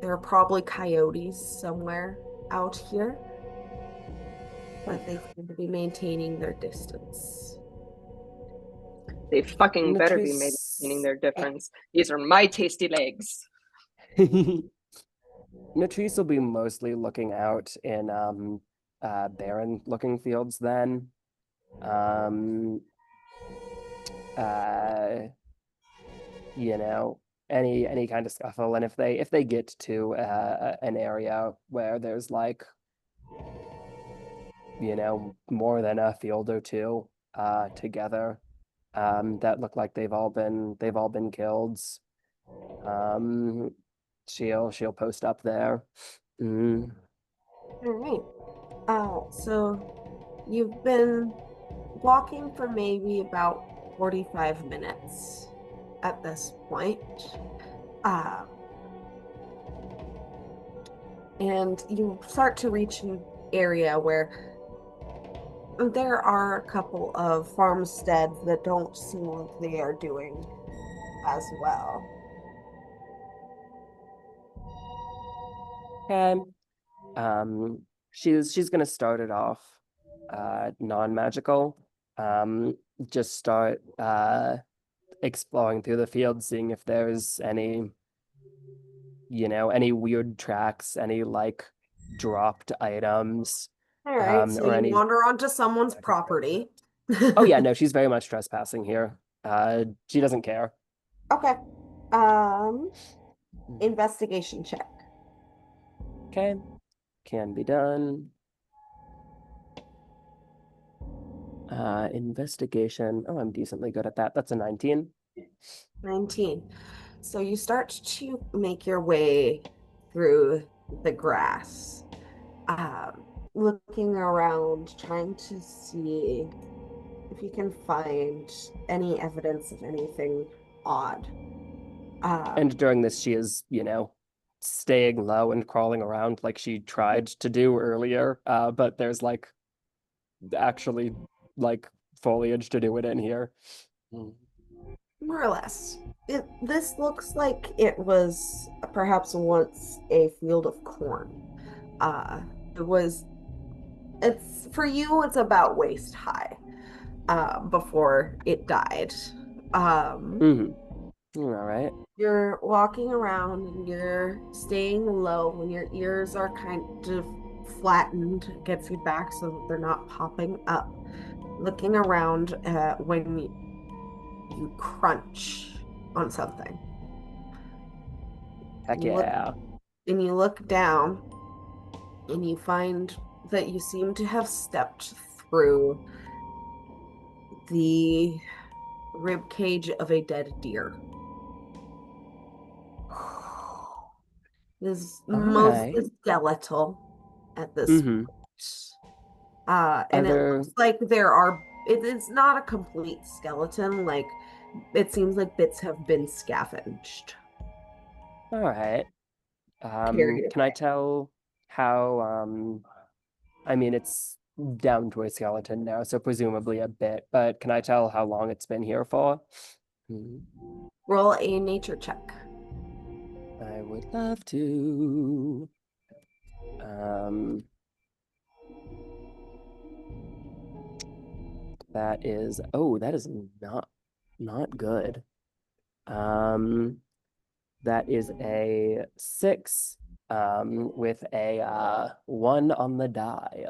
there are probably coyotes somewhere out here, but they seem to be maintaining their distance. They fucking better be maintaining their difference. These are my tasty legs. Natrice will be mostly looking out in barren looking fields then. You know, any kind of scuffle, and if they get to an area where there's like, you know, more than a field or two together that look like they've all been killed, she'll post up there. All right. So you've been walking for maybe about 45 minutes at this point. And you start to reach an area where there are a couple of farmsteads that don't seem like they are doing as well. Okay. She's gonna start it off non-magical. Just start exploring through the field, seeing if there's any, you know, any weird tracks, any like dropped items. All right, so or you any wander onto someone's property. Oh yeah, no, she's very much trespassing here. She doesn't care. Okay. Investigation check. Okay. Can be done. Investigation. Oh, I'm decently good at that. That's a 19. 19. So you start to make your way through the grass, looking around, trying to see if you can find any evidence of anything odd. And during this, she is, you know, staying low and crawling around like she tried to do earlier. But there's like actually like foliage to do it in here. More or less. This looks like it was perhaps once a field of corn. It's for you, it's about waist high before it died. All right. You're walking around and you're staying low and your ears are kind of flattened against your back so that they're not popping up. Looking around when you crunch on something. Heck You yeah. And you look down and you find that you seem to have stepped through the rib cage of a dead deer. This mostly Alright. skeletal at this point. And it looks like it is not a complete skeleton, like it seems like bits have been scavenged. All right. Carried Can I tell how I mean it's down to a skeleton now, so presumably a bit. But can I tell how long it's been here for? Hmm. Roll a nature check. I would love to. That is not good. That is a 6 with a 1 on the die.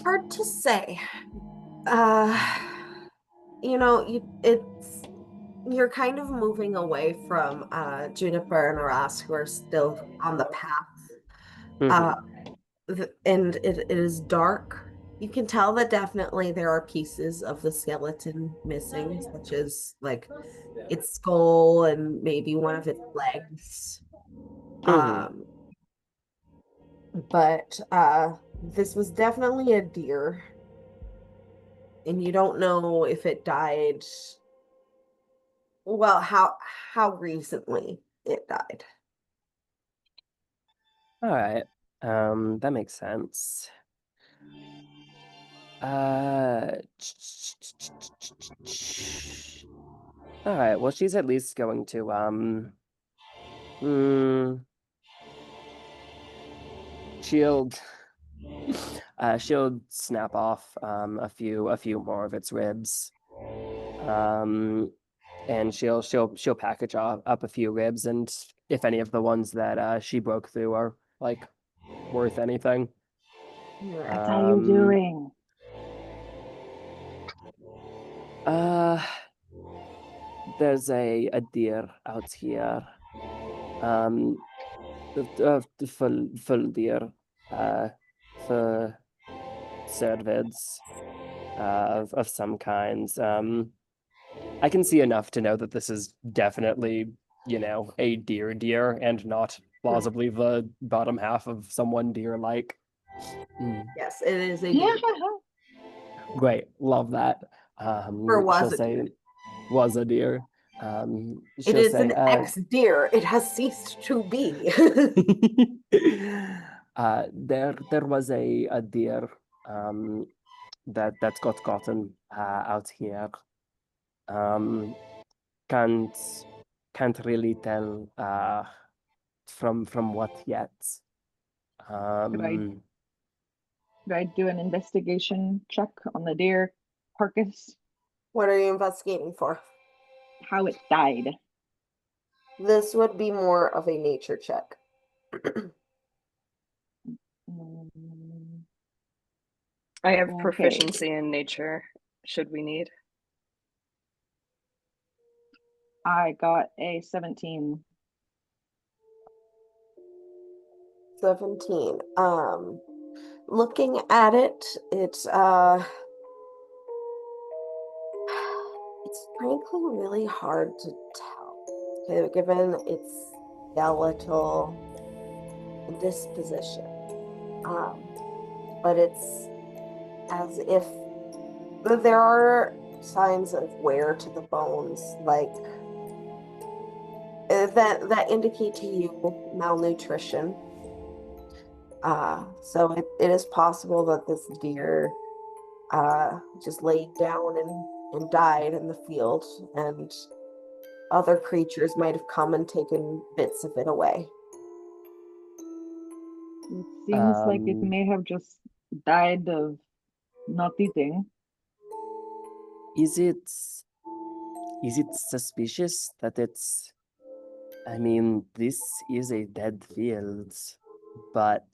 Hard to say. Uh, you're kind of moving away from Juniper and Aras, who are still on the path. Mhm. And it is dark. You can tell that definitely there are pieces of the skeleton missing, such as like its skull and maybe one of its legs. Mhm. But this was definitely a deer, and you don't know if it died. Well, how recently it died. All right. That makes sense. All right. Well, she's at least going to she'll she'll snap off a few more of its ribs. And she'll package up a few ribs, and if any of the ones that she broke through are like worth anything. What are you doing? There's a deer out here. The full deer. For cervids. Of some kinds. I can see enough to know that this is definitely, a deer, and not plausibly the bottom half of someone deer-like. Yes, it is a deer. Great, love that. Or was She'll a say, deer. was a deer. It She'll is say, an ex-deer. It has ceased to be. there was a deer that got gotten out here. Can't really tell from what yet. Do I do an investigation check on the deer carcass? What are you investigating for? How it died. This would be more of a nature check. I have Okay. proficiency in nature, should we need. I got a 17. 17. Looking at it, it's frankly really hard to tell, given its skeletal disposition. But it's as if there are signs of wear to the bones, like that indicate to you malnutrition. So it is possible that this deer just laid down and died in the field, and other creatures might have come and taken bits of it away. It seems like it may have just died of not eating. Is it suspicious that it's... I mean, this is a dead field, but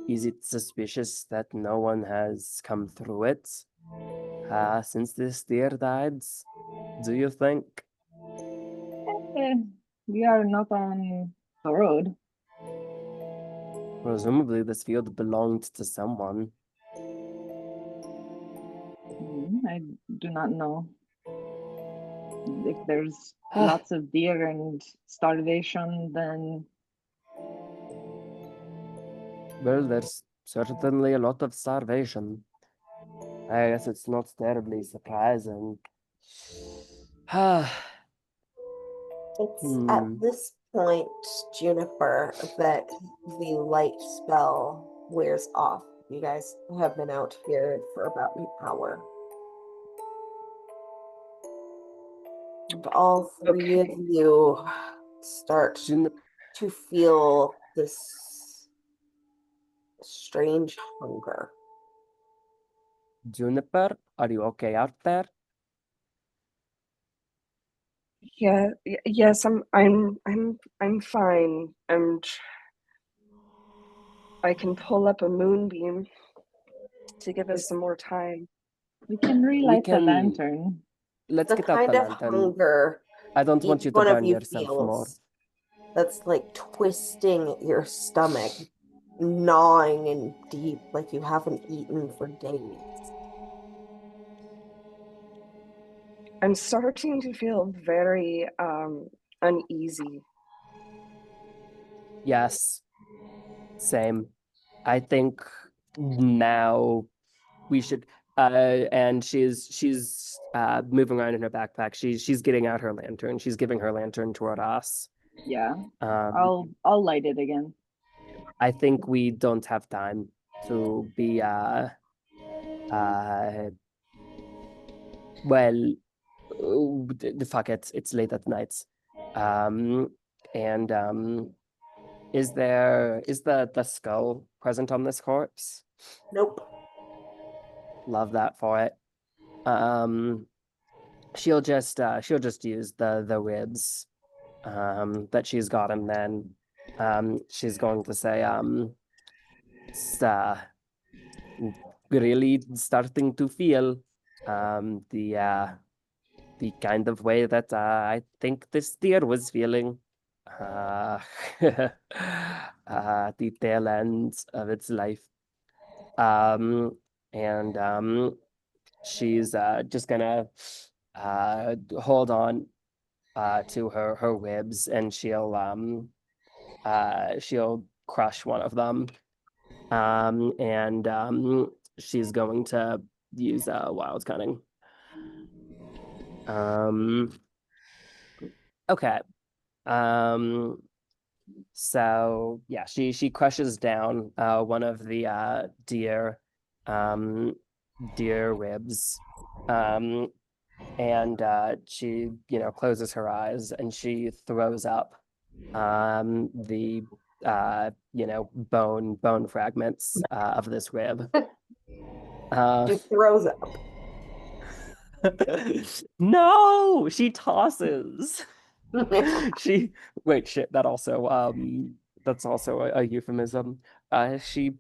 is it suspicious that no one has come through it since this deer died? Do you think? We are not on the road. Presumably this field belonged to someone. I do not know. If there's lots of deer and starvation, then... Well, there's certainly a lot of starvation. I guess it's not terribly surprising. It's at this point, Juniper, that the light spell wears off. You guys have been out here for about an hour. And all three of you start Jun- to feel this strange hunger. Juniper, are you okay out there? Yeah, yes, I'm fine. I can pull up a moonbeam to give us some more time. We can relight the can- lantern. Let's The get out kind the of lantern. hunger I don't want each you to one of burn you yourself more. feels that's like twisting your stomach, gnawing in deep, like you haven't eaten for days. I'm starting to feel very uneasy. Yes. Same. I think now we should and she's moving around in her backpack. She's getting out her lantern. She's giving her lantern toward us. Yeah, Um I'll light it again. I think we don't have time to be well fuck it. It's late at night. And is the skull present on this corpse? Nope. Love that for it. She'll just use the ribs that she's got, and then she's going to say it's really starting to feel the kind of way that I think this deer was feeling the tail end of its life. And she's just gonna hold on to her ribs, and she'll crush one of them. And she's going to use wild cunning. Okay. So yeah, she crushes down one of the deer ribs, and she closes her eyes, and she throws up the bone fragments of this rib. She throws up. No, she tosses. Wait, shit, that also that's also a euphemism. She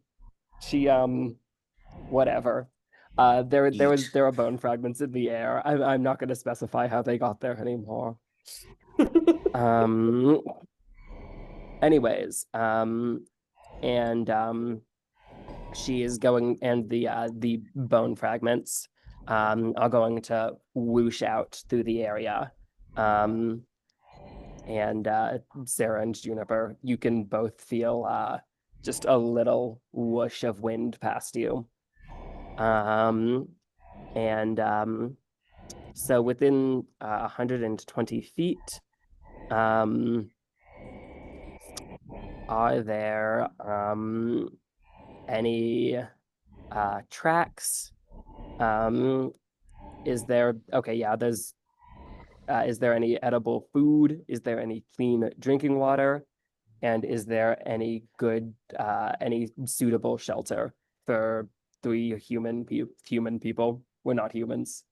whatever. There are bone fragments in the air. I'm not going to specify how they got there anymore. Anyways, and she is going, and the bone fragments are going to whoosh out through the area. And Sarah and Juniper, you can both feel just a little whoosh of wind past you. And so within 120 feet, are there any tracks? Is there is there any edible food? Is there any clean drinking water? And is there any good any suitable shelter for three human people? We're not humans.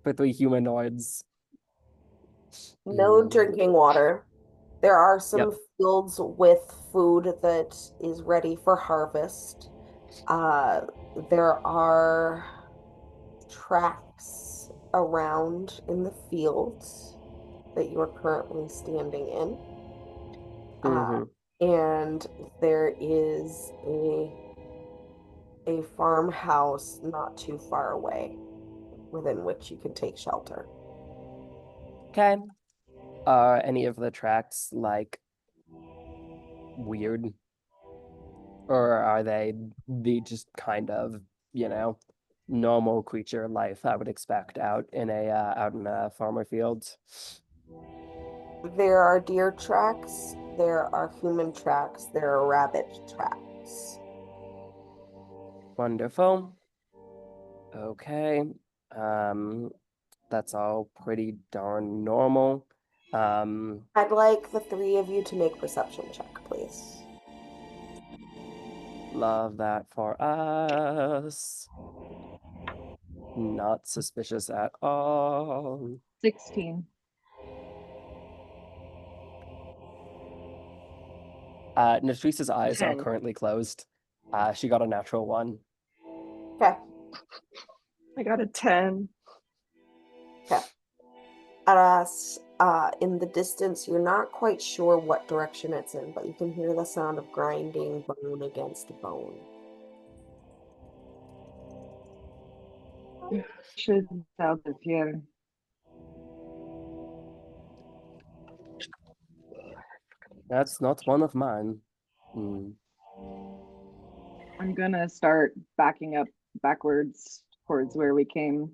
For three humanoids. No drinking water. There are some Yep. fields with food that is ready for harvest. There are tracks around in the fields that you are currently standing in. And there is a farmhouse not too far away within which you can take shelter. Okay. Are any of the tracks like weird? Or are they the just kind of, normal creature life I would expect out in a farmer field? There are deer tracks, there are human tracks, there are rabbit tracks. Wonderful. Okay. That's all pretty darn normal. I'd like the three of you to make perception check, please. Love that for us. Not suspicious at all. 16. Natrice's eyes are 10. currently closed. She got a natural 1. Okay. I got a 10. Aras, in the distance, you're not quite sure what direction it's in, but you can hear the sound of grinding bone against bone. Should out of here. That's not one of mine. I'm gonna start backing up backwards towards where we came.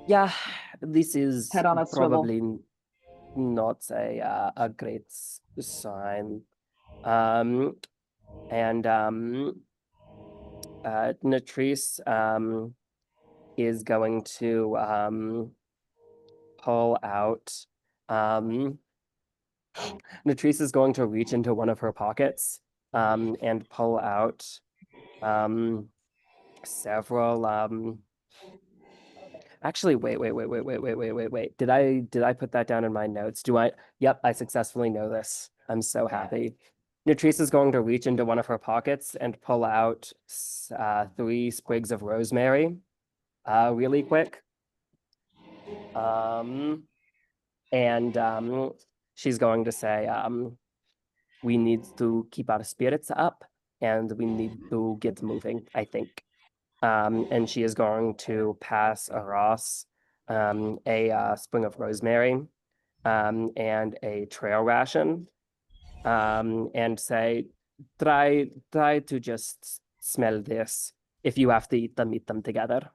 Yeah, this is Head on a swivel. probably not a great sign. Natrice is going to pull out. Natrice is going to reach into one of her pockets and pull out several. Actually, wait. Did I put that down in my notes? Do I? Yep, I successfully know this. I'm so happy. Natrice is going to reach into one of her pockets and pull out 3 sprigs of rosemary, really quick. She's going to say, we need to keep our spirits up and we need to get moving, I think. And she is going to pass Ross a spring of rosemary and a trail ration and say, try to just smell this. If you have to eat them together.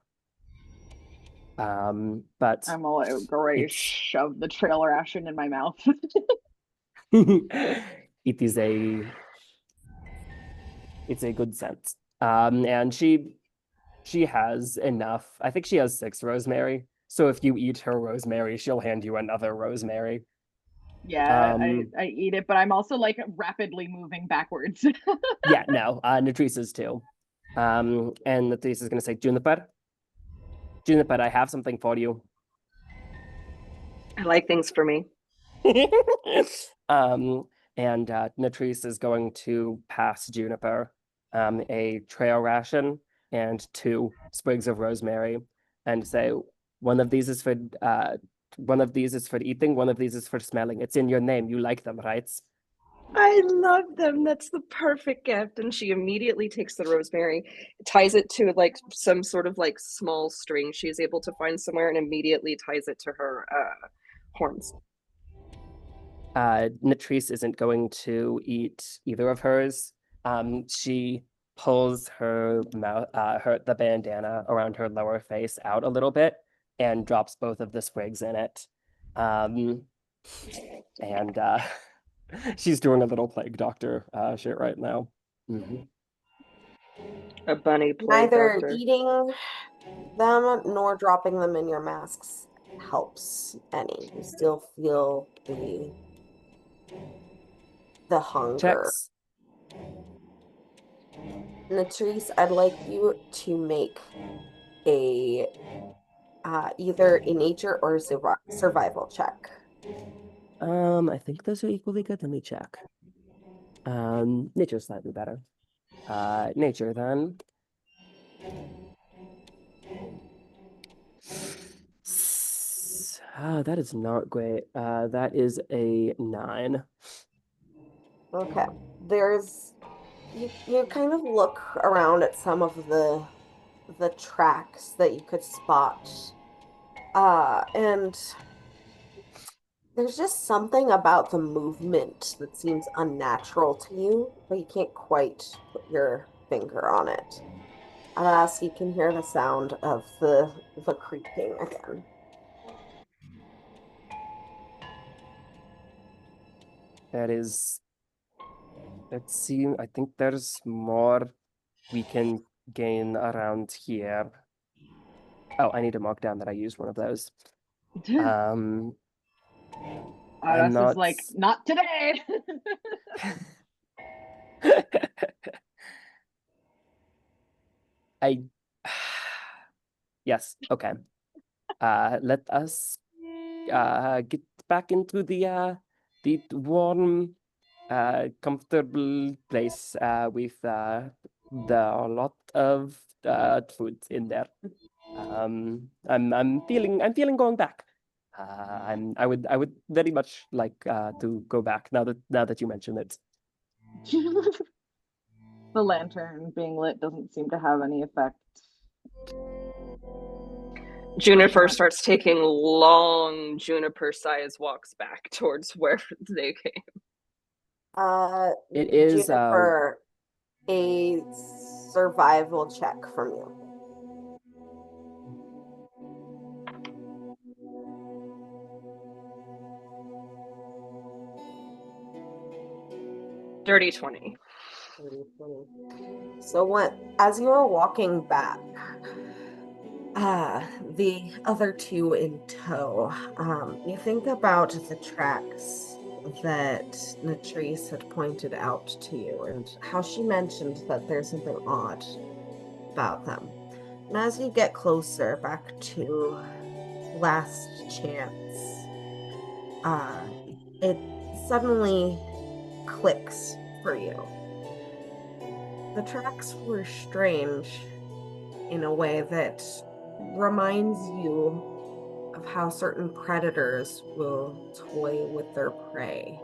But I'm all out, great, it's- shove the trail ration in my mouth. it's a good scent. And she has enough. I think she has 6 rosemary. So if you eat her rosemary, she'll hand you another rosemary. Yeah, I eat it, but I'm also like rapidly moving backwards. Yeah, no, Natrice is too. And Natrice is gonna say, Juniper, I have something for you. I like things for me. And Natrice is going to pass Juniper a trail ration and 2 sprigs of rosemary and say, one of these is for eating, one of these is for smelling. It's in your name. You like them, right? I love them. That's the perfect gift. And she immediately takes the rosemary, ties it to like some sort of like small string she is able to find somewhere, and immediately ties it to her horns. Natrice isn't going to eat either of hers. She pulls her mouth, the bandana around her lower face out a little bit and drops both of the sprigs in it. She's doing a little plague doctor shit right now. A bunny plague Neither doctor. eating them nor dropping them in your masks helps any. You still feel the hunger. Checks. Natrice, I'd like you to make a either a nature or survival check. I think those are equally good. Let me check. Nature's slightly better. Nature then. That is not great. That is a 9. Okay. You kind of look around at some of the tracks that you could spot. And there's just something about the movement that seems unnatural to you, but you can't quite put your finger on it. Alas, you can hear the sound of the creaking again. That is Let's see. I think there's more we can gain around here. Oh, I need to mark down that I used one of those. I'm Aras not. is like, not today. I. Yes. Okay. Let us get back into the warm, comfortable place with the lot of food in there. I'm feeling going back. I would very much like to go back now that you mention it. The lantern being lit doesn't seem to have any effect. Juniper starts taking long Juniper-sized walks back towards where they came. It is Juniper, a survival check from you. Dirty 20. So as you are walking back, the other two in tow, you think about the tracks that Natrice had pointed out to you and how she mentioned that there's something odd about them. And as you get closer back to Last Chance, it suddenly clicks for you. The tracks were strange in a way that reminds you of how certain predators will toy with their prey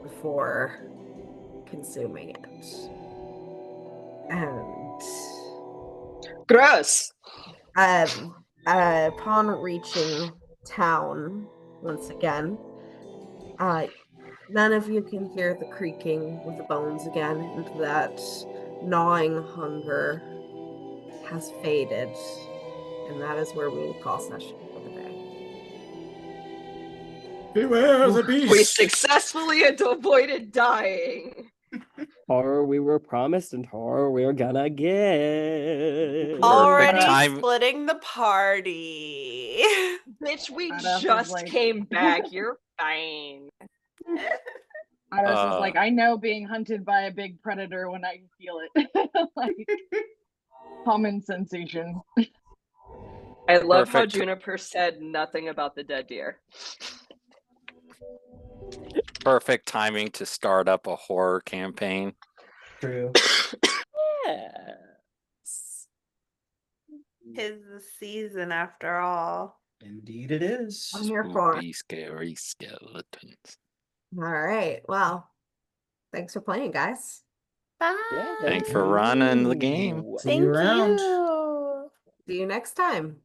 before consuming it. And Gross! upon reaching town once again, none of you can hear the creaking of the bones again, and that gnawing hunger has faded. And that is where we will call session for the day. Beware the beast! We successfully avoided dying. Horror we were promised and horror we're gonna get. Already time. splitting the party. Bitch, we Aras is just like- came back. You're fine. Aras is like, I know being hunted by a big predator when I feel it. Like, common sensation. I love how Perfect. Juniper said nothing about the dead deer. Perfect timing to start up a horror campaign. True. Yes. Tis the season after all. Indeed it is. I'm here for it. Spooky, scary skeletons. All right. Well, thanks for playing, guys. Bye. Yeah, Thanks for running the game. you. See you around. you. See you next time.